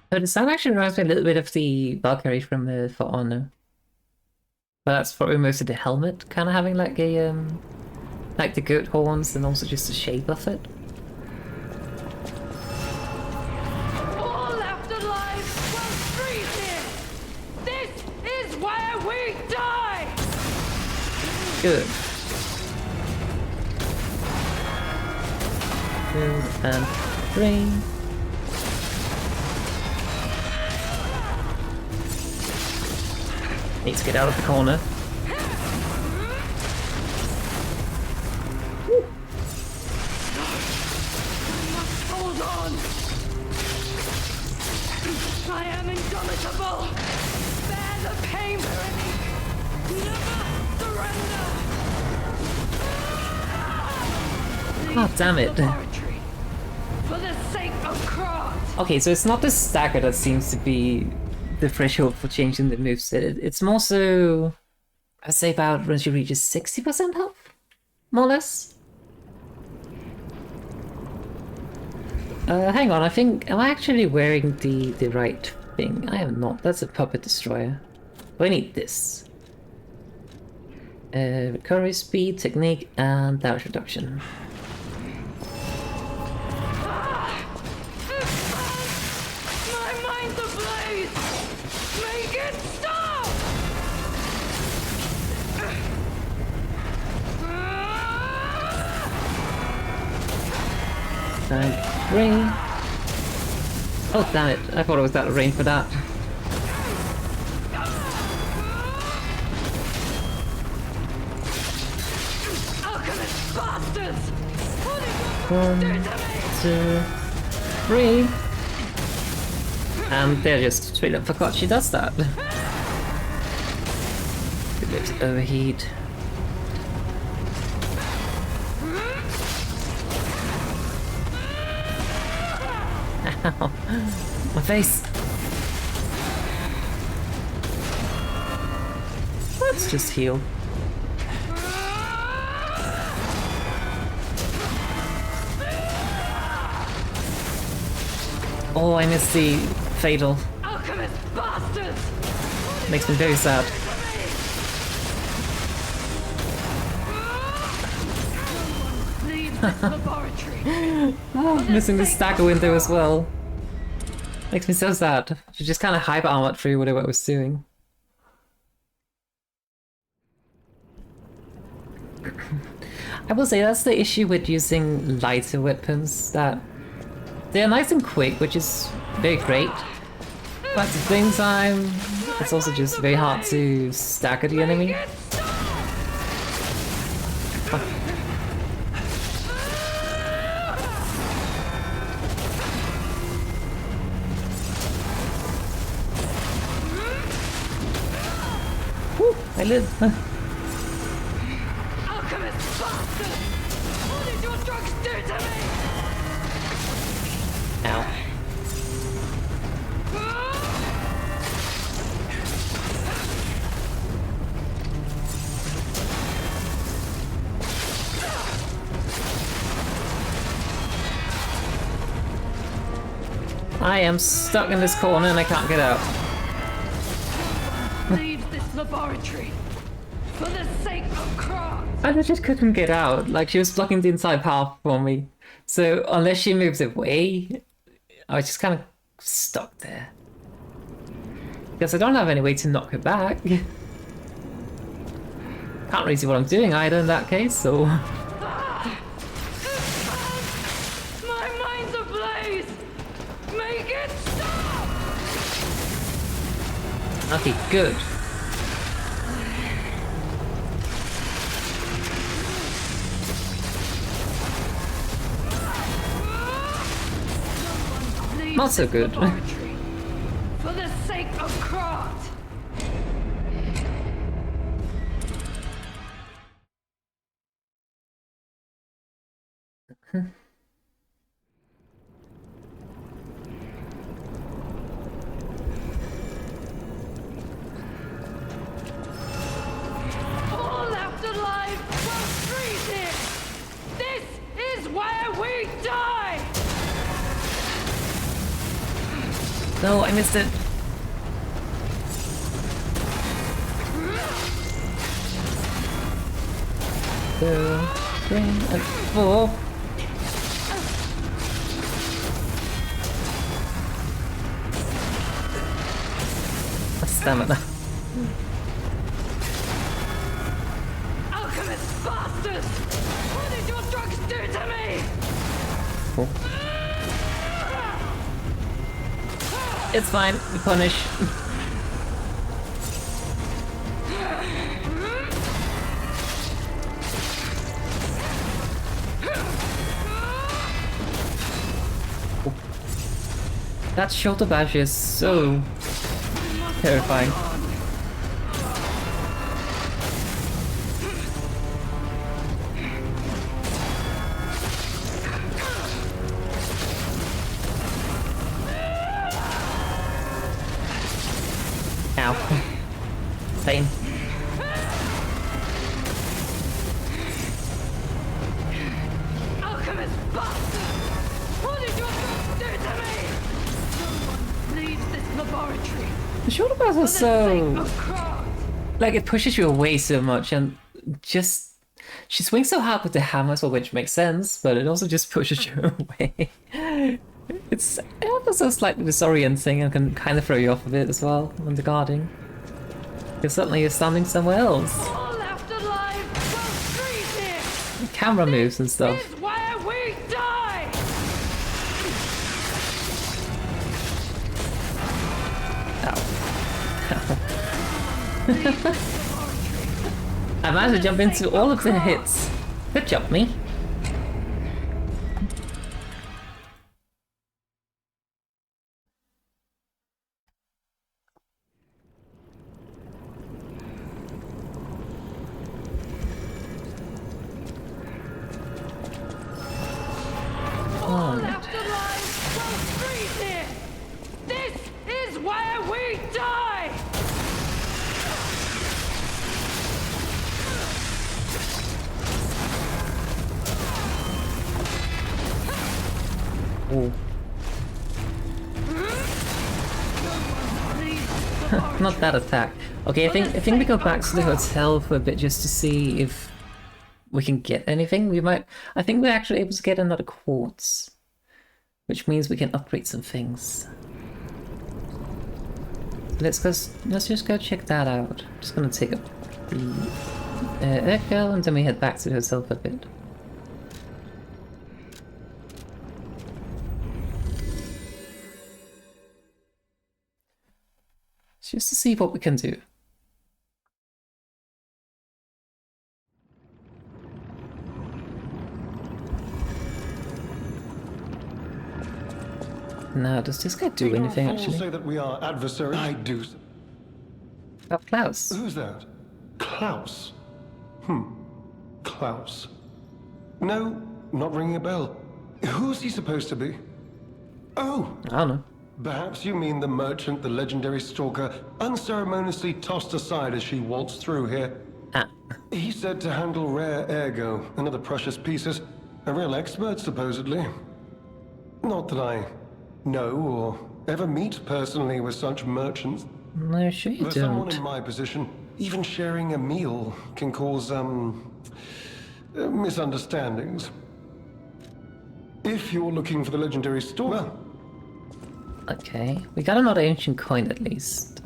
So the sound actually reminds me a little bit of the Valkyrie from For Honor. But that's probably mostly the helmet, kind of having like a like the goat horns and also just the shape of it. All left alive will freeze here! This is where we die! Good. 2 and 3. Need to get out of the corner. Hold on! I am indomitable! Bear the pain, Veronique! Never surrender! Oh, damn it. Laboratory. For the sake of craft! Okay, so it's not the stagger that seems to be the threshold for changing the moveset. It's more so, I'd say about when she reaches 60% health, more or less. Hang on, I think, am I actually wearing the right thing? I am not, that's a puppet destroyer. But I need this. Recovery speed, technique, and damage reduction. My mind's ablaze! Make it stop! And 3. Oh damn it, I thought I was out of range for that. Alchemist bastards! What did you 1, do to me? 2, 3. And they're just straight up forgot she does that. Let's overheat. Ow. My face! Let's just heal. Oh, I missed the fatal. Alchemist bastards! Makes me very sad. Leave this laboratory! Oh, missing the stagger window as well. Makes me so sad. She just kind of hyper armored through whatever I was doing. I will say that's the issue with using lighter weapons, that they're nice and quick, which is very great. But at the same time, it's also just very hard to stagger the enemy. Woo, I live. Alchemist bastard! What did your drugs do to me? Ow. I am stuck in this corner and I can't get out. Leave this laboratory for the sake of craft. I just couldn't get out. Like, she was blocking the entire path for me. So unless she moves away, I was just kind of stuck there. Because I don't have any way to knock her back. Can't really see what I'm doing either in that case, so... My mind's ablaze! Make it stop! Okay, good. Not so good. For the sake of craft. All left alive will freeze here. This is where we die. No, I missed it. 2, 3, and 4. Stamina. Alchemist bastards! What did your drugs do to me? Oh. It's fine, we punish. Oh. That shoulder bash is so terrifying. Ow. Pain. Alchemist bastard! What did your drugs do to me? Someone leaves this laboratory. The shoulder bash is so... like, it pushes you away so much, and just... she swings so hard with the hammer, so which makes sense, but it also just pushes you away. It's ever so slightly disorienting and can kind of throw you off a bit as well when the guarding. Because suddenly you're standing somewhere else. All left alive will freeze here. Camera moves and stuff. This is where we die. I managed to jump into all of the hits. Good job, me. All left alive will freeze here. This is where we die. Ooh. Not that attack. Okay, I think we go back to the hotel for a bit just to see if we can get anything. I think we're actually able to get another quartz, which means we can upgrade some things. Let's just go check that out. Just gonna take up the echo and then we head back to the hotel for a bit. Just to see what we can do. Now, does this guy do anything actually? Say that we are adversaries. I do. Oh, Klaus. Who's that? Klaus. Klaus. No, not ringing a bell. Who's he supposed to be? Oh, I don't know. perhaps you mean the merchant the legendary stalker unceremoniously tossed aside as she waltzed through here. Ah. He said to handle rare ergo and other precious pieces. A real expert, supposedly. Not that I know or ever meet personally with such merchants. No, sure you For someone don't. in my position, even sharing a meal can cause, misunderstandings. If you're looking for the legendary stalker, Okay, we got another ancient coin at least.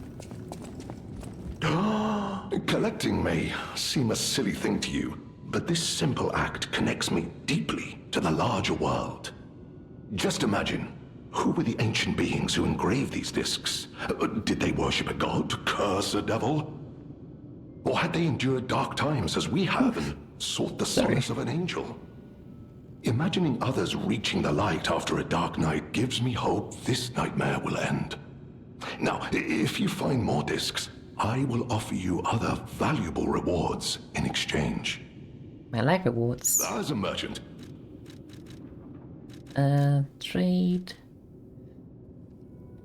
Collecting may seem a silly thing to you, but this simple act connects me deeply to the larger world. Just imagine, Who were the ancient beings who engraved these discs? Did they worship a god, curse a devil? Or had they endured dark times as we have and sought the solace of an angel? Imagining others reaching the light after a dark night gives me hope this nightmare will end. Now, if you find more discs, I will offer you other valuable rewards in exchange. I like rewards. As a merchant. Trade.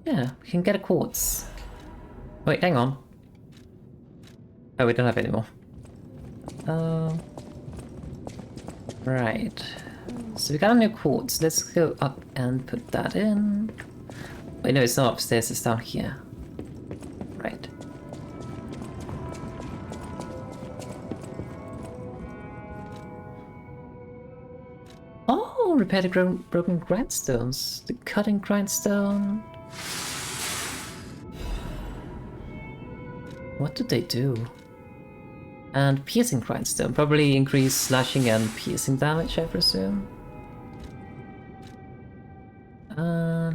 Yeah, we can get a quartz. Wait, hang on. Oh, we don't have any more. Right. So we got a new quartz. Let's go up and put that in. Wait, no, it's not upstairs, it's down here. Right. Oh, repair the broken grindstones. The cutting grindstone. What do they do? And piercing grindstone. Probably increase slashing and piercing damage, I presume.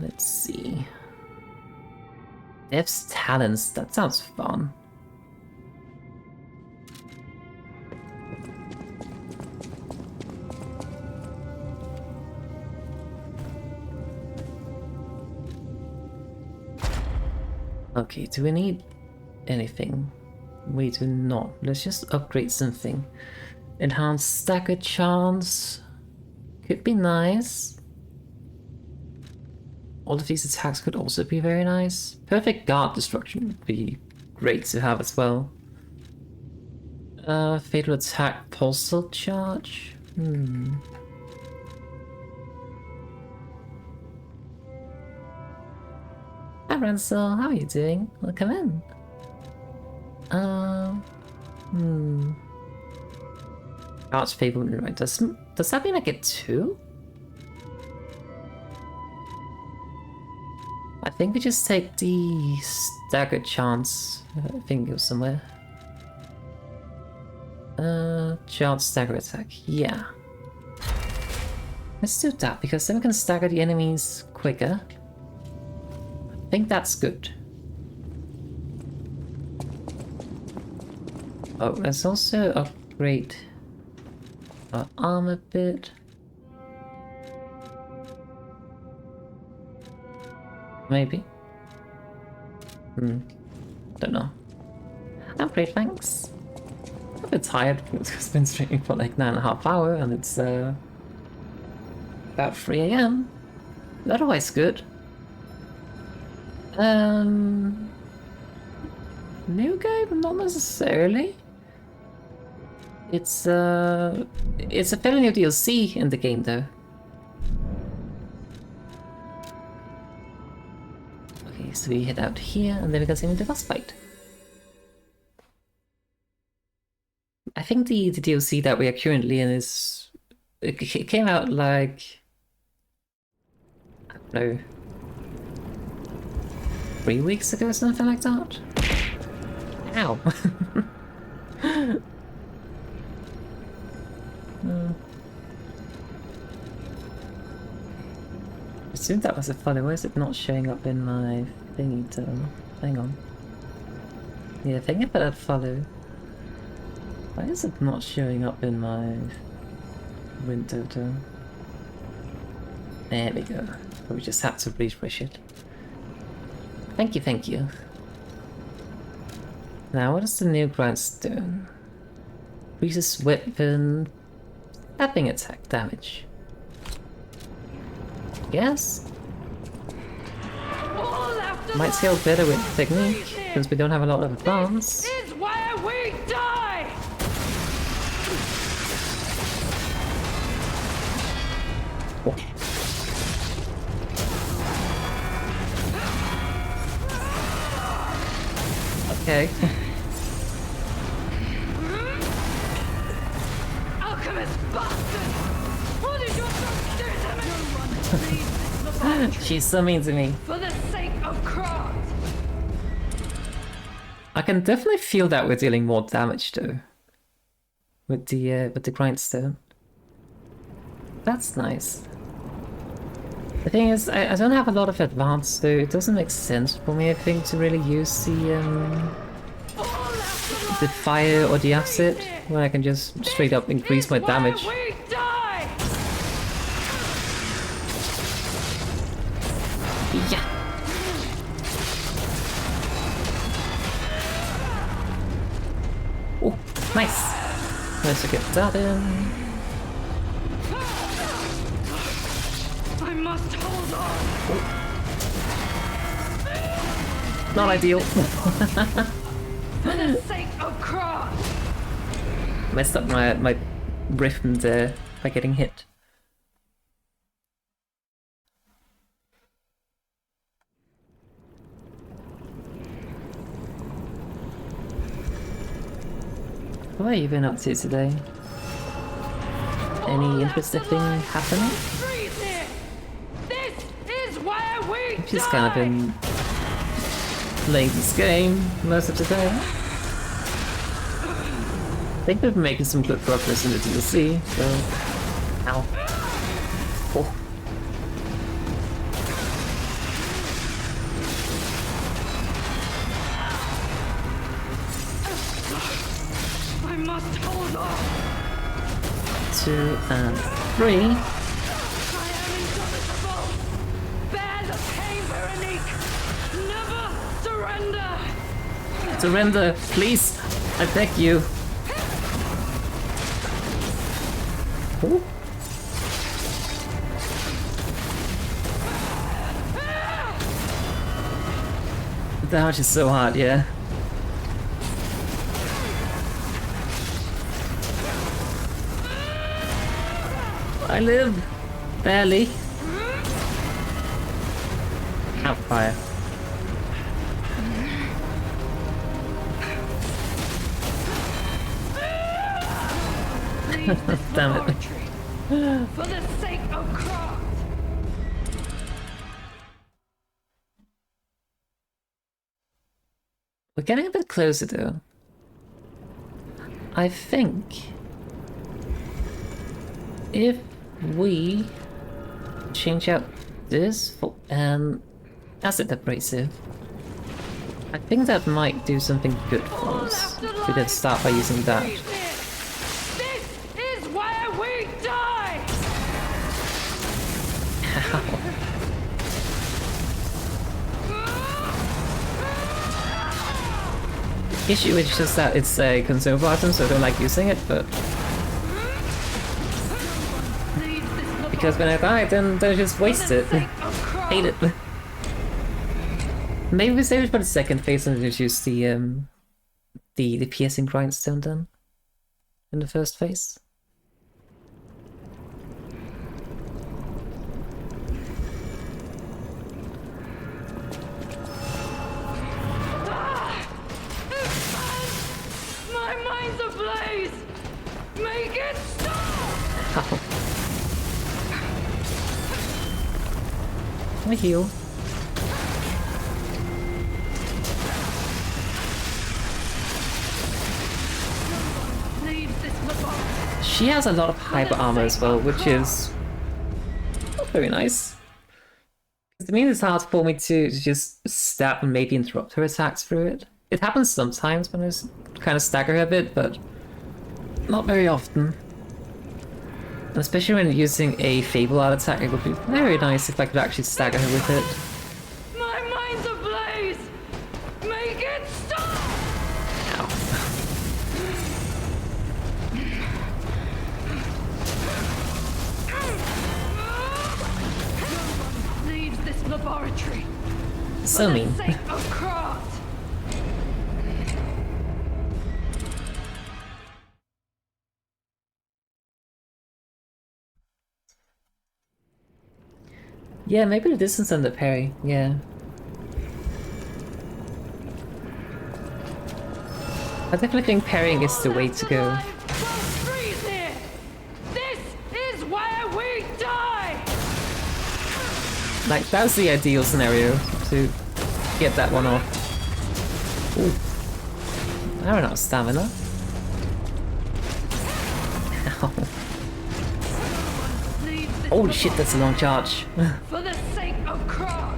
Let's see. Dev's talents. That sounds fun. Okay, do we need anything? We do not. Let's just upgrade something. Enhanced stagger chance. Could be nice. All of these attacks could also be very nice. Perfect guard destruction would be great to have as well. Fatal attack pulsar charge. Hi Ransel, how are you doing? Welcome in. Arch favorite, right? Does that mean I get 2? I think we just take the stagger chance. I think it goes somewhere. Chance stagger attack. Yeah. Let's do that because then we can stagger the enemies quicker. I think that's good. Oh, let's also upgrade our armor a bit. Maybe. Don't know. I'm great, thanks. I'm a bit tired because I've been streaming for like 9.5 hours and it's about 3 AM. Otherwise good. New game? Not necessarily. It's a fairly new DLC in the game though. Okay, so we head out here and then we continue the boss fight. I think the DLC that we are currently in is... It came out like... I don't know... 3 weeks ago, something like that? Ow! I assumed that was a follow. Why is it not showing up in my thingy terminal? Hang on. Yeah, I think I better follow. Why is it not showing up in my window terminal? There we go. We just had to refresh it. Thank you, thank you. Now, what is the new grindstone? Increases weapon stabbing attack damage. Yes. Might scale better with technique, since we don't have a lot of advance. This is where we die! Oh. Okay. Alchemist bastard! What did your son do to me? No one leaves this laboratory. She's so mean to me. For the sake of craft! I can definitely feel that we're dealing more damage though. With the grindstone. That's nice. The thing is, I don't have a lot of advance, so it doesn't make sense for me, I think, to really use the fire or the acid, when I can just straight up increase my damage. Yeah. Oh, nice. Nice to get that in. I must hold on. Not ideal. For the sake of craft. Messed up my rhythm there by getting hit. What have you been up to today? Any interesting thing happening? This is where we I've just kind of been playing this game most of the day. I think we've been making some good progress in the DLC, so... Ow. Oh. I must hold on. 2 and 3. I am indomitable. Bear the pain, Veronique. Never surrender. Surrender, please! I beg you! Ooh. The damage is so hard, yeah. I live! Barely. Out fire. Damn it. For the sake of craft. We're getting a bit closer though. I think if we change out this for an acid abrasive, I think that might do something good for us. We could start by using that. This is where we die. Issue is just that it's a consumable item, so I don't like using it, but because when I die, then I just waste it. Hate it. Maybe we save it for the second phase and just use the piercing grindstone then in the first phase. My mind's ablaze. Make it stop. Ow. I heal. She has a lot of hyper armor as well, which is not very nice. It means it's hard for me to just stab and maybe interrupt her attacks through it. It happens sometimes when I kind of stagger her a bit, but not very often. And especially when using a Fable Art attack, it would be very nice if I could actually stagger her with it. My mind's ablaze. Make it stop. Ow. Leaves this laboratory. So mean. For the sake of craft. Yeah, maybe the distance and the parry, yeah. I definitely think parrying is the way to go. This is where we die. Like, that was the ideal scenario to get that one off. Ooh. I don't know, stamina. Ow. Leaves this Holy shit, that's a long charge. for the sake of Krat.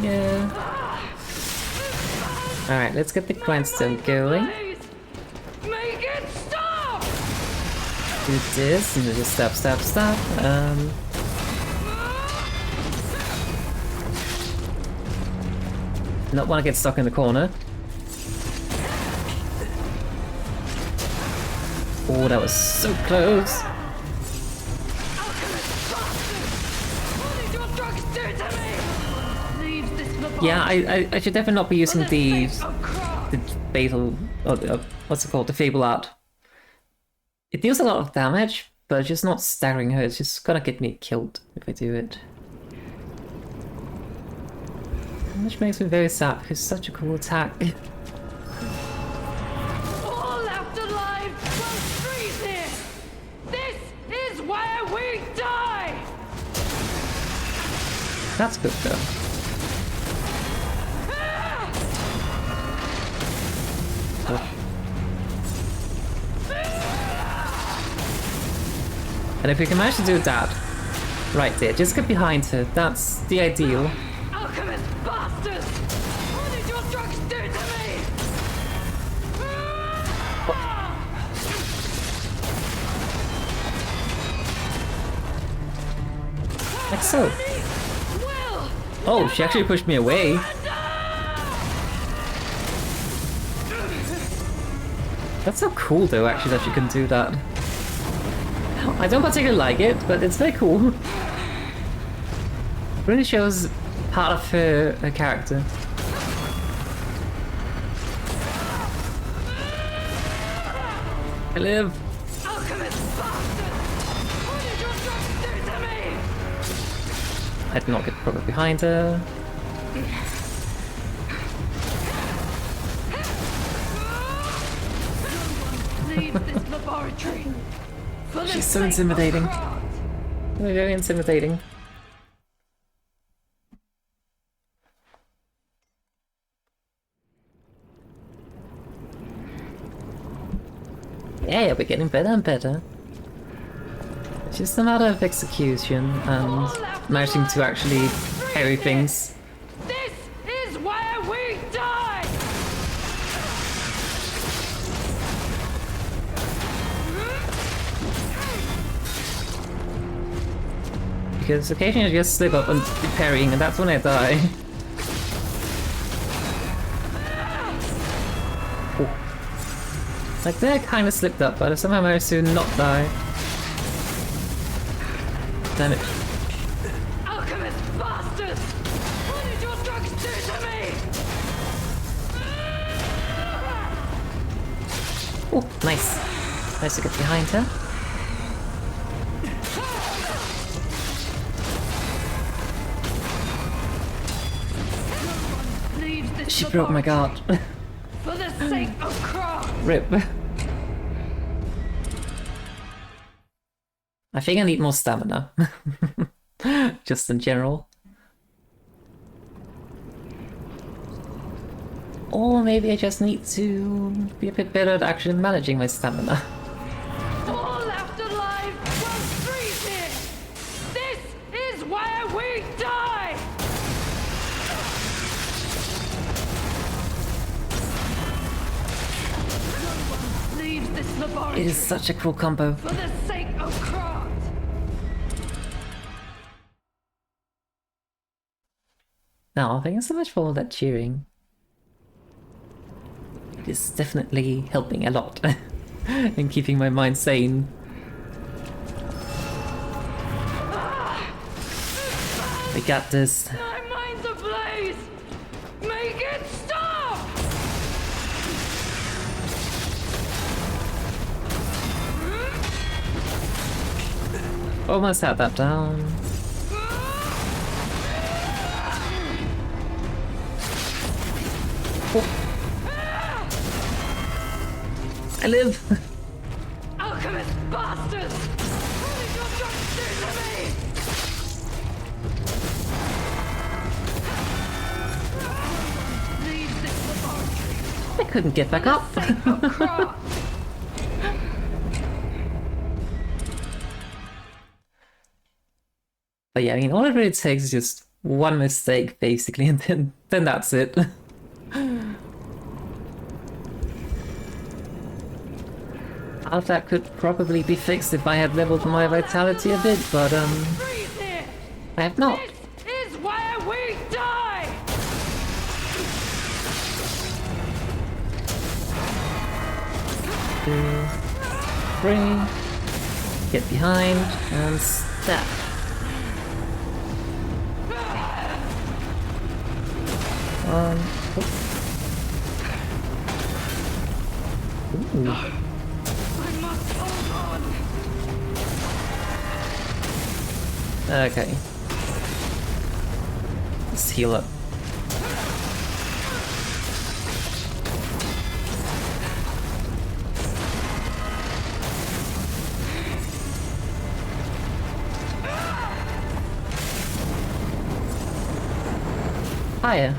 Yeah. Alright, let's get the grindstone going. Please, make it stop! Do this, and then just stop. Not want to get stuck in the corner. Oh, that was so close. Yeah, I should definitely not be using the fatal, what's it called, the Fable Art. It deals a lot of damage, but it's just not staggering her. It's just gonna get me killed if I do it. Which makes me very sad because it's such a cool attack. All left alive will freeze here. This is where we die. That's good though. And if we can manage to do that, right there, just get behind her, that's the ideal. Alchemist bastards! What did your drugs do to me? Like so. Will! Oh, she actually pushed me away. That's so cool though, actually, that she can do that. I don't particularly like it, but it's very cool. It really shows part of her character. I live. Alchemist bastards! What did your drugs do to me? I did not get proper behind her. Leave this laboratory. For the She's so sake of intimidating. Krat. Very intimidating. Yeah, we're getting better and better. It's just a matter of execution and managing to actually carry things. This is where we die. Because occasionally I just slip up and be parrying, and that's when I die. Oh. Like there, I kind of slipped up, but I somehow managed to not die. Damn it. Alchemist bastards! What did your drugs do to me? Oh, nice. Nice to get behind her. Leave this She broke my guard. for the sake of Krat. Rip. I think I need more stamina. Just in general. Or maybe I just need to be a bit better at actually managing my stamina. All left alive will freeze here. This is where we die. Leave this laboratory. It is such a cool combo. For the sake of Krat. Now, thank you so much for all that cheering. It is definitely helping a lot in keeping my mind sane. We got this. My mind's ablaze. Make it stop. Almost had that down. Oh. I live. Alchemist bastards! What did your justice to me! Leave this laboratory. I couldn't get back up. Cross. But yeah, I mean, all it really takes is just one mistake, basically, and then that's it. All of that could probably be fixed if I had leveled my vitality a bit, but I have not. This is where we die! 2, 3, get behind, and stab. Ooh. I must hold on! Okay. Let's heal up. Hiya.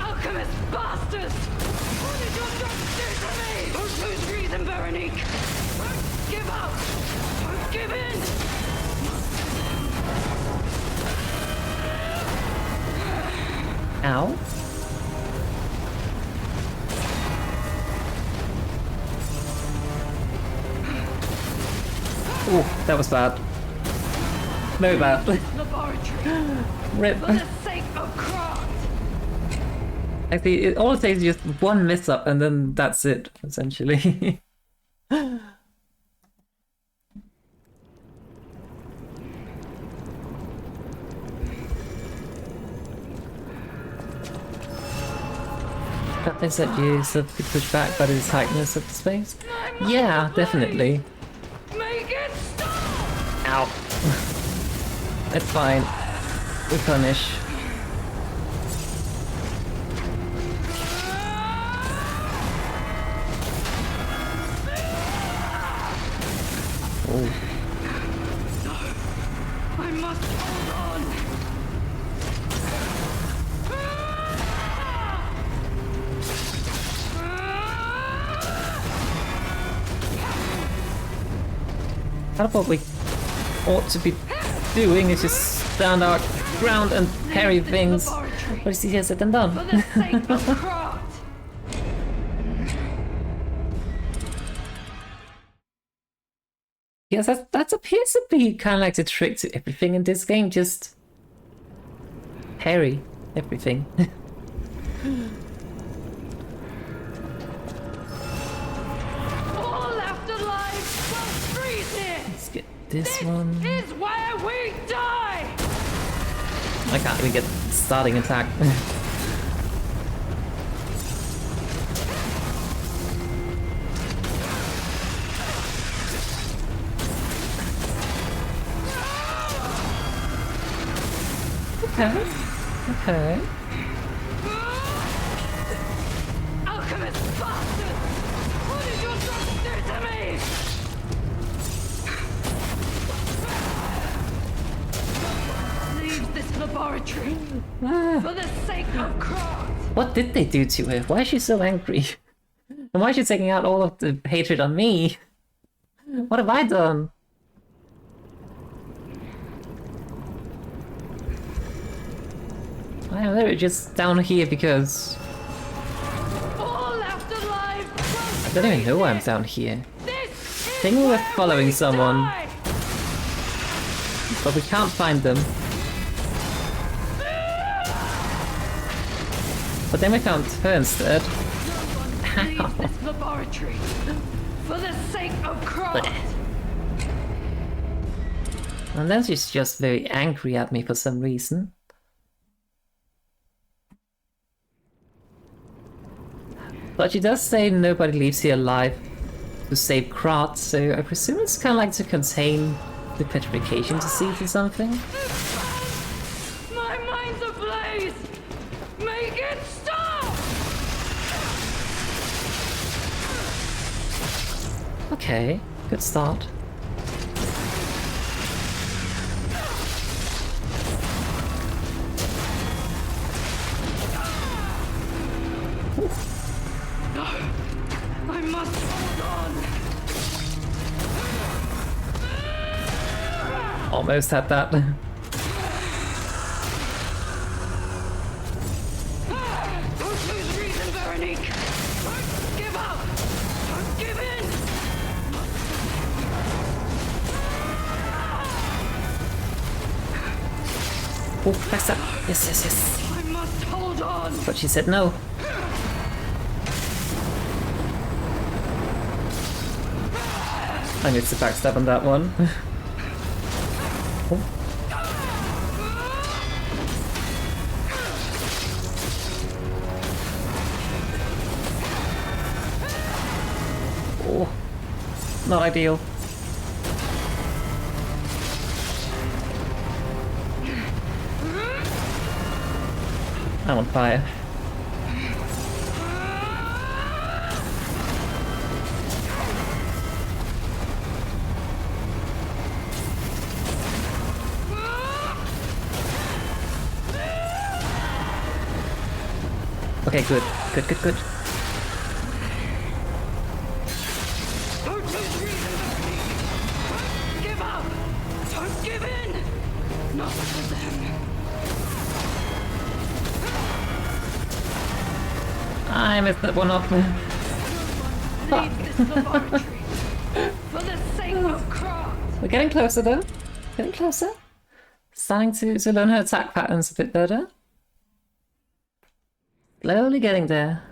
Alchemist bastards! What did your drugs do to me? Don't lose reason, Veronique! Don't give up! Don't give in! Ow. Ooh, that was bad. Very bad. Laboratory! Rip. For the sake of craft! Actually, all it takes is just one miss up and then that's it, essentially. Is that you sort of pushed back by the tightness of the space? Yeah, definitely. Make it stop! Ow. It's fine. We punish. Oh. I must hold on! Part of what we ought to be doing is just stand our ground and parry things. But it's easier said than done. For the sake of craft! Yes, that appears to be kind of like the trick to everything in this game. Just parry everything. All left alive will freeze here! Let's get this one. This is where we die! I can't even get starting attack. Okay. Okay. Alchemist bastard! What did your drugs do to me? Leave this laboratory for the sake of craft. What did they do to her? Why is she so angry? And why is she taking out all of the hatred on me? What have I done? I am literally just down here because All left alive I don't even know why I'm down here. Thinking we're following someone, but we can't find them. But then we found her instead. Leave this laboratory for the sake of craft. And then she's just very angry at me for some reason. But she does say nobody leaves here alive to save Krat, so I presume it's kind of like to contain the petrification disease or something. My mind's ablaze! Make it stop! Okay. Good start. I must hold on. Almost had that. Don't lose reason, Veronique. Don't give up. Don't give in. Oh, press up. Yes, yes, yes. I must hold on. But she said no. I need to backstab on that one. Oh. Oh. Not ideal. I'm on fire. Okay, good. Good, good, good. Don't lose reason, Veronique. Don't give up. Don't give in. Not for them. I missed that one off. Leave this laboratory. For the sake of craft. We're getting closer though. Getting closer. Starting to learn her attack patterns a bit better. Slowly getting there.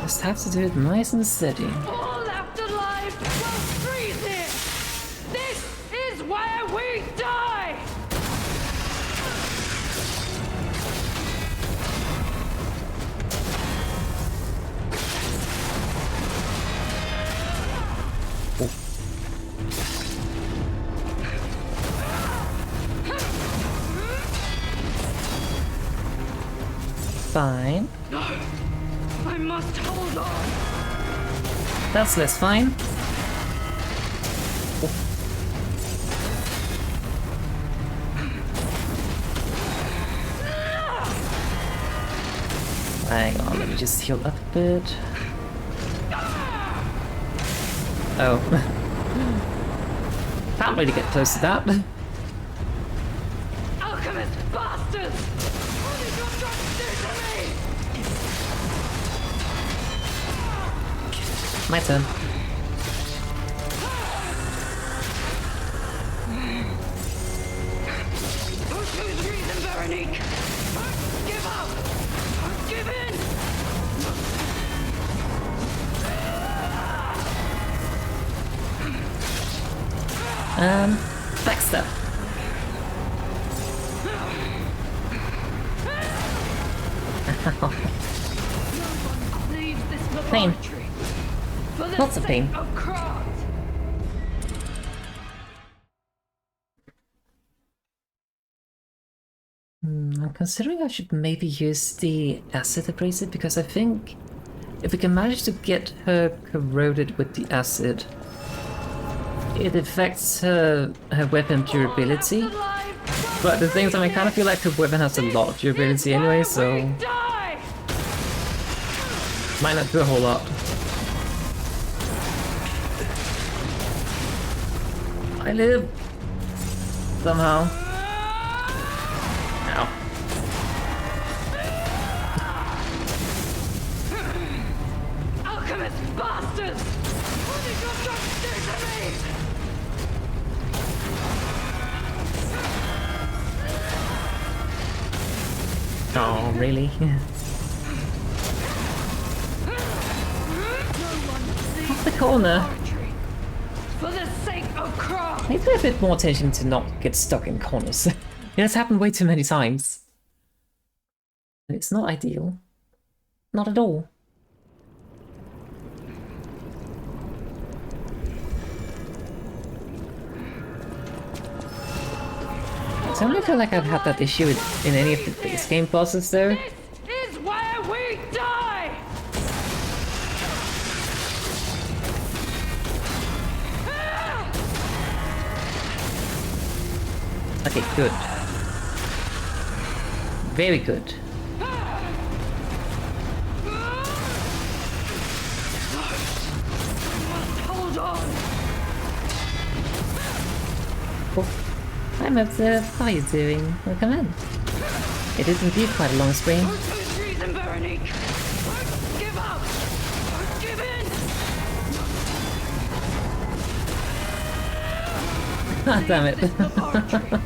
Just have to do it nice and steady. All left alive will freeze it. This is where we die. Fine. No, I must hold on. That's less fine. Hang on, let me just heal up a bit. Oh. Can't really get close to that. Alchemist bastards! What did your drugs do to me? My turn. Don't lose reason, Veronique. Don't give up. Don't give in. Backstab. Leave this Pain. laboratory. For the Lots of pain. sake of craft. I'm considering I should maybe use the acid abrasive because I think if we can manage to get her corroded with the acid, it affects her weapon durability. But at the same time, I kind of feel like her weapon has a lot of durability anyway, so might not do a whole lot. I live somehow. Ow. Alchemist bastards! What did your drugs do to me? Oh, really? Off the corner. For the sake of craft. Need to pay a bit more attention to not get stuck in corners. It has happened way too many times. It's not ideal. Not at all. I don't really feel like I've had that issue in any of the base game bosses though. This is where we Okay, good. Very good. Hold on. Oh, I'm observed. How are you doing? Welcome in. It is indeed quite a long stream. Don't lose reason, Veronique. Don't give up. Don't give in. Damn it. This laboratory.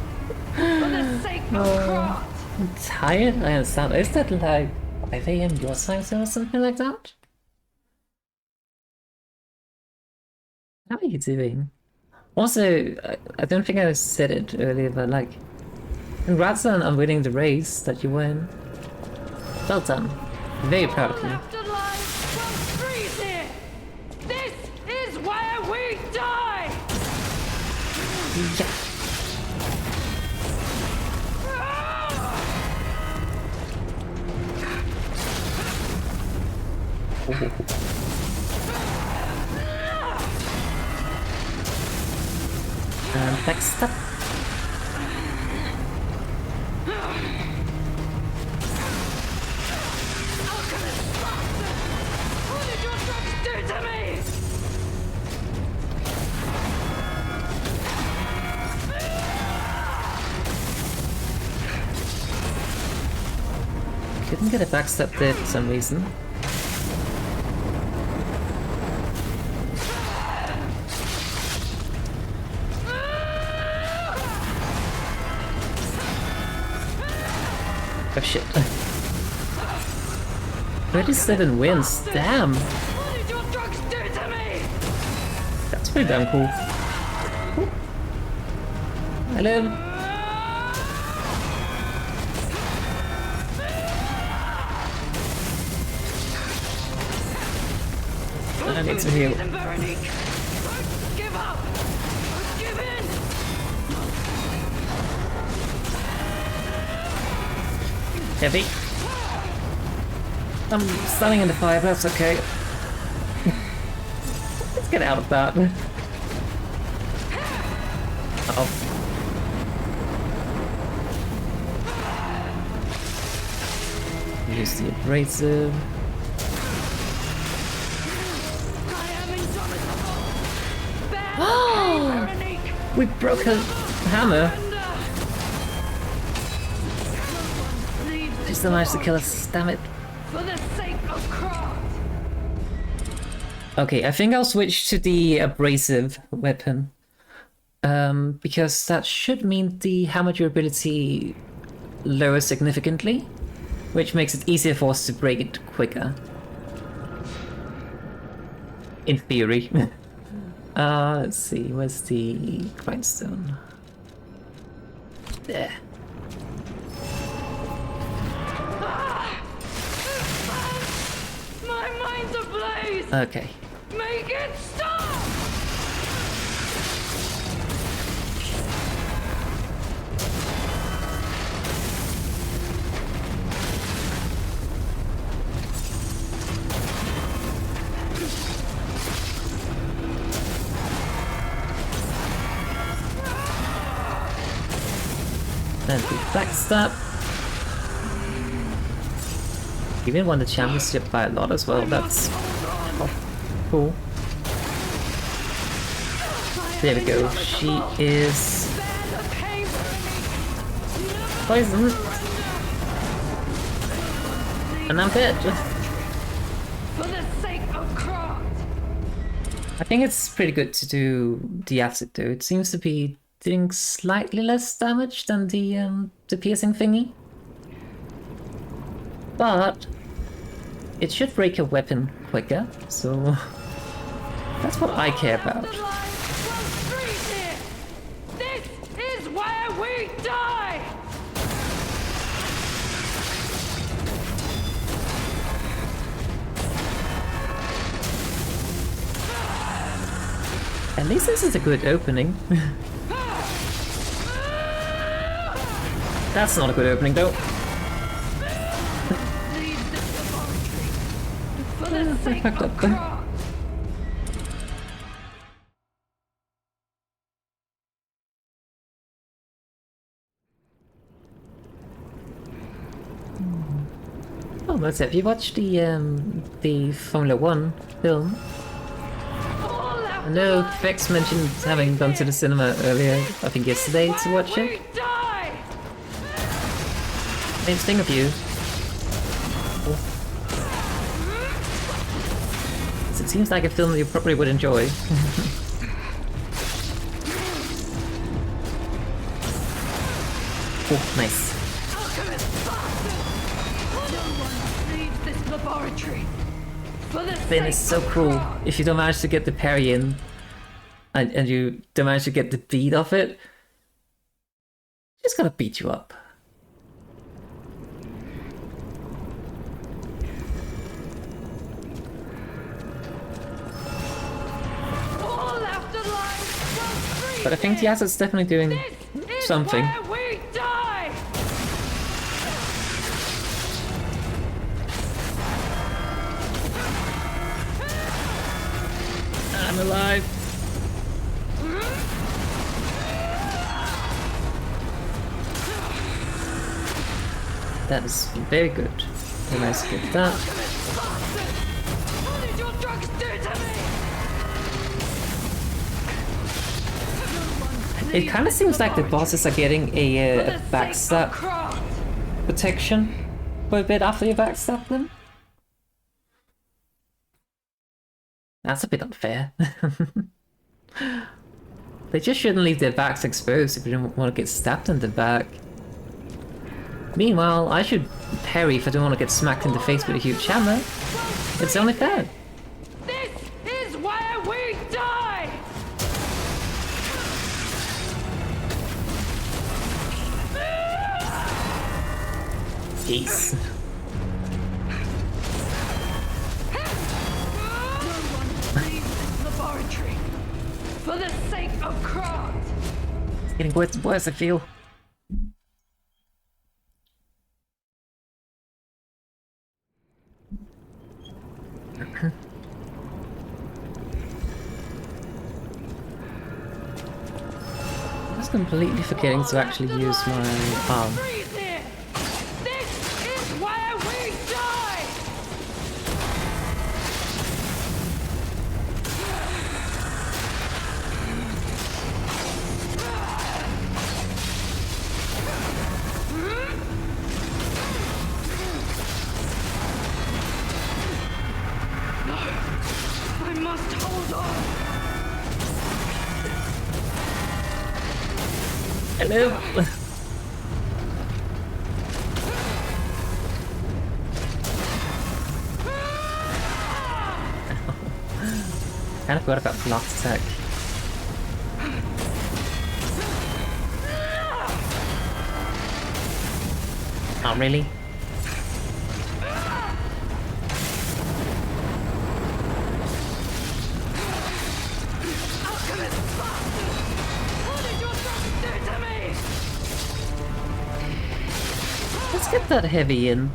For the sake of craft. I'm tired? I understand. Is that like 5 AM your time or something like that? How are you doing? Also, I don't think I said it earlier, but like, congrats on winning the race that you won. Well done. Very proud of you. Afterlife will freeze here. This is where we die. Yeah. And backstep. What did your drugs do to me? Couldn't get a backstep there for some reason. Oh shit. 37 wins, damn! What did your drugs do to me? That's pretty damn cool. Hello. I need to heal. Veronique. Don't give up. Don't give in. Heavy. I'm standing in the fire, but that's okay. Let's get out of that. Uh-oh. Use the abrasive. I am indomitable. Bear Oh! Veronique. We broke her hammer. Just managed to kill us, damn it. For the sake of craft. Okay, I think I'll switch to the abrasive weapon. Because that should mean the hammer durability lowers significantly, which makes it easier for us to break it quicker. In theory. Let's see, where's the grindstone? There. My mind's ablaze. Okay. Make it stop. And the backstab. Even won the championship by a lot as well, that's cool. There we go, she is poisoned. And I'm dead. For the sake of craft. I think it's pretty good to do the acid though. It seems to be doing slightly less damage than the piercing thingy. But it should break a weapon quicker, so that's what I care about. This is where we die. At least this is a good opening. That's not a good opening though. For the sake of craft. Oh, that's it. Have you watched the Formula 1 film? I know Vex mentioned having gone to the cinema earlier, I think yesterday, to watch it. Same thing of you. Oh. It seems like a film you probably would enjoy. Oh, nice. Then it's so cool if you don't manage to get the parry in and you don't manage to get the beat off it, just gonna beat you up. But I think the asset's definitely doing something. I'm alive. That is very good. Very nice to get that. It kind of seems like the bosses are getting a backstab protection for a bit after you backstab them. That's a bit unfair. They just shouldn't leave their backs exposed if you don't want to get stabbed in the back. Meanwhile, I should parry if I don't want to get smacked in the face with a huge hammer. It's only fair. This is where we die! Peace. Laboratory, for the sake of craft. It's getting worse and worse, I feel. I was completely forgetting to actually use my arm. This is where we die! I must hold on. Hello. Kind of forgot about blast attack. Oh, really? Let's get that heavy in.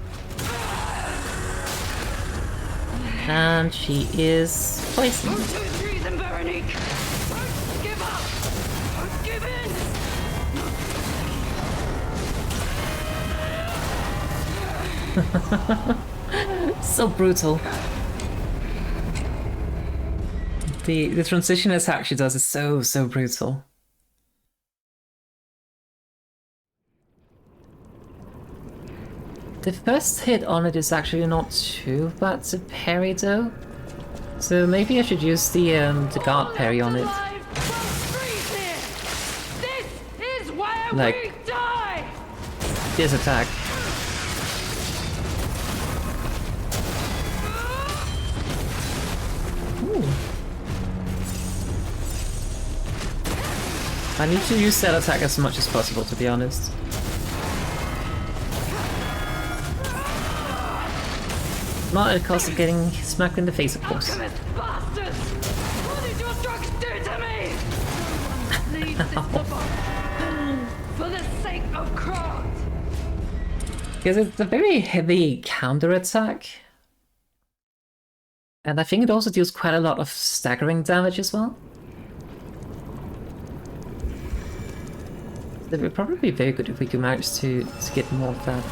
And she is poisoned. Treason, Veronique! Don't give up! Don't give in! So brutal. The transition attack she does is so brutal. The first hit on it is actually not too bad to parry though. So maybe I should use the guard parry on it. Like this attack. Ooh. I need to use that attack as much as possible, to be honest. Not at the cost of getting smacked in the face, of course. Alchemist bastards! What did your drugs do to me? Leave this laboratory for the sake of craft. Because it's a very heavy counter attack. And I think it also deals quite a lot of staggering damage as well. It would probably be very good if we could manage to get more of that.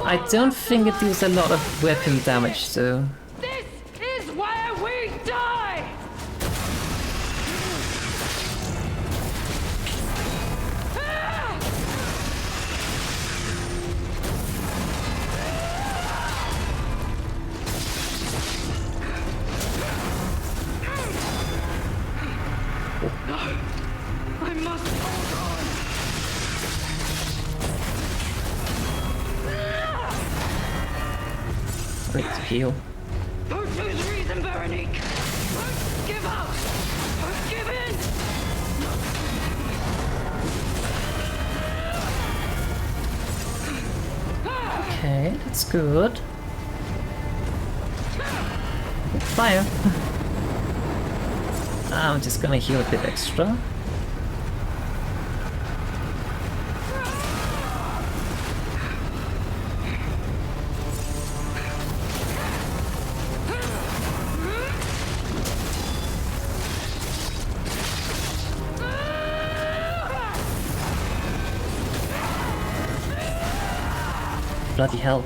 I don't think it deals a lot of weapon damage though. This is where we die! No! I must hold on! I need to heal. Don't lose reason, Veronique! Don't give up! Don't give in! Okay, that's good. Fire. I'm just gonna heal a bit extra. Bloody hell.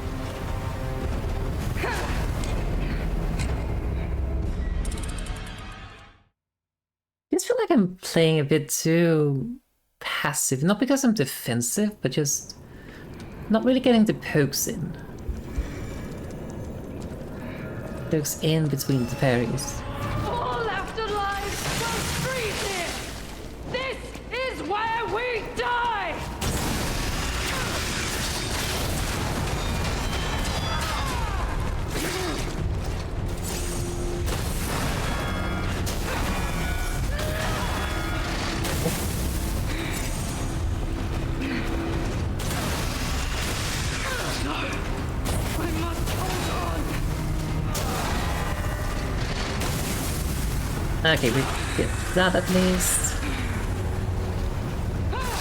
I just feel like I'm playing a bit too passive. Not because I'm defensive, but just not really getting the pokes in. Pokes in between the parries. All afterlives must freeze here! This is where we die! I must hold on! Okay, we get that at least.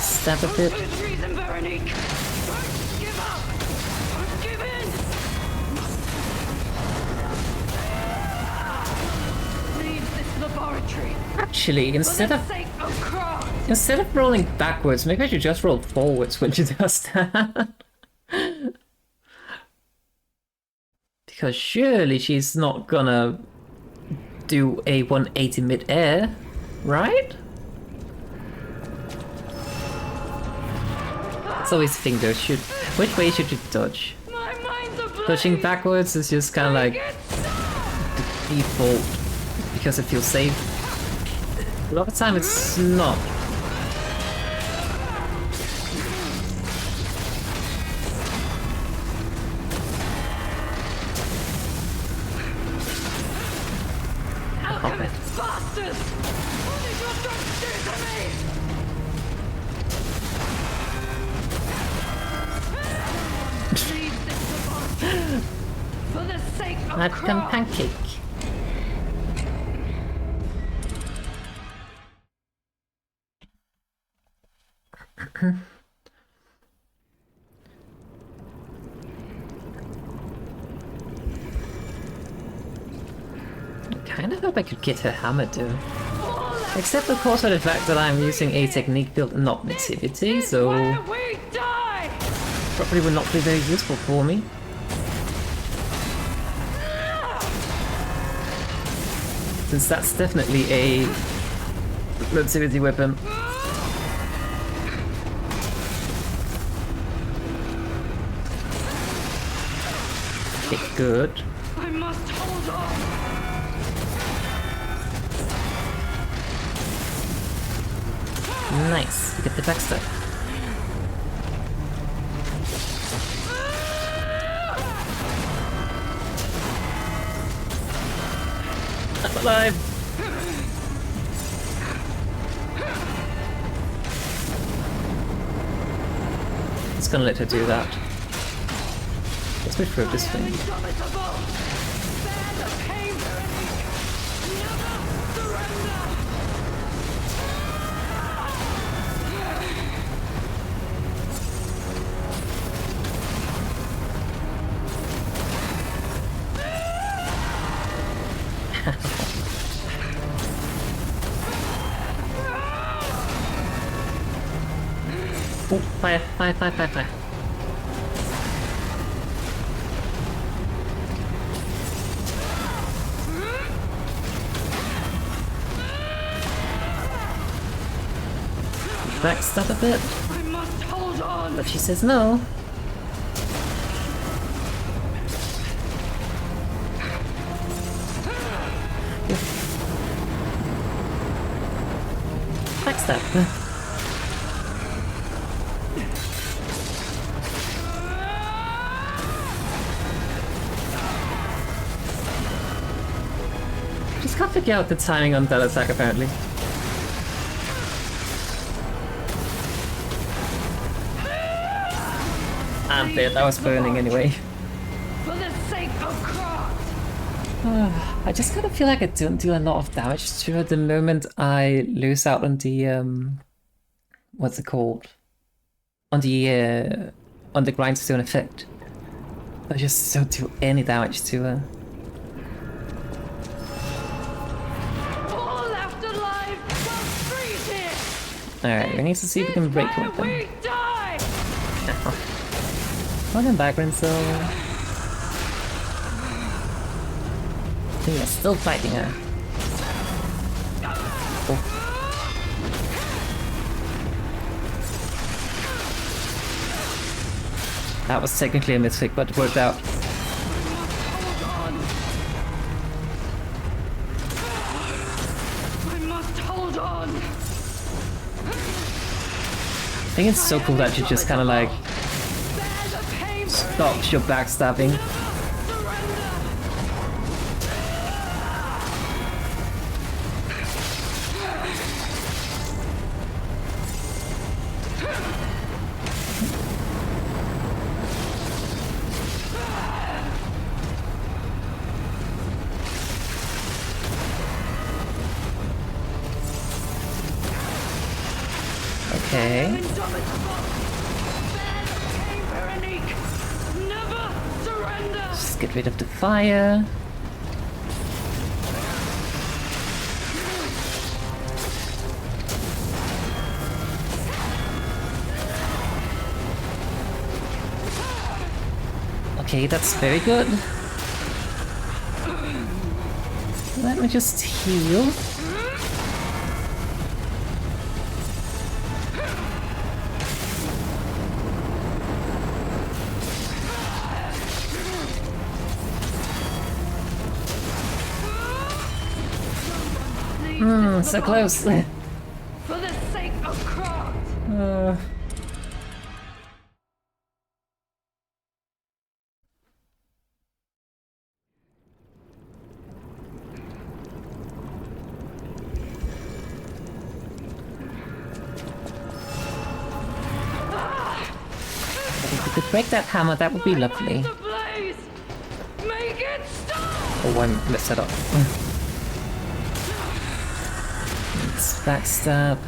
Stab a bit. Lose reason, Veronique! Don't give up! Don't give in! Leave this laboratory Actually, for instead the of sake of Kron! rolling backwards, maybe I should just roll forwards when she does that. Because surely she's not gonna do a 180 mid-air, right? It's always the thing though, which way should you dodge? My mind's a blur! Dodging backwards is just kind of like the default because it feels safe. A lot of the time it's not. Alchemist bastards! What did your drugs do to me? Leave this laboratory for the sake of Let them Kron! pancake. I kind of hope I could get her hammer too. Except of course for the fact that I'm using a technique built not nativity, so Where we die! probably would not be very useful for me. Since that's definitely a nativity weapon. Okay, good. I must hold on! Nice, we get the backstab. I'm alive! It's gonna let her do that. Let's move through this thing. Indomitable! Bear the pain, Veronique! Never surrender! Oh. Fire, fire, fire, fire, fire. Backstab a bit. I must hold on. But she says no. Backstab. Just can't figure out the timing on that attack apparently. I'm dead, I was burning anyway. For the sake of Cross. I just kind of feel like I don't do a lot of damage to her the moment I lose out on the what's it called? On the grindstone effect. I just don't do any damage to her. All left alive, just freeze here. Alright, we need to see if we can break Where with them. we die. Come on back, Rinso. Yeah, still fighting her. Oh. That was technically a misfit, but it worked out. I must hold on. I think it's so cool that she just kind of like stops your backstabbing. Okay. Just get rid of the fire. Okay, that's very good. Let me just heal. So close. For the sake of Cross. If we could break that hammer, that would be lovely. Make it stop. Oh, I messed that up. Let's backstab.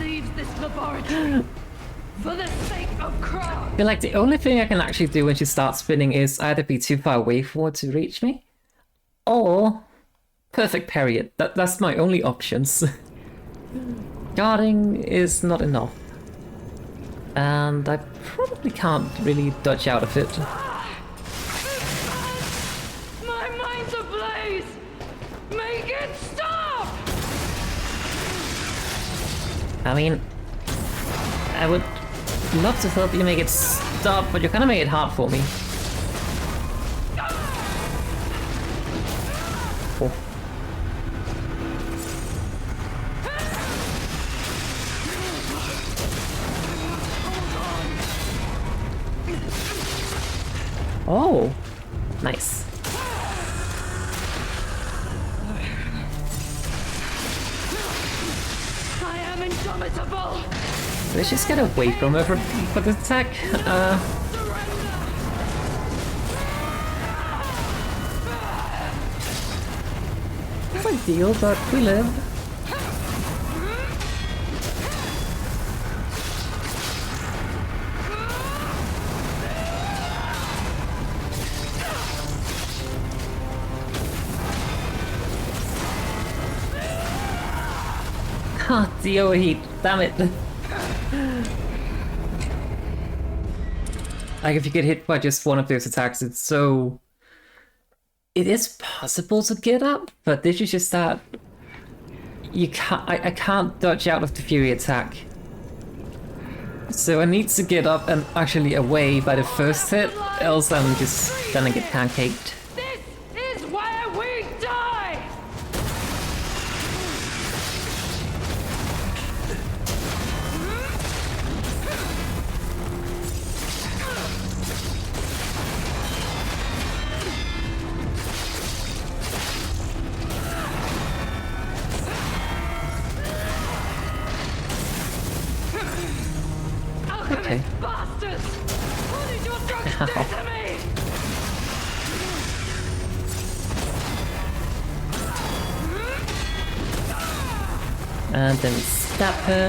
Leave this laboratory. For the sake of Cross. I feel like the only thing I can actually do when she starts spinning is either be too far away for her to reach me, or perfect parry it. That's my only options. Guarding is not enough. And I probably can't really dodge out of it. My mind's ablaze. Make it stop. I mean, I would love to help you make it stop, but you kind of make it hard for me. Oh. Oh, nice. I am indomitable. Let's just get away from her for the attack. Not ideal, but we live. Ah, the overheat. Damn it. Like, if you get hit by just one of those attacks, it's so... It is possible to get up, but this is just that... You can't... I can't dodge out of the Fury attack. So I need to get up and actually away by the first hit, else I'm just gonna get pancaked. This is where we die! Okay. Bastards! What did your drugs do to me? And then we stab her.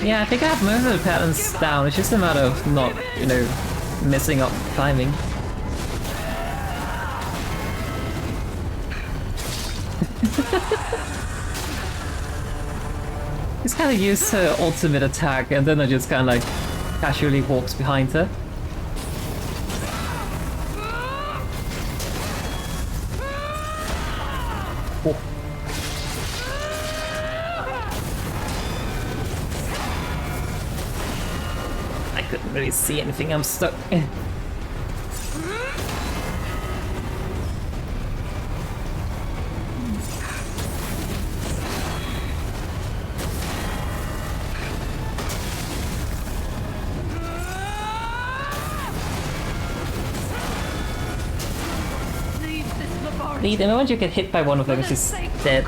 Yeah, I think I have most of the patterns down. It's just a matter of not, you know, messing up timing. Just kind of use her ultimate attack, and then I just kind of like casually walks behind her. Oh. I couldn't really see anything. I'm stuck. The moment you get hit by one of them, it's just dead.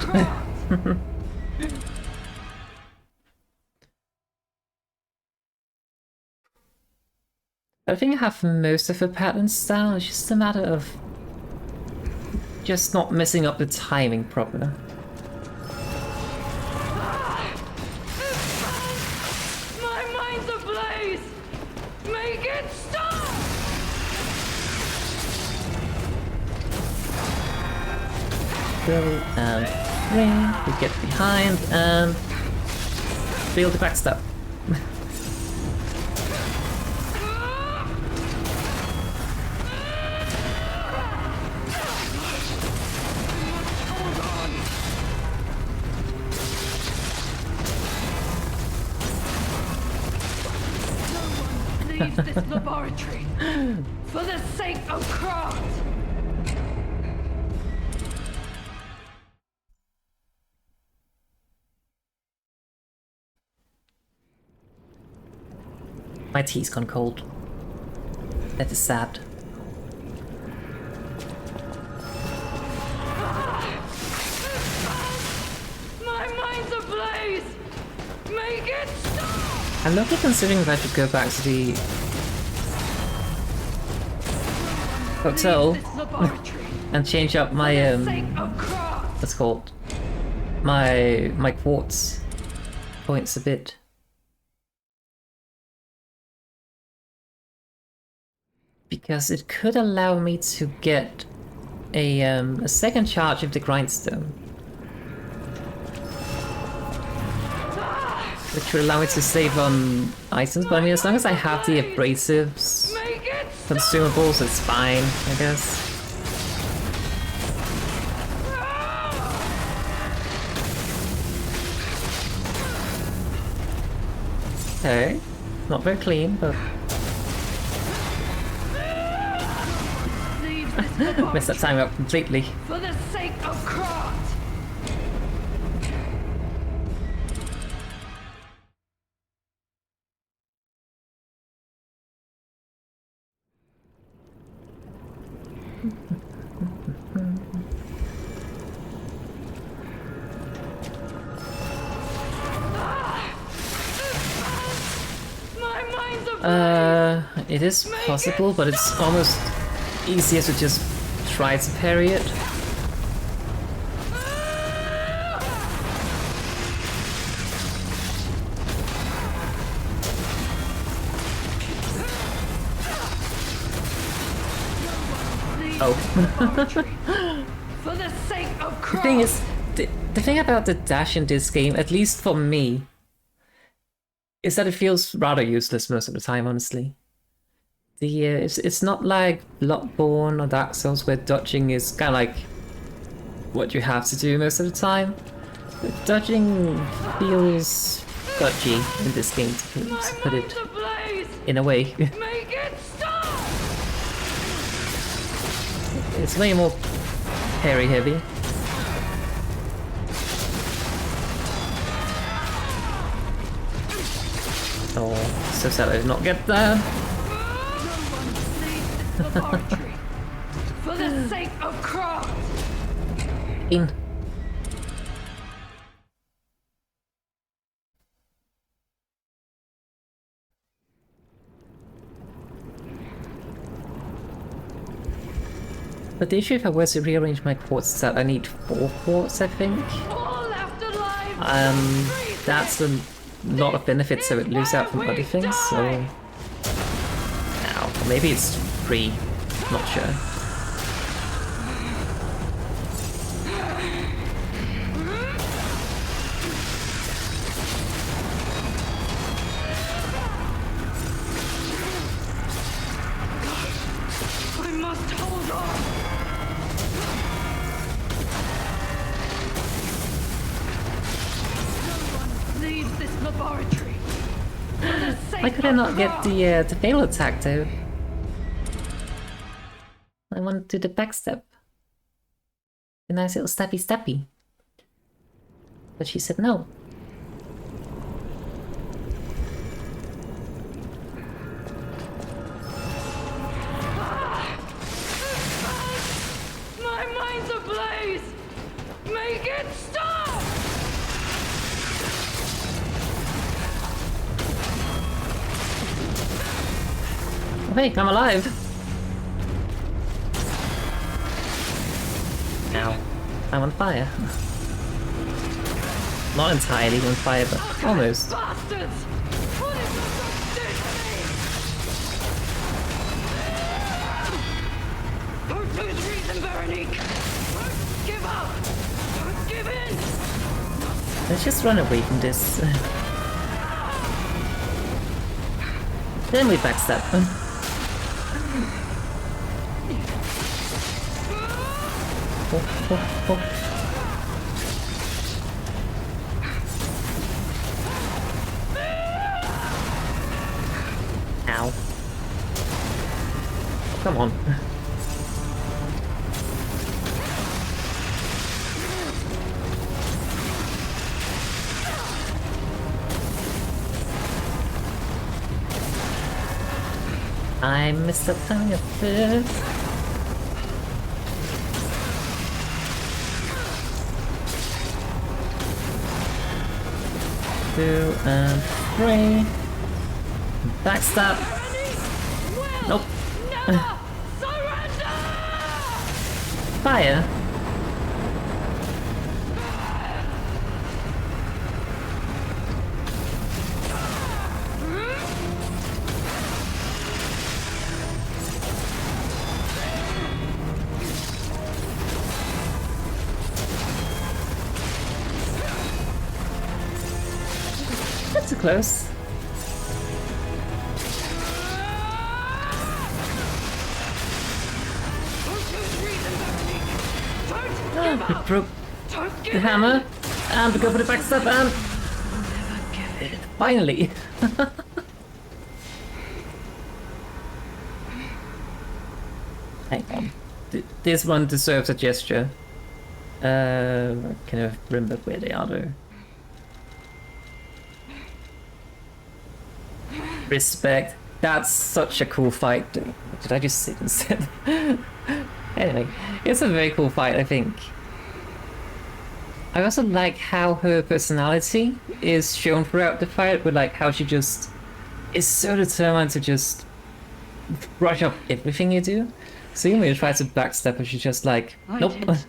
I think I have most of the patterns down. It's just a matter of just not messing up the timing properly. My mind's ablaze! Make it stop! And ring, we get behind and feel the backstab. Leave this laboratory for the sake of craft. My tea's gone cold. That is sad. My mind's ablaze! Make it stop! I'm looking considering if I should go back to the hotel and change up my what's it called? My quartz points a bit. Because it could allow me to get a second charge of the grindstone. Which would allow me to save on items, but I mean, as long as I have the abrasives consumables, it's fine, I guess. Okay, not very clean, but... Messed that time up completely. For the sake of craft. It is possible, but it's almost easier to just try to parry it. Oh. For the sake of The Cross. thing is, the thing about the dash in this game, at least for me, is that it feels rather useless most of the time, honestly. It's not like Bloodborne or Dark Souls where dodging is kind of like what you have to do most of the time. But dodging feels dodgy in this game, to put it in a way. Make it stop! It's way more parry heavy. Oh, so sad I did not get there. Laboratory. For the sake of Cross. In. But the issue if I were to rearrange my quartz is that I need 4 quartz, I think. That's a lot of benefits I would lose out from other things, so... Now, maybe it's 3, not sure. I must hold on. Leave this laboratory. Why could I not get the fail attack though? I want to do the backstep. A nice little steppy. But she said no. My mind's ablaze. Make it stop. Wait, I'm alive! Ow. I'm on fire. Not entirely on fire, but almost. Bastards! What is this to me? Don't lose reason, Veronique. Don't give up. Don't give in. Let's just run away from this. Then we backstep. Oh. Ow. Come on. I missed the time of this. 2 and 3. Backstab. Nope. Fire. That's close. We broke the hammer, and we go for the backstab, and finally. Hang on, this one deserves a gesture. I can't remember where they are though. Respect. That's such a cool fight. Did I just sit instead? Anyway, it's a very cool fight, I think. I also like how her personality is shown throughout the fight, with like how she just is so determined to just brush up everything you do. So even when you try to backstab her, she's just like, nope. I did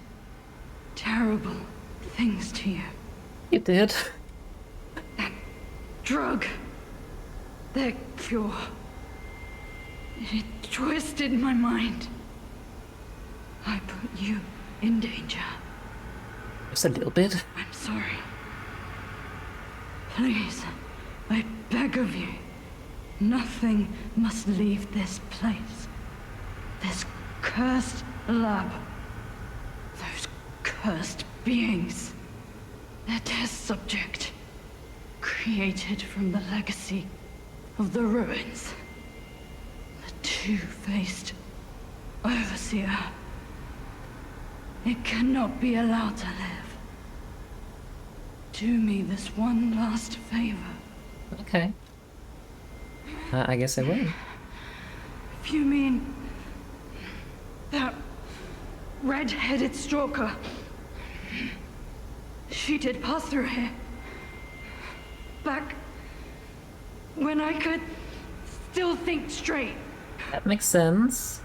terrible things to you. You did. That drug. The cure. It twisted my mind. I put you in danger. Just a little bit. I'm sorry. Please, I beg of you. Nothing must leave this place. This cursed lab. Those cursed beings. Their test subject. Created from the legacy of the ruins. The two-faced Overseer. It cannot be allowed to live. Do me this one last favor. Okay. I guess I will. If you mean that red-headed stalker, she did pass through here. Back when I could still think straight. That makes sense.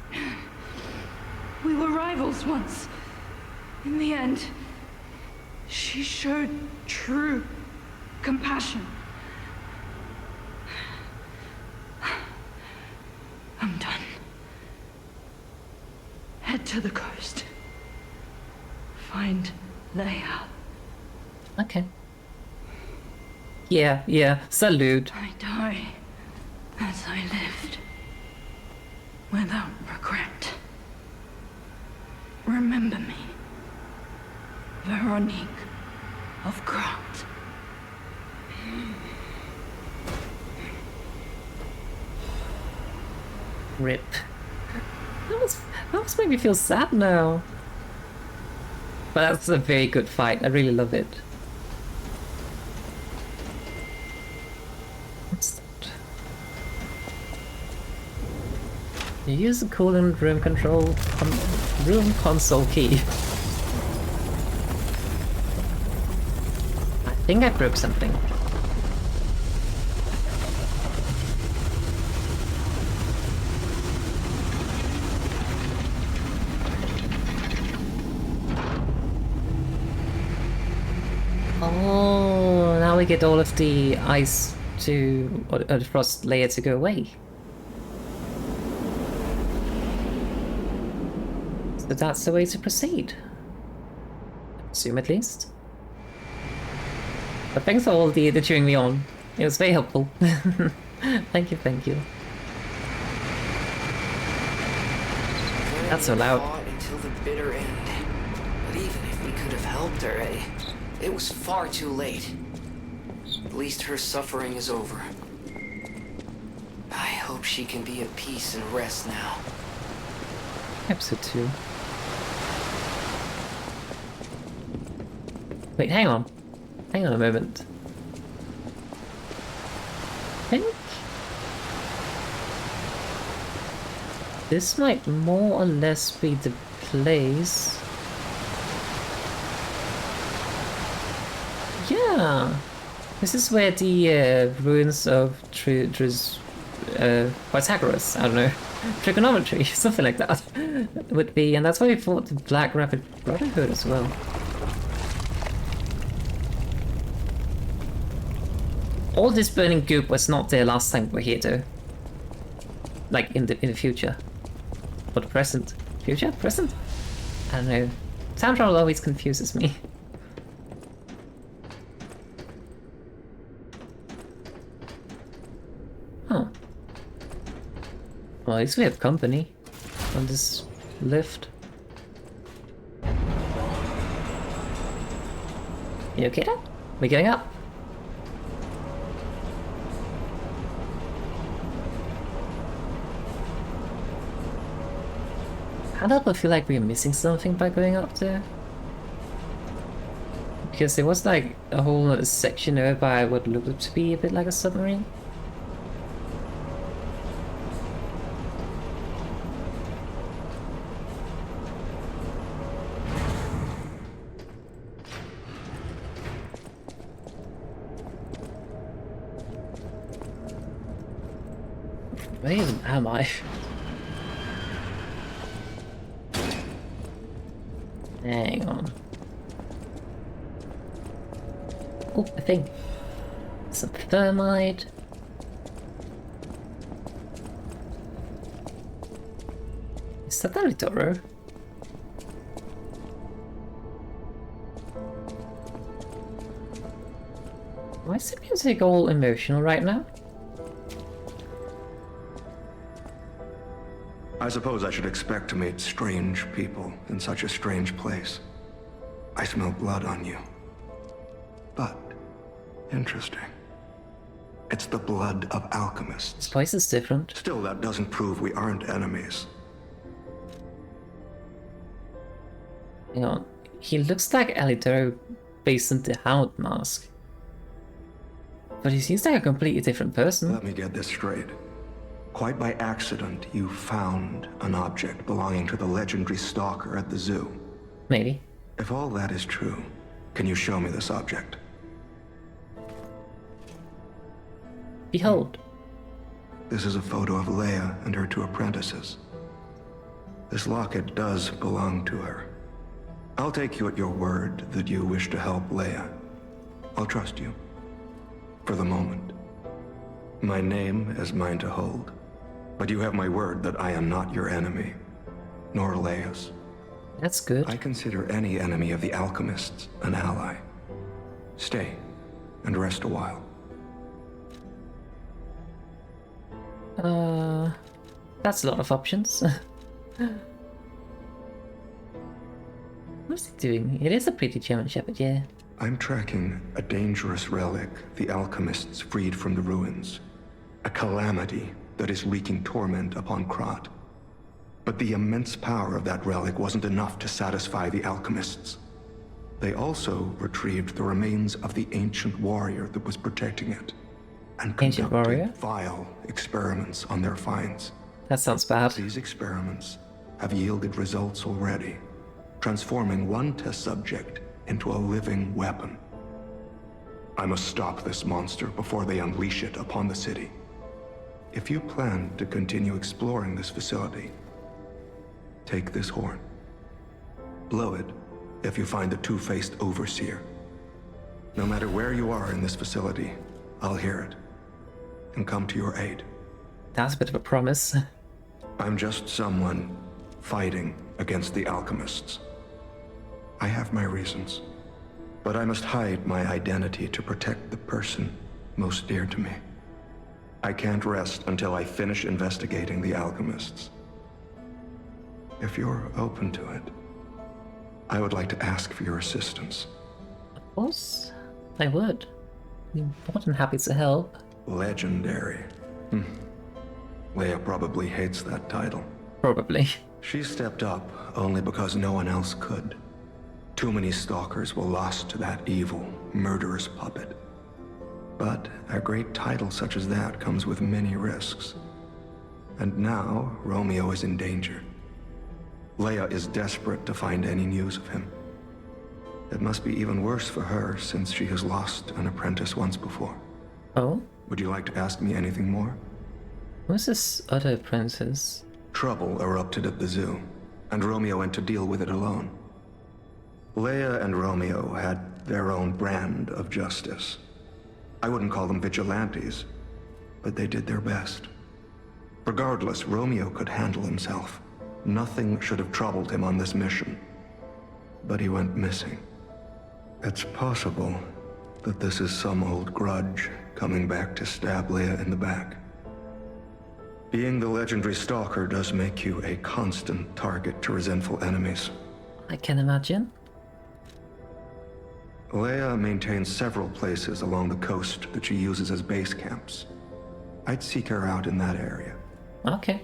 We were rivals once. In the end, she showed true compassion. I'm done. Head to the coast. Find Leia. Okay. Yeah, salute. I die as I lived. Without regret. Remember me. Veronique of Grant. Rip. That almost made me feel sad now. But that's a very good fight. I really love it. What's that? You use the coolant room control room console key. I think I broke something. Oh, now we get all of the ice to, or the frost layer to go away. So that's the way to proceed. I assume at least. But thanks for all the cheering me on. It was very helpful. Thank you, thank you. That's so loud. Fought until the bitter end. But even if we could have helped her, it was far too late. At least her suffering is over. I hope she can be at peace and rest now. Episode 2. Wait, hang on. Hang on a moment. I think this might more or less be the place. Yeah, this is where the ruins of Pythagoras, I don't know, trigonometry, something like that, would be, and that's why we fought the Black Rapid Brotherhood as well. All this burning goop was not there last time we were here, though. Like in the future, or the present. Future? Present? I don't know. Time travel always confuses me. Oh. Well, at least we have company on this lift. You okay there? We're getting up. Can't help but feel like we're missing something by going up there. Because there was like a whole other section there by what looked to be a bit like a submarine. Where even am I? Hang on. Oh, a thing. Some thermite. Is that Zealtor? Why is the music all emotional right now? I suppose I should expect to meet strange people in such a strange place. I smell blood on you. But, interesting. It's the blood of alchemists. This place is different. Still, that doesn't prove we aren't enemies. Hang on. He looks like Elixir based on the Hound mask. But he seems like a completely different person. Let me get this straight. Quite by accident, you found an object belonging to the legendary stalker at the zoo. Maybe. If all that is true, can you show me this object? Behold. This is a photo of Leia and her two apprentices. This locket does belong to her. I'll take you at your word that you wish to help Leia. I'll trust you. For the moment. My name is mine to hold. But you have my word that I am not your enemy. Nor Leia's. That's good. I consider any enemy of the alchemists an ally. Stay and rest a while. That's a lot of options. What's he doing? It is a pretty German Shepherd, yeah. I'm tracking a dangerous relic the alchemists freed from the ruins. A calamity that is wreaking torment upon Krat. But the immense power of that relic wasn't enough to satisfy the alchemists. They also retrieved the remains of the ancient warrior that was protecting it. And Ancient warrior? conducted vile experiments on their finds. That sounds bad. These experiments have yielded results already, transforming one test subject into a living weapon. I must stop this monster before they unleash it upon the city. If you plan to continue exploring this facility, take this horn. Blow it if you find the two-faced overseer. No matter where you are in this facility, I'll hear it and come to your aid. That's a bit of a promise. I'm just someone fighting against the alchemists. I have my reasons, but I must hide my identity to protect the person most dear to me. I can't rest until I finish investigating the alchemists. If you're open to it, I would like to ask for your assistance. Of course, I would. Be more than happy to help. Legendary. Leia probably hates that title. Probably. She stepped up only because no one else could. Too many stalkers were lost to that evil, murderous puppet. But a great title such as that comes with many risks. And now, Romeo is in danger. Leia is desperate to find any news of him. It must be even worse for her since she has lost an apprentice once before. Oh? Would you like to ask me anything more? Who's this other apprentice? Trouble erupted at the zoo, and Romeo went to deal with it alone. Leia and Romeo had their own brand of justice. I wouldn't call them vigilantes, but they did their best. Regardless, Romeo could handle himself. Nothing should have troubled him on this mission. But he went missing. It's possible that this is some old grudge coming back to stab Leia in the back. Being the legendary stalker does make you a constant target to resentful enemies. I can imagine. Leia maintains several places along the coast that she uses as base camps. I'd seek her out in that area. Okay.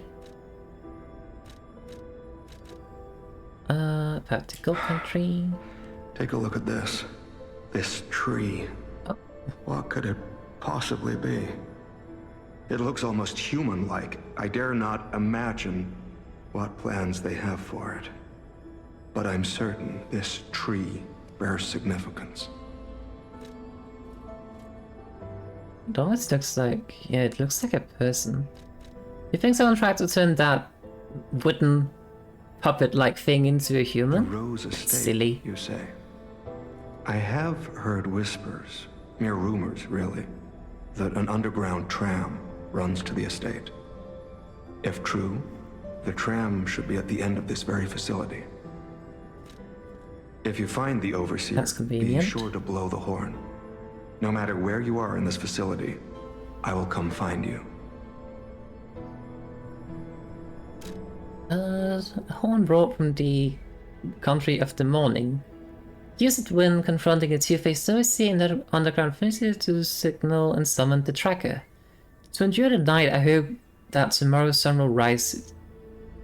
Practical country. Take a look at this. This tree. Oh. What could it possibly be? It looks almost human-like. I dare not imagine what plans they have for it. But I'm certain this tree bears significance. It almost looks like... yeah, it looks like a person. You think someone tried to turn that wooden puppet-like thing into a human? The Rose Estate, silly. You say? I have heard whispers, mere rumors really, that an underground tram runs to the estate. If true, the tram should be at the end of this very facility. If you find the Overseer, That's be convenient. sure to blow the horn. No matter where you are in this facility, I will come find you. A horn brought from the country of the morning. Use it when confronting a two-faced OC in the underground facility to signal and summon the tracker. To endure the night, I hope that tomorrow's sun will rise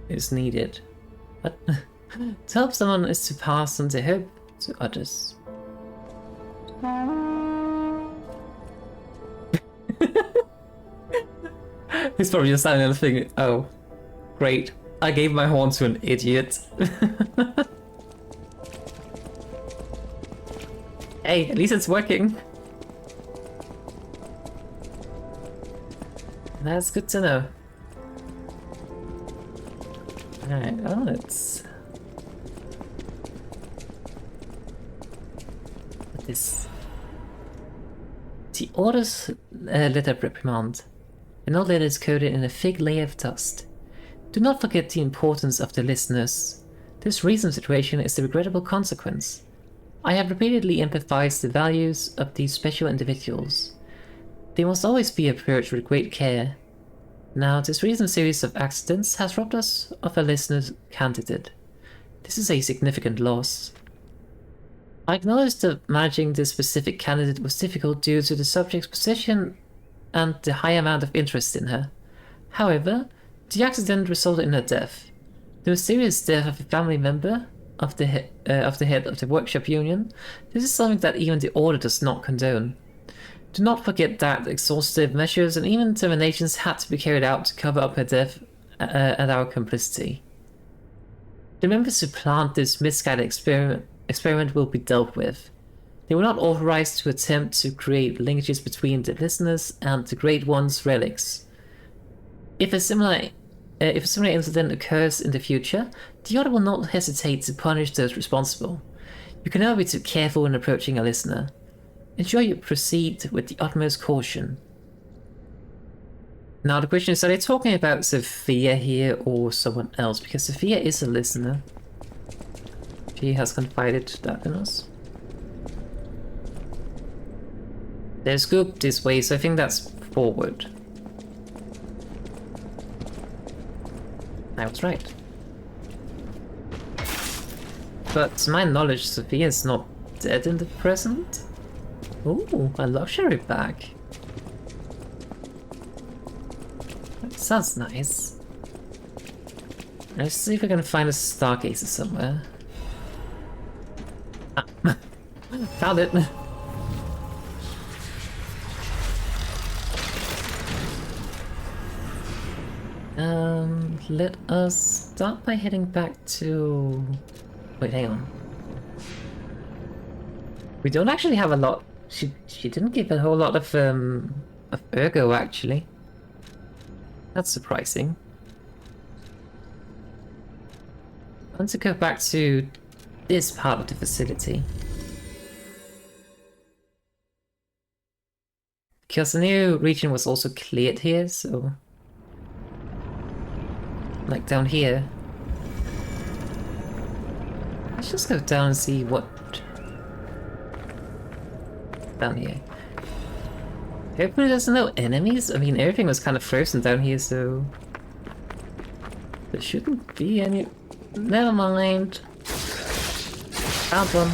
is needed. But to help someone is to pass on the hope to others. He's probably just standing there thinking, oh, great, I gave my horn to an idiot. Hey, at least it's working. That's good to know. Alright, oh, it's... What is... The Order's letter of reprimand. An old letter is coated in a thick layer of dust. Do not forget the importance of the listeners. This recent situation is the regrettable consequence. I have repeatedly emphasized the values of these special individuals. They must always be approached with great care. Now, this recent series of accidents has robbed us of a listener's candidate. This is a significant loss. I acknowledge that managing this specific candidate was difficult due to the subject's position and the high amount of interest in her. However, the accident resulted in her death. The mysterious death of a family member of the head of the workshop union. This is something that even the Order does not condone. Do not forget that exhaustive measures and even terminations had to be carried out to cover up her death and our complicity. The members who plant this misguided experiment will be dealt with. They were not authorized to attempt to create linkages between the listeners and the Great One's relics. If a similar incident occurs in the future, the Order will not hesitate to punish those responsible. You can never be too careful when approaching a listener. Ensure you proceed with the utmost caution. Now the question is, are they talking about Sophia here or someone else? Because Sophia is a listener. She has confided that in us. There's scoop this way, so I think that's forward. I was right. But to my knowledge, Sophia's not dead in the present. Ooh, a luxury bag. That sounds nice. Let's see if we can find a stargazer somewhere. Ah. Found it! Let us start by heading back to... Wait, hang on. We don't actually have a lot. She didn't give a whole lot of ergo, actually. That's surprising. I want to go back to this part of the facility. Because the new region was also cleared here, so... Like down here. Let's just go down and see what... Down here. Hopefully there's no enemies. I mean, everything was kind of frozen down here, so... There shouldn't be any... Never mind. Found one.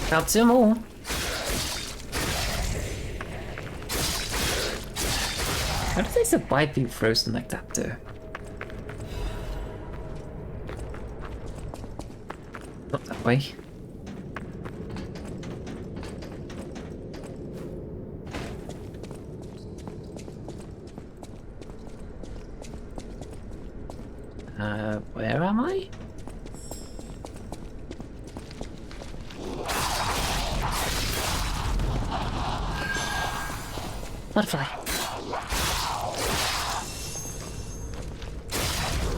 Found two more. How do they survive being frozen like that, though? Not that way. Where am I? Butterfly.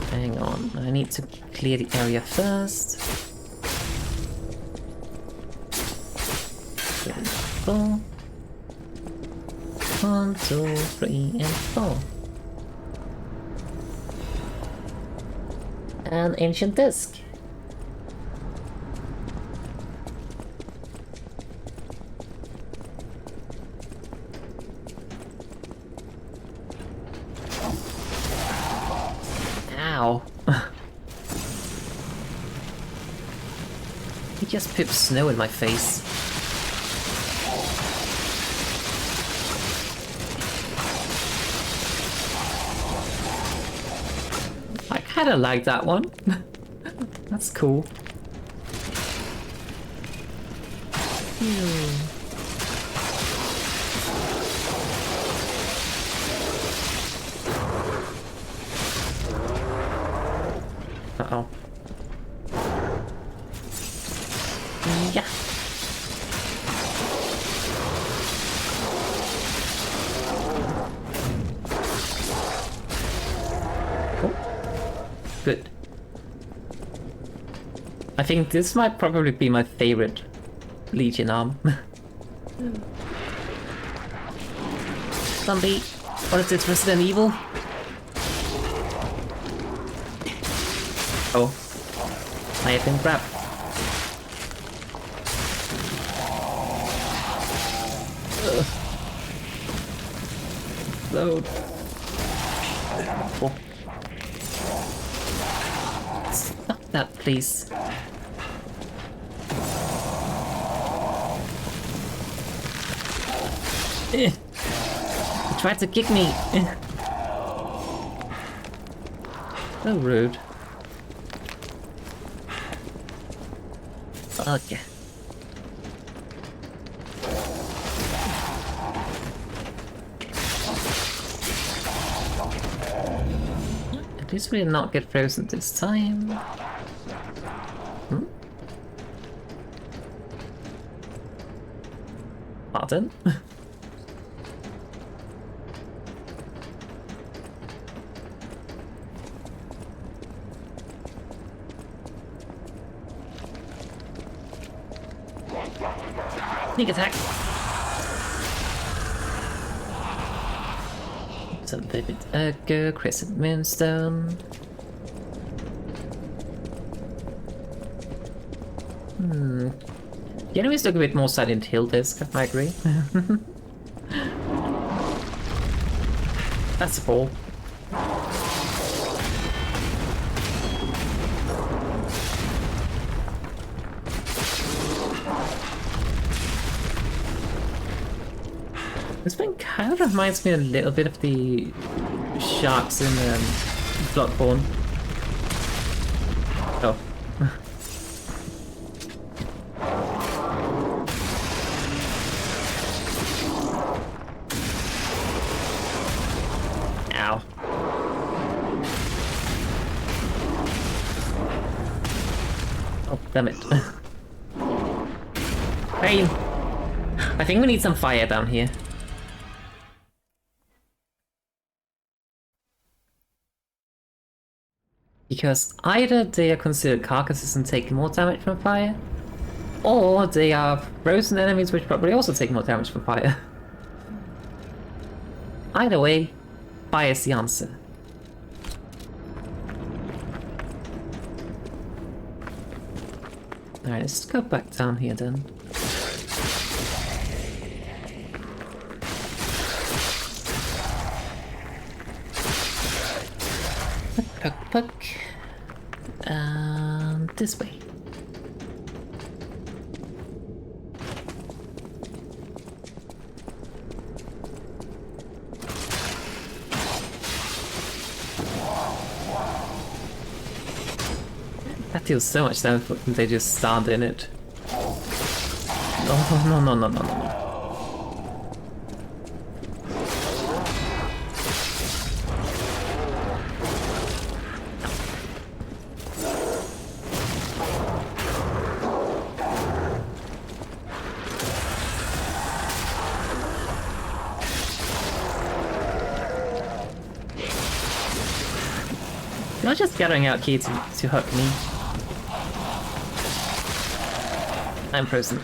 Hang on, I need to clear the area first. 4. 1, 2, 3, and 4. An ancient disc. Ow. He just pooped snow in my face. I kinda like that one. That's cool. Uh-oh. Yeah. Oh. Good. I think this might probably be my favorite Legion arm. Zombie. What is this, Resident Evil? Oh. I have been grabbed. Load. Oh. Stop that, please. He tried to kick me. So rude. Okay. At least we did not get frozen this time. Hmm? Pardon? Sneak attack. Some vivid Ergo, Crescent Moonstone. The enemies look a bit more Silent Hill-esque, I agree. That's a ball. This one kind of reminds me a little bit of the sharks in Bloodborne. Oh. Ow. Oh, damn it. Pain. I think we need some fire down here. Because either they are considered carcasses and take more damage from fire, or they are frozen enemies which probably also take more damage from fire. Either way, fire is the answer. Alright, let's go back down here then. Puck. And this way. That deals so much damage when they just stand in it. No. Not just gathering out here to hurt me. I'm frozen.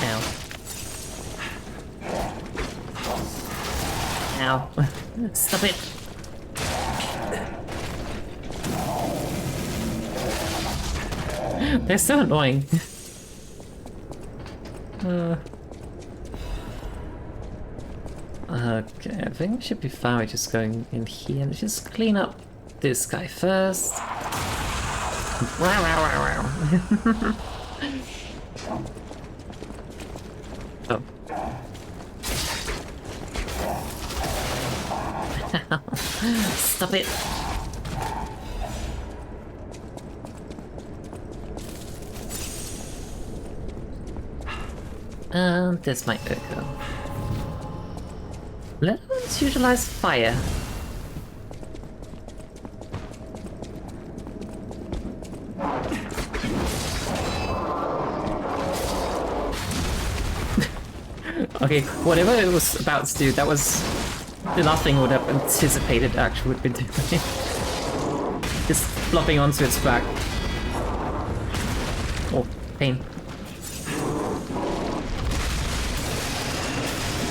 Ow. Ow. Stop it. They're so annoying. Okay, I think we should be fine with just going in here and just clean up this guy first. Oh. Stop it! And there's my echo. Let's utilize fire. Okay, whatever it was about to do, that was the last thing I would have anticipated actually would be doing. Just flopping onto its back. Oh, pain.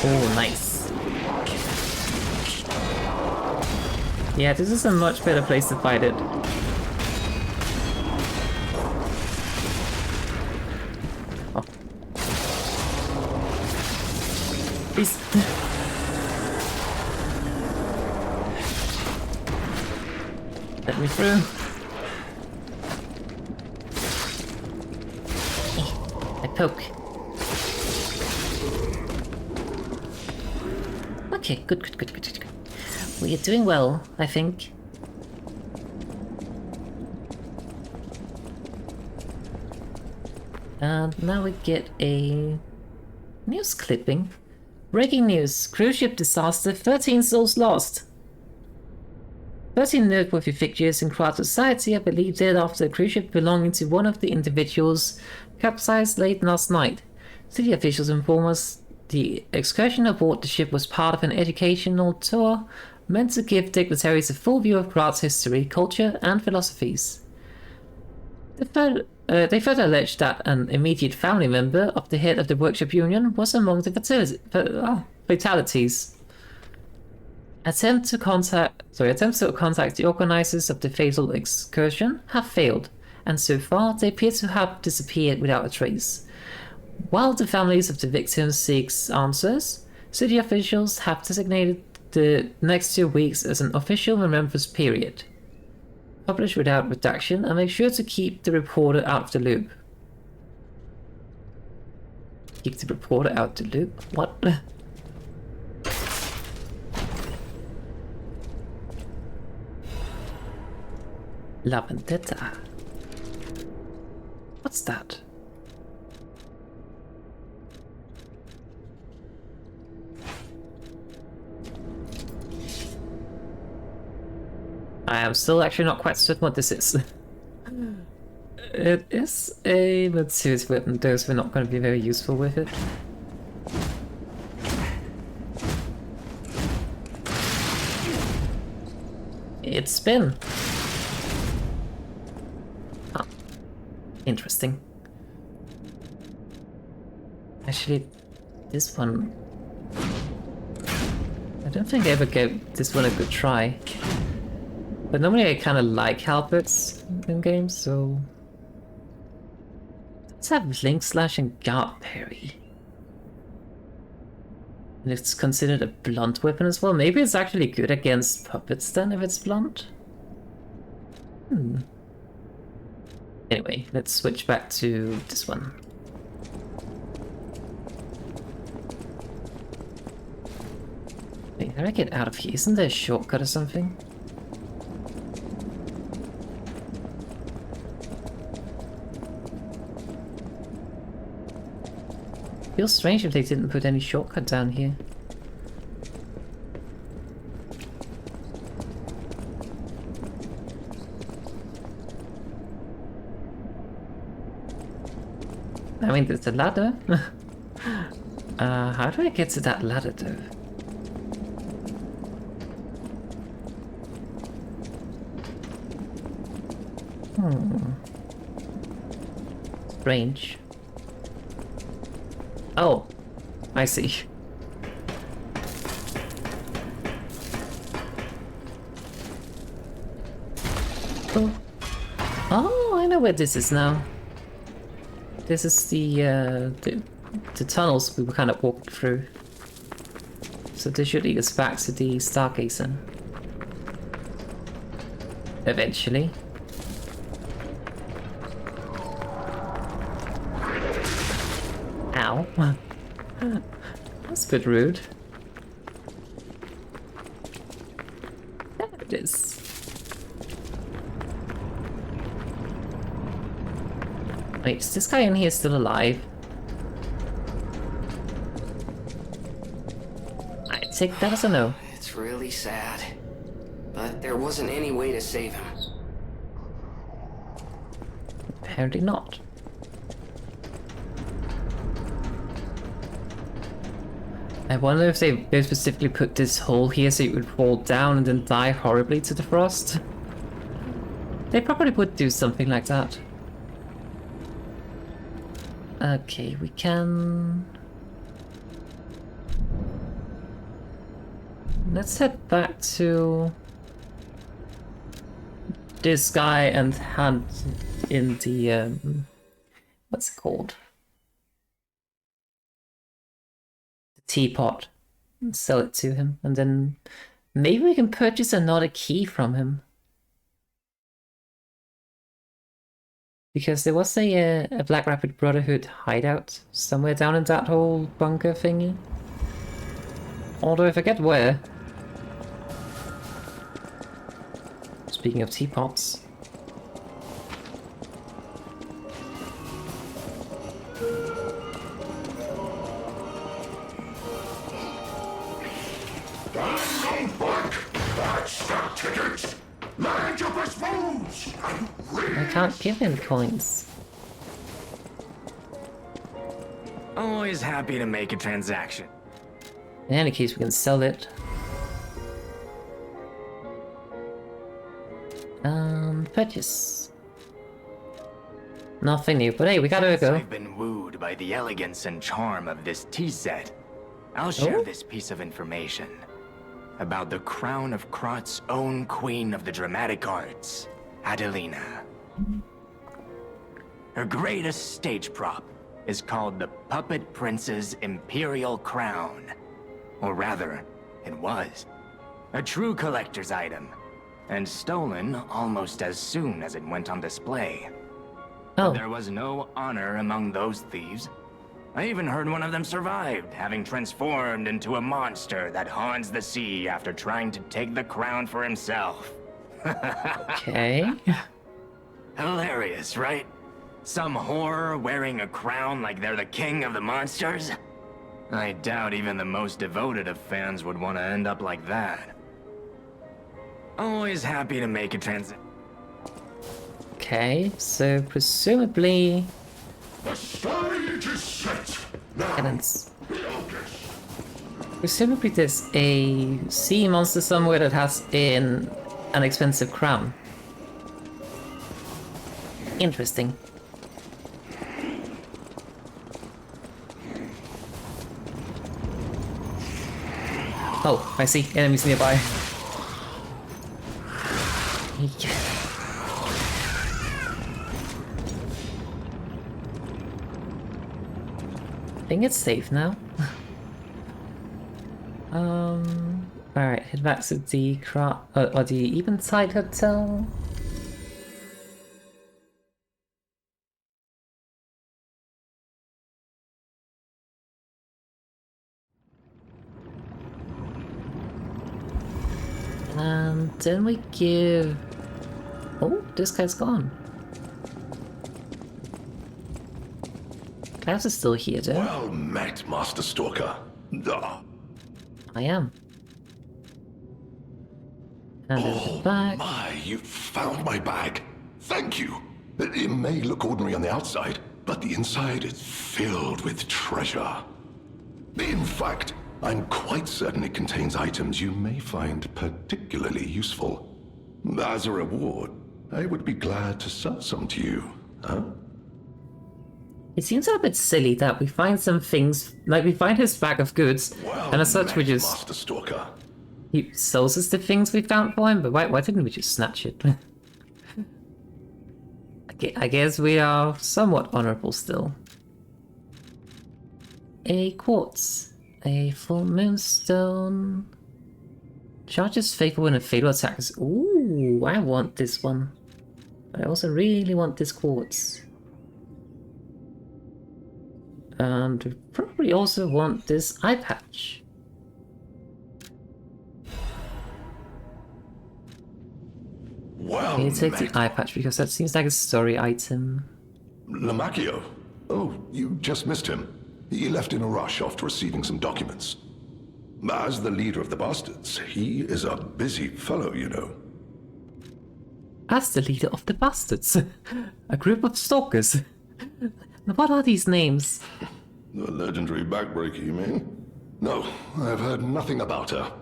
Oh, nice. Yeah, this is a much better place to fight it. Oh. Please. Let me through. I poke. Okay, good. Well, you're doing well, I think. And now we get a news clipping. Breaking news, cruise ship disaster, 13 souls lost. 13 noteworthy figures in crowd society are believed dead after a cruise ship belonging to one of the individuals capsized late last night. City officials inform us the excursion aboard the ship was part of an educational tour meant to give dignitaries a full view of Grad's history, culture, and philosophies. They further alleged that an immediate family member of the head of the workshop union was among the fatalities. Attempts to contact the organizers of the fatal excursion have failed, and so far they appear to have disappeared without a trace. While the families of the victims seek answers, city officials have designated the next 2 weeks as an official remembrance period. Publish without redaction and make sure to keep the reporter out of the loop. Keep the reporter out the loop? What? La Vendetta. What's that? I am still actually not quite certain what this is. It is a materials weapon, though we're not going to be very useful with it. It's spin. Ah, interesting. Actually, this one... I don't think I ever gave this one a good try. But normally I kind of like halberds in games, so... Let's have Link Slash and Guard Parry. And it's considered a blunt weapon as well. Maybe it's actually good against puppets then, if it's blunt? Anyway, let's switch back to this one. Wait, how do I get out of here? Isn't there a shortcut or something? Feels strange if they didn't put any shortcut down here. I mean, there's a ladder. How do I get to that ladder though? Strange. Oh, I see. Oh, I know where this is now. This is the the tunnels we were kind of walking through. So this should lead us back to the Stargazer. Eventually. Ow. That's a bit rude. There it is. Wait, is this guy in here still alive? I take that as a no. It's really sad. But there wasn't any way to save him. Apparently not. I wonder if they specifically put this hole here so it would fall down and then die horribly to the frost. They probably would do something like that. Okay, we can... Let's head back to this guy and hunt in the, what's it called? The teapot. And sell it to him, and then maybe we can purchase another key from him. Because there was a Black Rapid Brotherhood hideout somewhere down in that whole bunker thingy. Although I forget where. Speaking of teapots. I can't give him coins. Always happy to make a transaction. In any case, we can sell it. Purchase. Nothing new, but hey, we gotta go. I've been wooed by the elegance and charm of this tea set. I'll share this piece of information about the crown of Krot's own queen of the dramatic arts, Adelina. Her greatest stage prop is called the Puppet Prince's Imperial Crown. Or rather, it was. A true collector's item, and stolen almost as soon as it went on display. Oh. But there was no honor among those thieves. I even heard one of them survived, having transformed into a monster that haunts the sea after trying to take the crown for himself. Okay. Hilarious, right? Some horror wearing a crown like they're the king of the monsters? I doubt even the most devoted of fans would want to end up like that. Always happy to make a transaction. Okay, so presumably... The stage is set. Cannons. Presumably there's a sea monster somewhere that has an expensive crown. Interesting. Oh, I see. Enemies nearby. I think it's safe now. Alright, head back to the or the Eventide Hotel. And then we give... Oh, this guy's gone. Klaus is still here, though. Well met, Master Stalker. I am. And Oh back. my, you found my bag. Thank you. It may look ordinary on the outside, but the inside is filled with treasure. In fact, I'm quite certain it contains items you may find particularly useful. As a reward, I would be glad to sell some to you, huh? It seems a bit silly that we find some things, like we find his bag of goods, Well and as such we met, just... Master Stalker. He sells us the things we found for him, but why didn't we just snatch it? I guess we are somewhat honorable still. a quartz, a full moonstone. Charges faithful when a fatal attack is. Ooh, I want this one. I also really want this quartz. And we probably also want this eye patch. Well, Can you take the eye patch because that seems like a story item? Lamacchio. Oh, you just missed him. He left in a rush after receiving some documents. As the leader of the Bastards, he is a busy fellow, you know. As the leader of the Bastards? A group of stalkers? What are these names? The legendary backbreaker, you mean? No, I've heard nothing about her.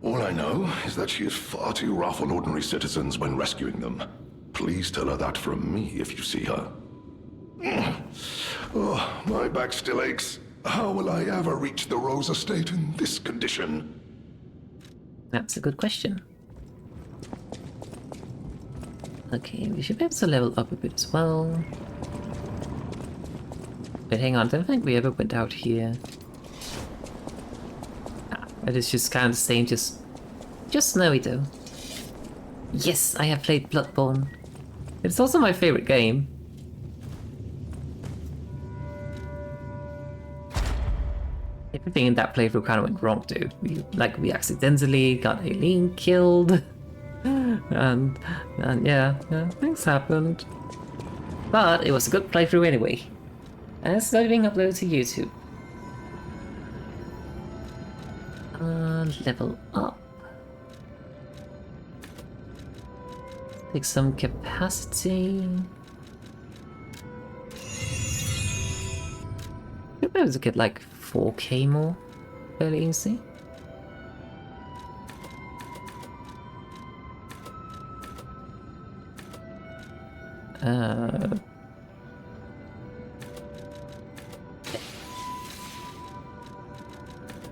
All I know is that she is far too rough on ordinary citizens when rescuing them. Please tell her that from me if you see her. Oh, my back still aches. How will I ever reach the Rose Estate in this condition? That's a good question. Okay, we should be able to level up a bit as well. But hang on, I don't think we ever went out here. It is just kind of the same, just snowy though. Yes, I have played Bloodborne. It's also my favorite game. Everything in that playthrough kind of went wrong too. We accidentally got Aileen killed. and yeah, things happened. But it was a good playthrough anyway. And it's still being uploaded to YouTube. Level up. Take some capacity. Should be able to get like 4K more fairly easy.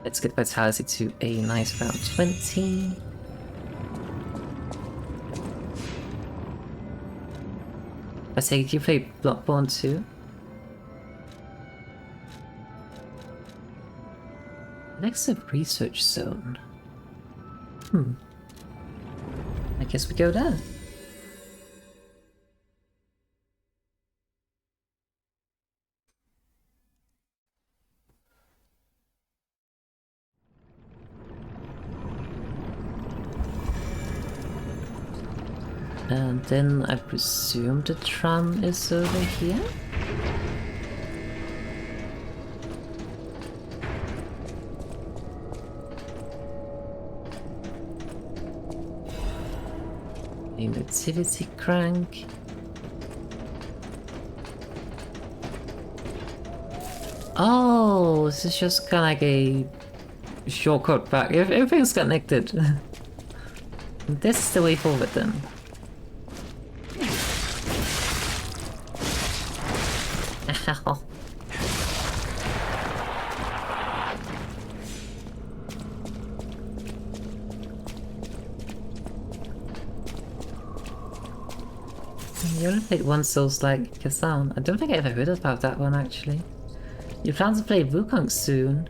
Let's get vitality to a nice round 20. I take it you played Bloodborne too? Next up, research zone. I guess we go there. And then I presume the tram is over here? A nativity crank. Oh, this is just kind of like a shortcut back. Everything's connected. This is the way forward then. Ow. You only played one Souls-like Kazan. I don't think I ever heard about that one actually. You plan to play Wukong soon.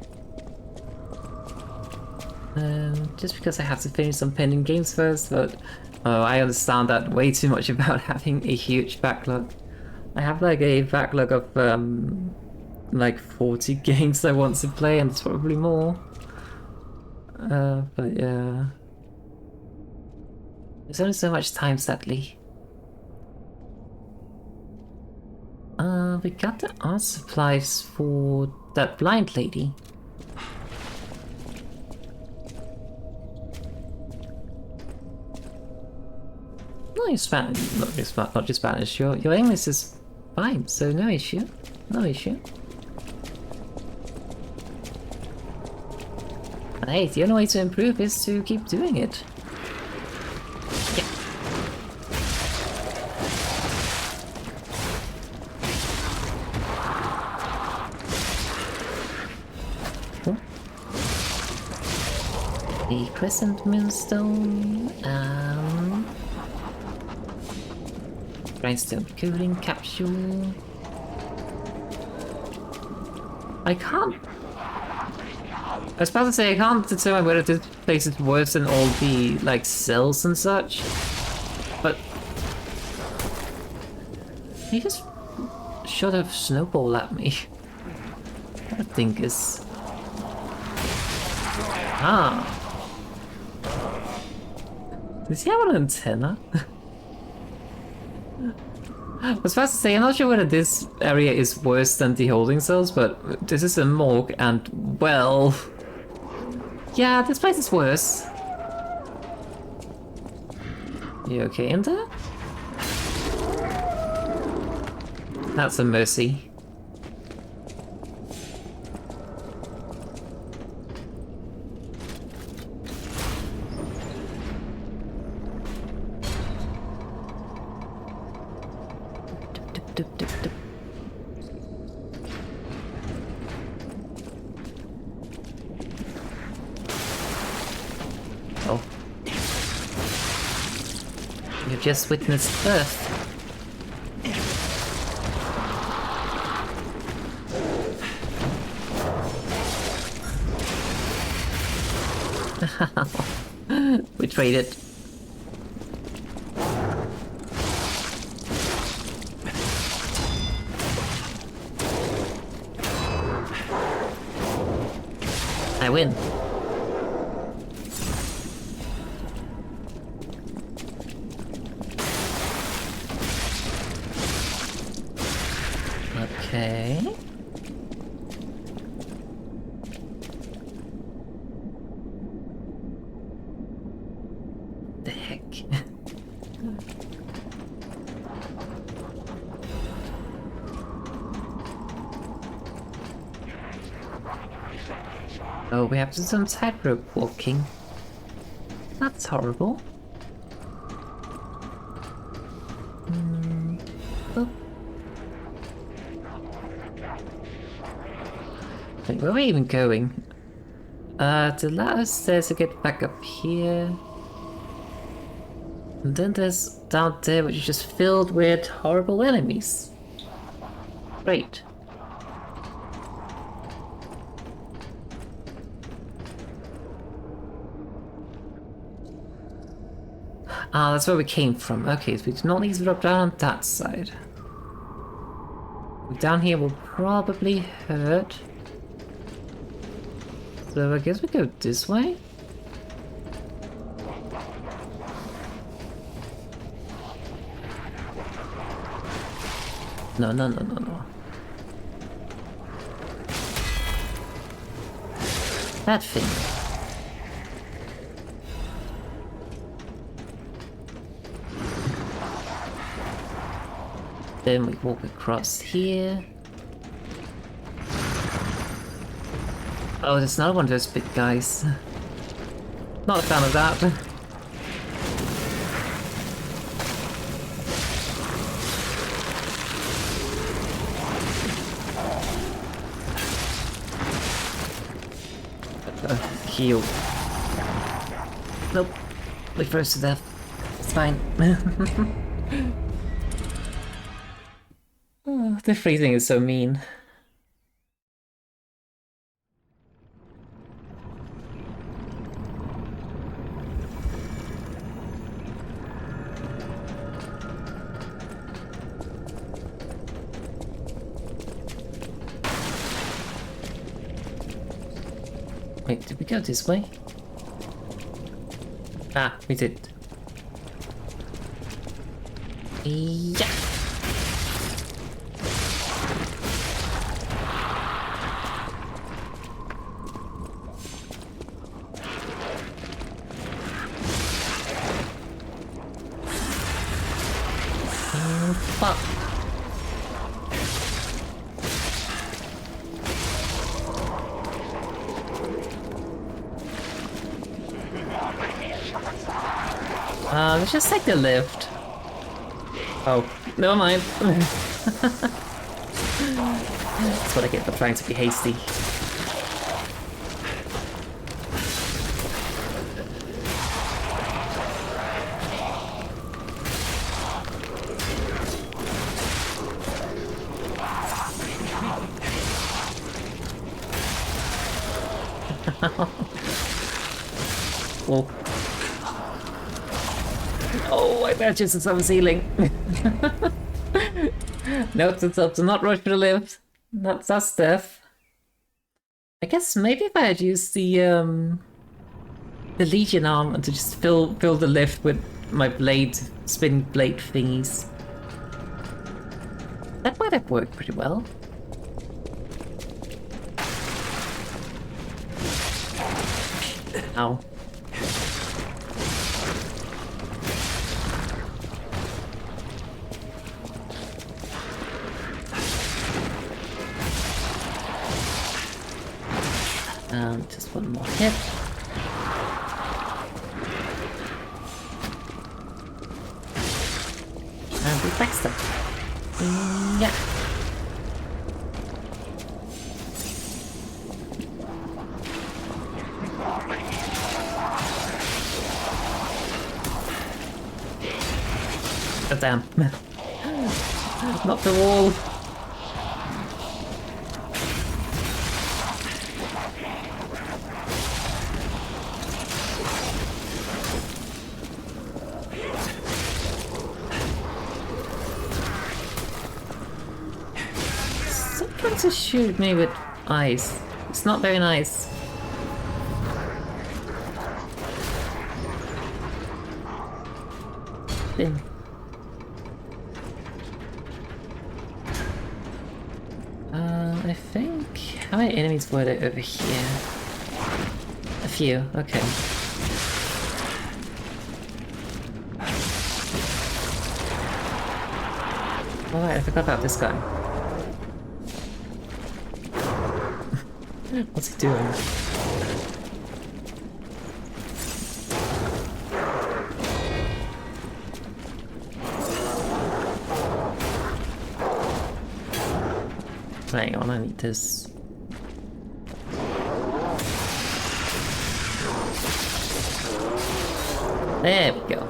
Just because I have to finish some pending games first, but I understand that way too much about having a huge backlog. I have like a backlog of like 40 games I want to play, and it's probably more. But yeah. There's only so much time, sadly. We got the art supplies for that blind lady. No, you're Spanish. Not just Spanish. Your English is fine, so no issue. No issue. But hey, the only way to improve is to keep doing it. Yeah. The Crescent Moonstone, Grindstone Cooling Capsule. I can't... I was about to say, I can't determine whether this place is worse than all the, like, cells and such. But... he just shot a snowball at me. That thing is... ah. Does he have an antenna? I was about to say, I'm not sure whether this area is worse than the holding cells, but this is a morgue and, well... yeah, this place is worse. You okay in there? That's a mercy. Oh. You've just witnessed Earth. We traded. I win. Okay. The heck? Oh, we have to do some tightrope walking. That's horrible. Oh. Wait, where are we even going? The ladder says to get back up here. And then there's down there, which is just filled with horrible enemies. Great. Ah, that's where we came from. Okay, so we do not need to drop down on that side. Down here will probably hurt. So I guess we go this way? No, no, no, no, no. That thing. Then we walk across here. Oh, there's another one of those big guys. Not a fan of that. Heal. Nope. We froze to death. It's fine. Oh, the freezing is so mean. Wait, did we go this way? Ah, we did. Yeah! Fuck! Let's just take the lift. Oh, never mind. That's what I get for trying to be hasty. Oh. Oh, I bet you since I'm ceiling. Note to self, do not rush for the lift. That's death. I guess maybe if I had used the Legion arm and to just fill the lift with my spin blade thingies. That might have worked pretty well. Ow. Just one more hit. And we backstab. Yeah. Oh, damn. Not the wall. To shoot me with ice. It's not very nice. Then. I think... How many enemies were there over here? A few, okay. Alright, I forgot about this guy. What's he doing? Hang on, I need this. There we go.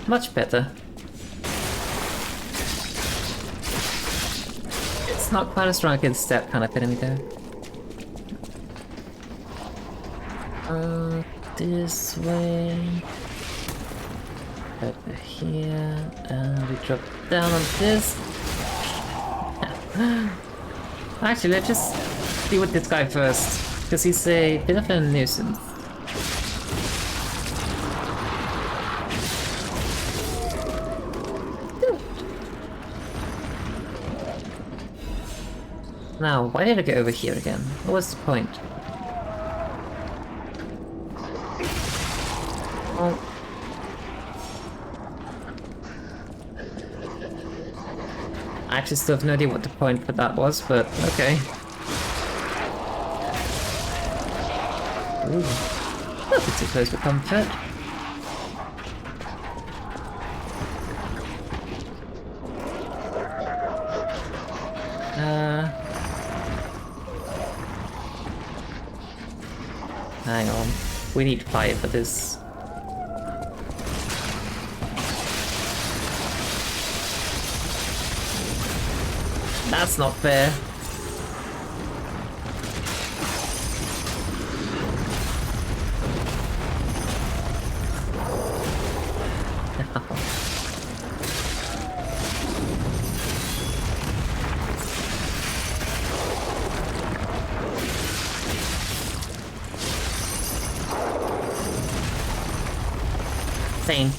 Much better. It's not quite as strong against that kind of enemy though. This way. Over here. And we drop down on this. Actually, let's just deal with this guy first. Because he's a bit of a nuisance. Now, why did I go over here again? What was the point? Oh. I actually still have no idea what the point for that was, but okay. Ooh. Not too close for comfort. Hang on. We need fire for this. That's not fair. Same.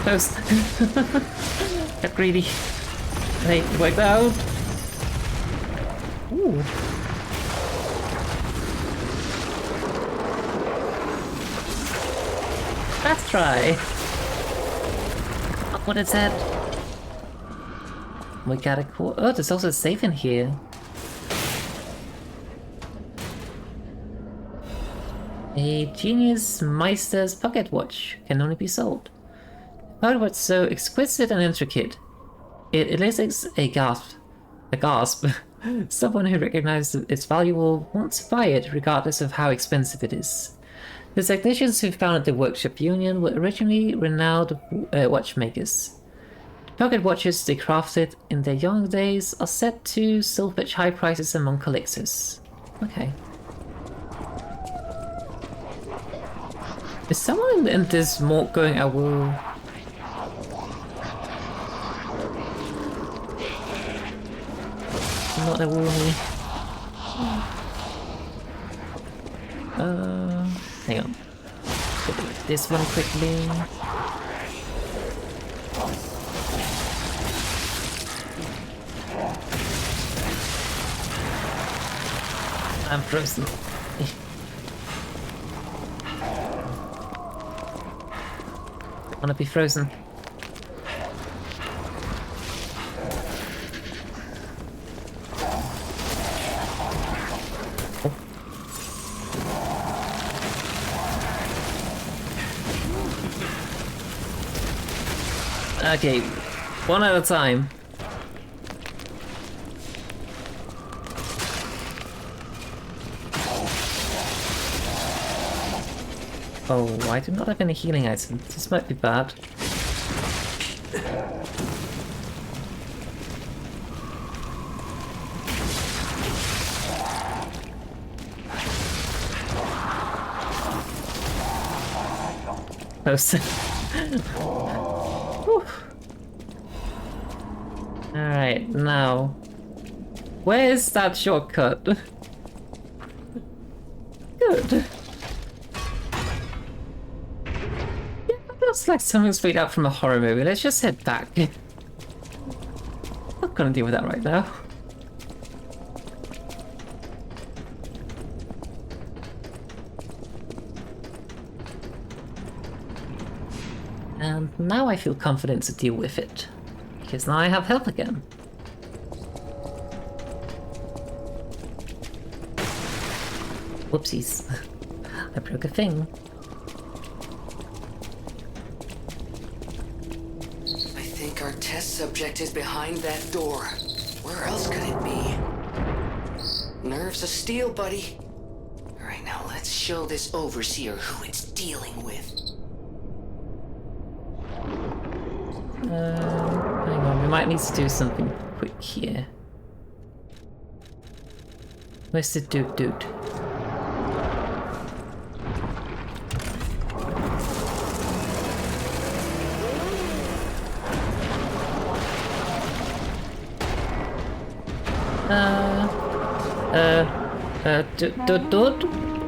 Close. Got greedy. Hey, it worked out. Ooh. Let's try. Up what it said. We got a cool. Oh, there's also a safe in here. A Genius Meister's pocket watch can only be sold. Pocket watch so exquisite and intricate. It elicits a gasp Someone who recognizes its value will want to buy it regardless of how expensive it is. The technicians who founded the Workshop Union were originally renowned watchmakers. Pocket watches they crafted in their young days are set to still fetch high prices among collectors. Okay. Is someone in this morgue going, I will... Not a woolly. Hang on. This one quickly. I'm frozen. Wanna be frozen? Okay, one at a time. Oh, I do not have any healing items. This might be bad. Close. Alright, now. Where's that shortcut? Good. Looks like something straight out from a horror movie. Let's just head back. Not gonna deal with that right now. And now I feel confident to deal with it. Because now I have health again. Whoopsies. I broke a thing. Our test subject is behind that door. Where else could it be? Nerves of steel, buddy. Alright, now let's show this overseer who it's dealing with. Hang on, we might need to do something quick here. Where's the dude? Dude?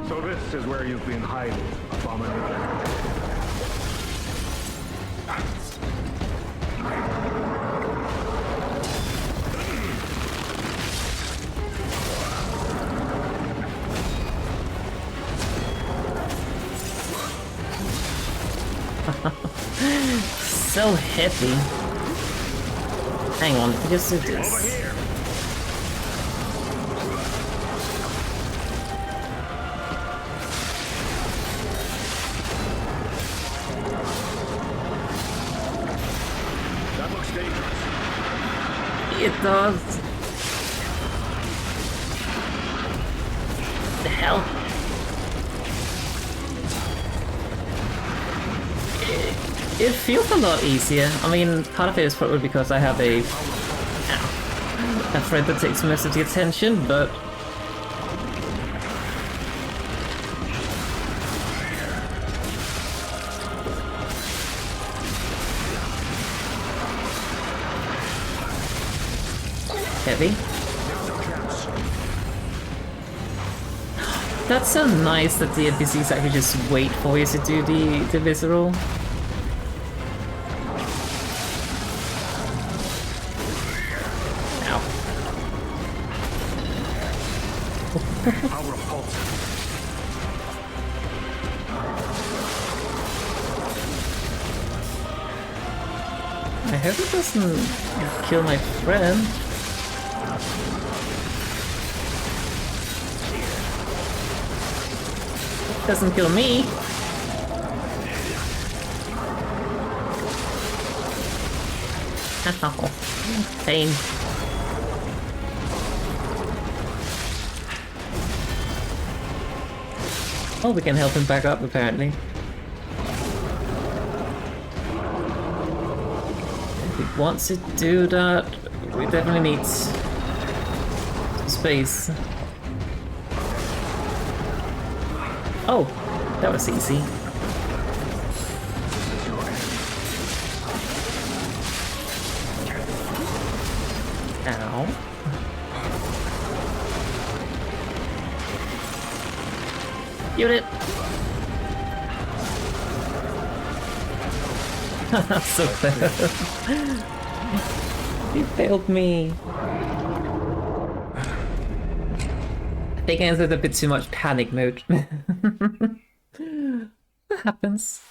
So this is where you've been hiding, Abomination. So heavy. Hang on, just do this. Over here. That looks dangerous. It does. The hell? It feels a lot easier. I mean, part of it is probably because I have a friend that takes most of the attention, but heavy. That's so nice that the NPCs actually just wait for you to do the visceral. I hope it doesn't kill my friend. It doesn't kill me. Ow. Pain. Oh, we can help him back up, apparently. If he wants to do that, we definitely need space. Oh, that was easy. Ow. Unit! So clever. He failed me. I think I entered a bit too much panic mode. What happens?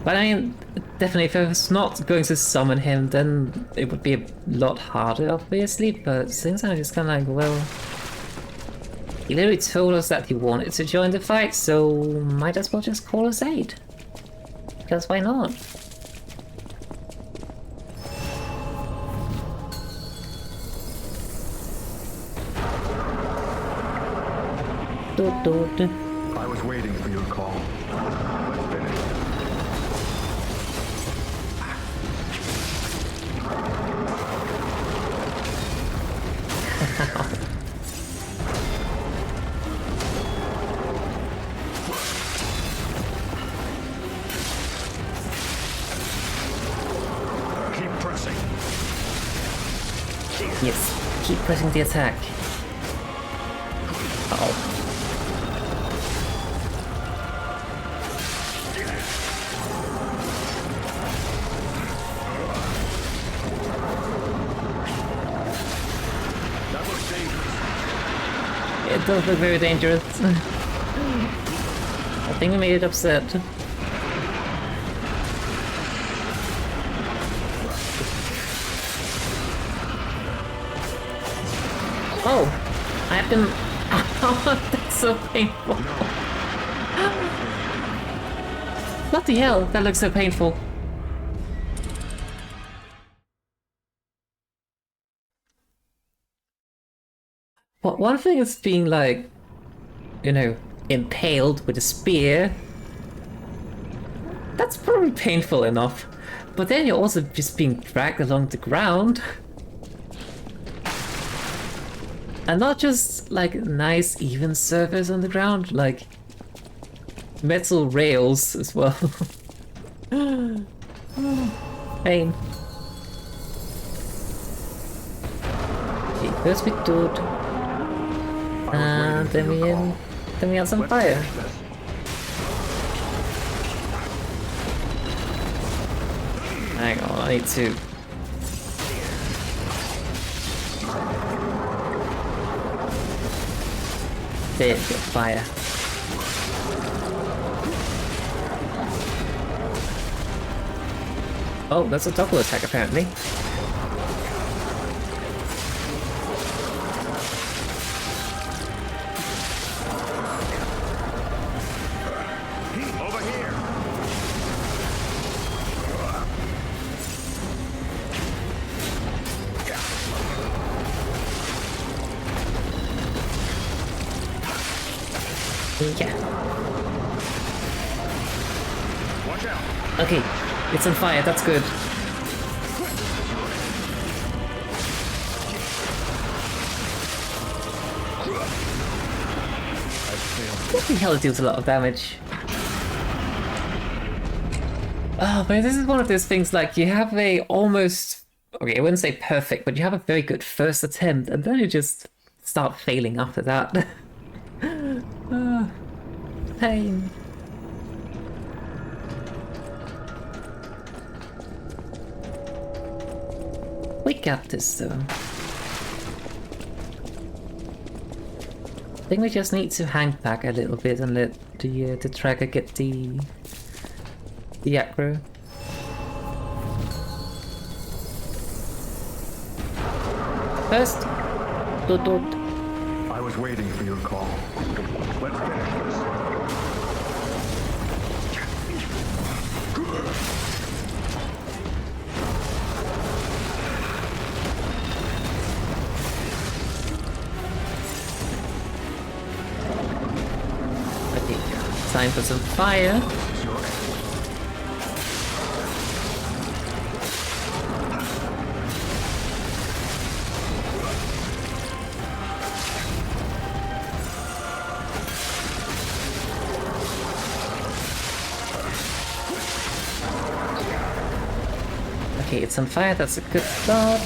But I mean, definitely if I was not going to summon him, then it would be a lot harder, obviously, but since I'm just kind of like, well... He literally told us that he wanted to join the fight, so might as well just call us aid. Because why not? I was waiting for your call. Let's finish. Keep pressing. Yes, keep pressing the attack. Uh-oh. It does look very dangerous. I think we made it upset. Oh! I have been... Oh, that's so painful. What the hell? That looks so painful. Well, one thing is being like, you know, impaled with a spear. That's probably painful enough. But then you're also just being dragged along the ground. And not just like nice even surface on the ground, like metal rails as well. Pain. Okay, first we do it. And then we have some fire. Hang on, I need to. There you go, fire. Oh, that's a double attack apparently. Yeah. Watch out. Okay, it's on fire, that's good. What the hell, it deals a lot of damage. Oh, but this is one of those things like you have a almost, okay, I wouldn't say perfect, but you have a very good first attempt and then you just start failing after that. Pain. We got this though. I think we just need to hang back a little bit and let the tracker get the aggro. First, dot. I was waiting for your call. Let's finish this. Time for some fire. Okay, it's on fire, that's a good start.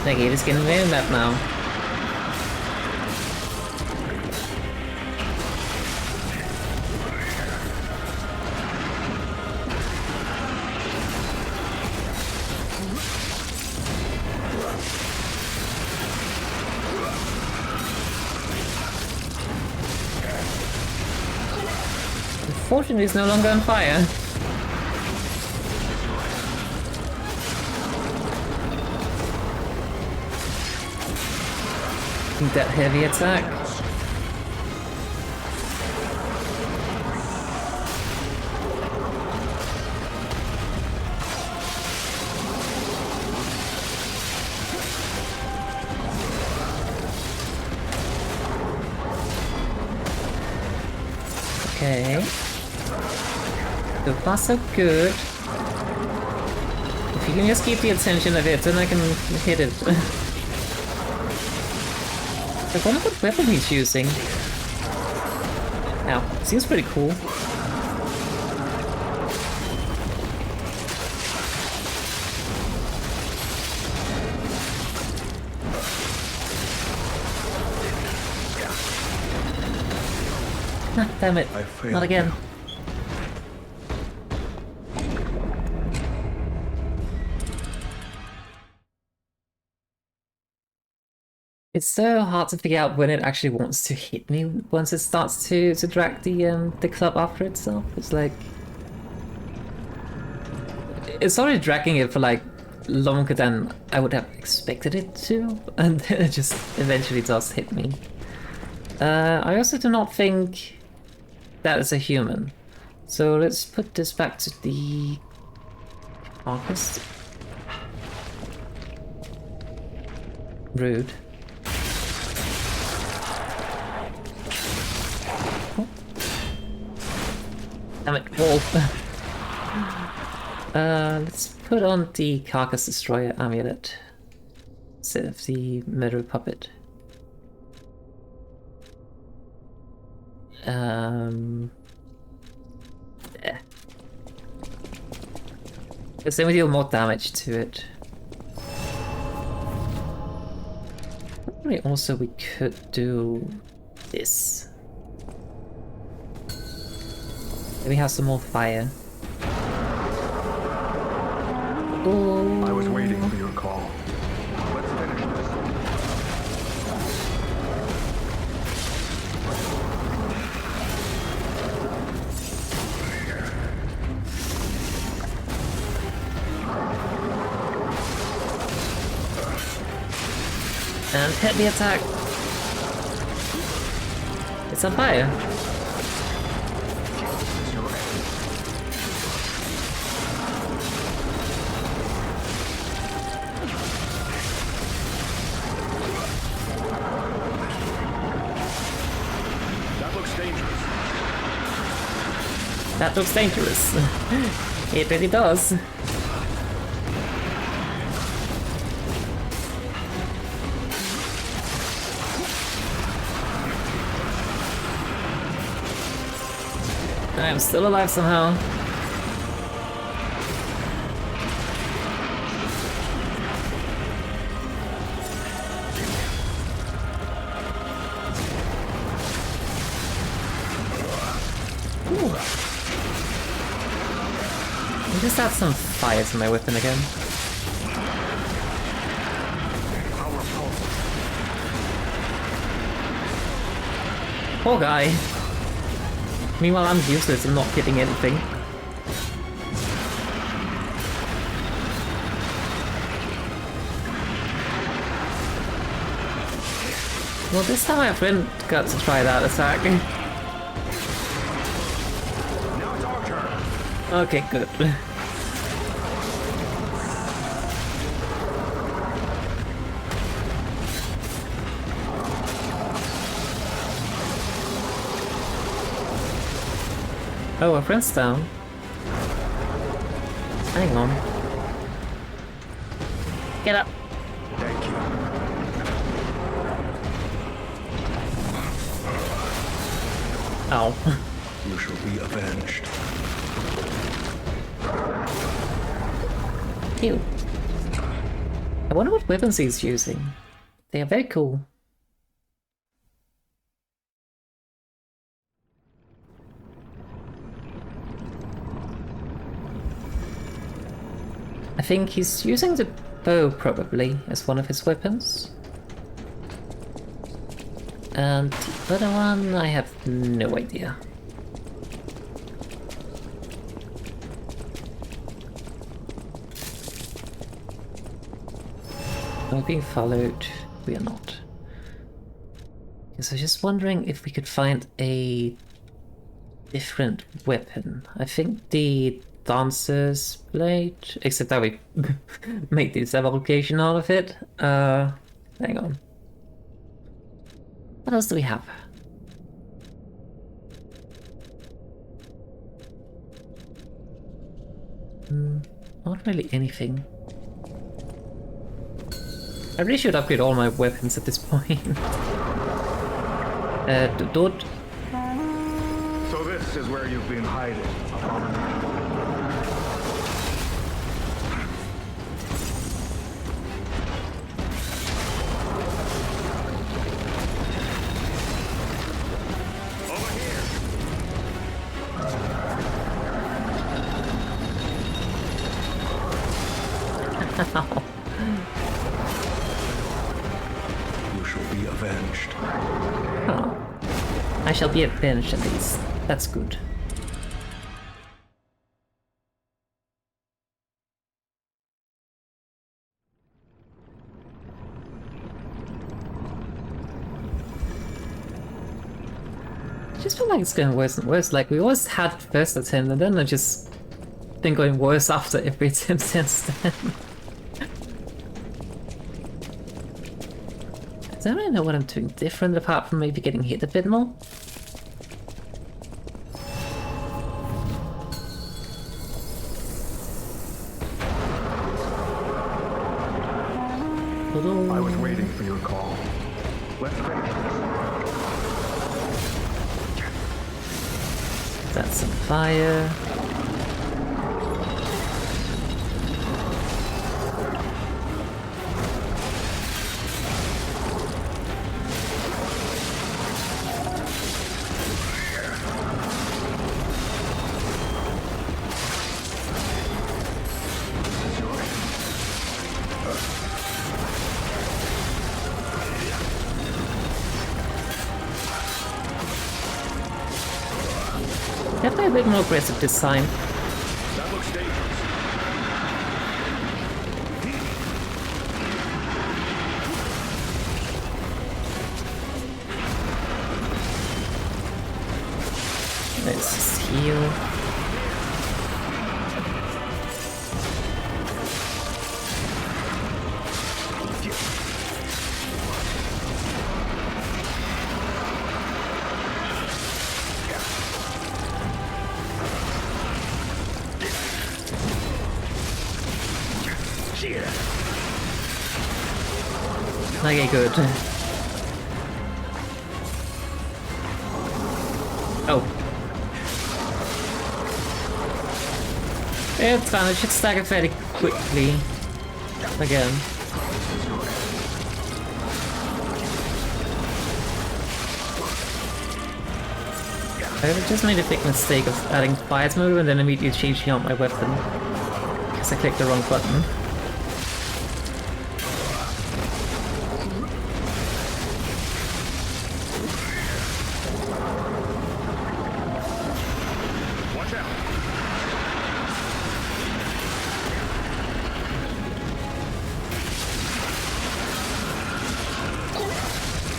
The gate is getting very mad now. Unfortunately, it's no longer on fire. That heavy attack. Okay. So far so good. If you can just keep the attention of it, then I can hit it. I wonder what weapon he's using. Now, seems pretty cool. Ah, damn it. Not again. It's so hard to figure out when it actually wants to hit me once it starts to drag the club after itself. It's like it's already dragging it for like longer than I would have expected it to, and then it just eventually does hit me. I also do not think that is a human. So let's put this back to the carcass. Rude. Damn it, wolf. Let's put on the Carcass Destroyer amulet instead of the Murder Puppet. Yeah. Because then we deal more damage to it. Probably also we could do this. We have some more fire. Ooh. I was waiting for your call. Let's finish this. And heavy attack. It's on fire. That looks dangerous. It really does. I'm still alive somehow. Just add some fire to my weapon again. Poor guy. Meanwhile, I'm useless and not getting anything. Well, this time my friend got to try that attack. Okay, good. Oh, our friend's down. Hang on. Get up. Thank you. Ow. You shall be avenged. Ew. I wonder what weapons he's using. They are very cool. I think he's using the bow, probably, as one of his weapons. And the other one, I have no idea. Are we being followed? We are not. Yes, I was just wondering if we could find a different weapon. I think the Dancer's Blade, except that we made this evocation out of it. Hang on. What else do we have? Not really anything. I really should upgrade all my weapons at this point. Don't. So this is where you've been hiding, Abomination. Over here. You shall be avenged. Oh. I shall be avenged at least. That's good. I just feel like it's going worse and worse. Like, we always had first attempt, and then I just been going worse after every attempt since then. I don't really know what I'm doing different, apart from maybe getting hit a bit more. I was waiting for your call. Let's finish this. That's some fire. Definitely a bit more aggressive this time. That looks dangerous. Let's just heal. Okay, good. Oh. It's fine, it should stagger fairly quickly. Again. I just made a big mistake of adding Fire's move and then immediately changing out my weapon. Because I clicked the wrong button.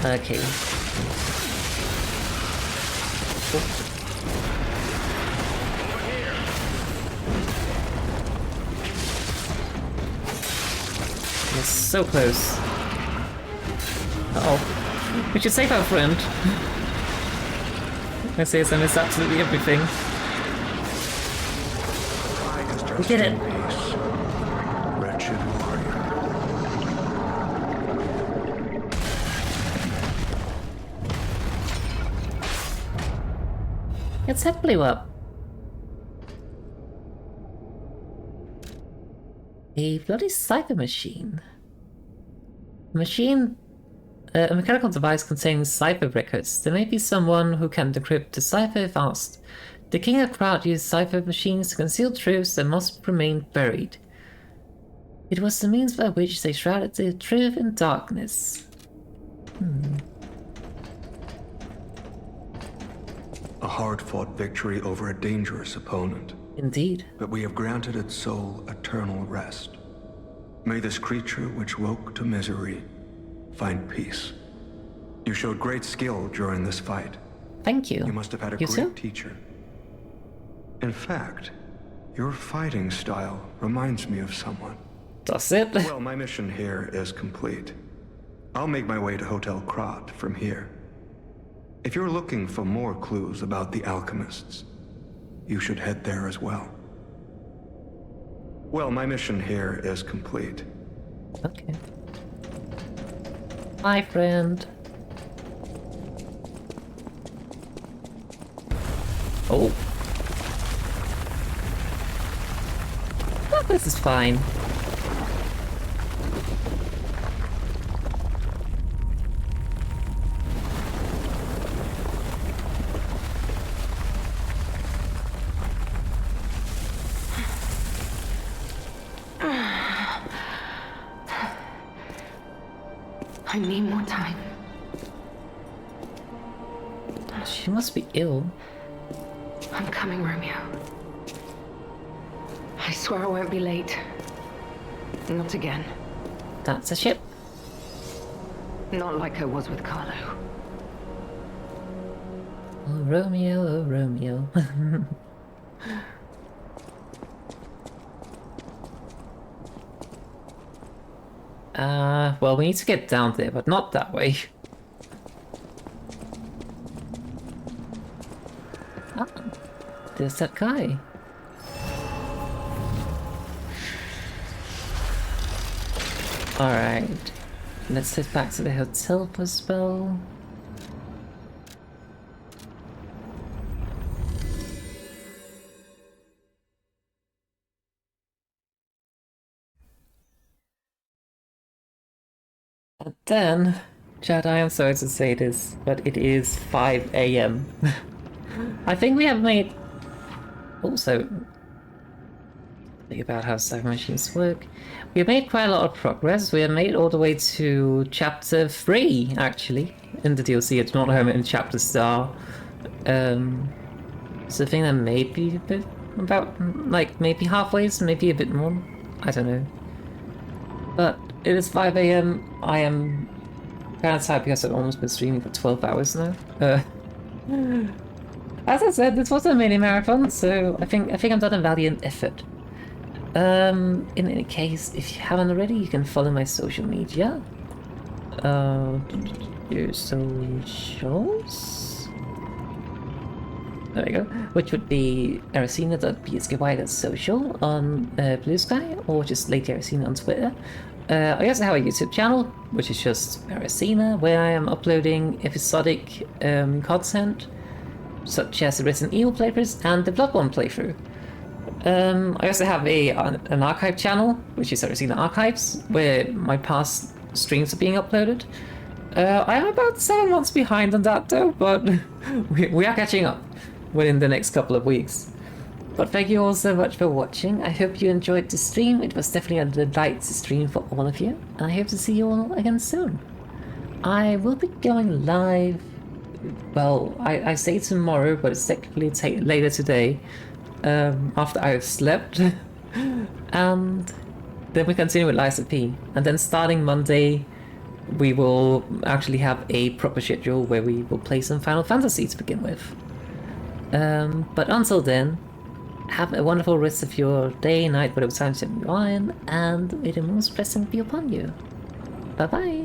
Okay. We're so close. Uh-oh. We should save our friend. I say I missed absolutely everything. We did it! Wretched warrior. Its head blew up. A bloody cipher machine. A mechanical device containing cipher records. There may be someone who can decrypt the cipher if asked. The King of Crowd used cipher machines to conceal truths that must remain buried. It was the means by which they shrouded the truth in darkness. A hard-fought victory over a dangerous opponent. Indeed. But we have granted its soul eternal rest. May this creature which woke to misery find peace. You showed great skill during this fight. Thank you. You must have had a great teacher. In fact, your fighting style reminds me of someone. That's it. Well, my mission here is complete. I'll make my way to Hotel Krat from here. If you're looking for more clues about the alchemists, you should head there as well. Well, my mission here is complete. Okay. Bye, friend. Oh. Oh, this is fine. I need more time. She must be ill. I'm coming, Romeo. I swear I won't be late. Not again. That's a ship. Not like I was with Carlo. Oh, Romeo, oh, Romeo. Well, we need to get down there, but not that way. Ah, there's that guy. Alright, let's head back to the hotel for a spell. And then, chat, I am sorry to say this, but it is 5 AM. I think we have made... Also, think about how cipher machines work. We have made quite a lot of progress. We have made all the way to chapter 3, actually, in the DLC. It's not home in chapter star. So I think that may be a bit about, like, maybe halfway, so maybe a bit more. I don't know. But it is 5 AM. I am kind of tired because I've almost been streaming for 12 hours now. As I said, this was a mini marathon, so I think I'm done a valiant effort. In any case, if you haven't already, you can follow my social media. Your socials? There we go. Which would be arazeena.bsky.social on Blue Sky, or just Lady Arazeena on Twitter. I also have a YouTube channel, which is just Arazeena, where I am uploading episodic content, such as the Resident Evil playthroughs and the Bloodborne playthrough. I also have an archive channel, which is Arazeena Archives, where my past streams are being uploaded. I am about 7 months behind on that though, but we are catching up within the next couple of weeks. But thank you all so much for watching. I hope you enjoyed the stream. It was definitely a delight to stream for all of you, and I hope to see you all again soon. I will be going live, well, I say tomorrow, but it's technically later today, after I have slept. And then we continue with Lies of P. And then starting Monday, we will actually have a proper schedule where we will play some Final Fantasy to begin with. But until then, Have a wonderful rest of your day, night, whatever time you're on, and may the most blessing be upon you. Bye bye.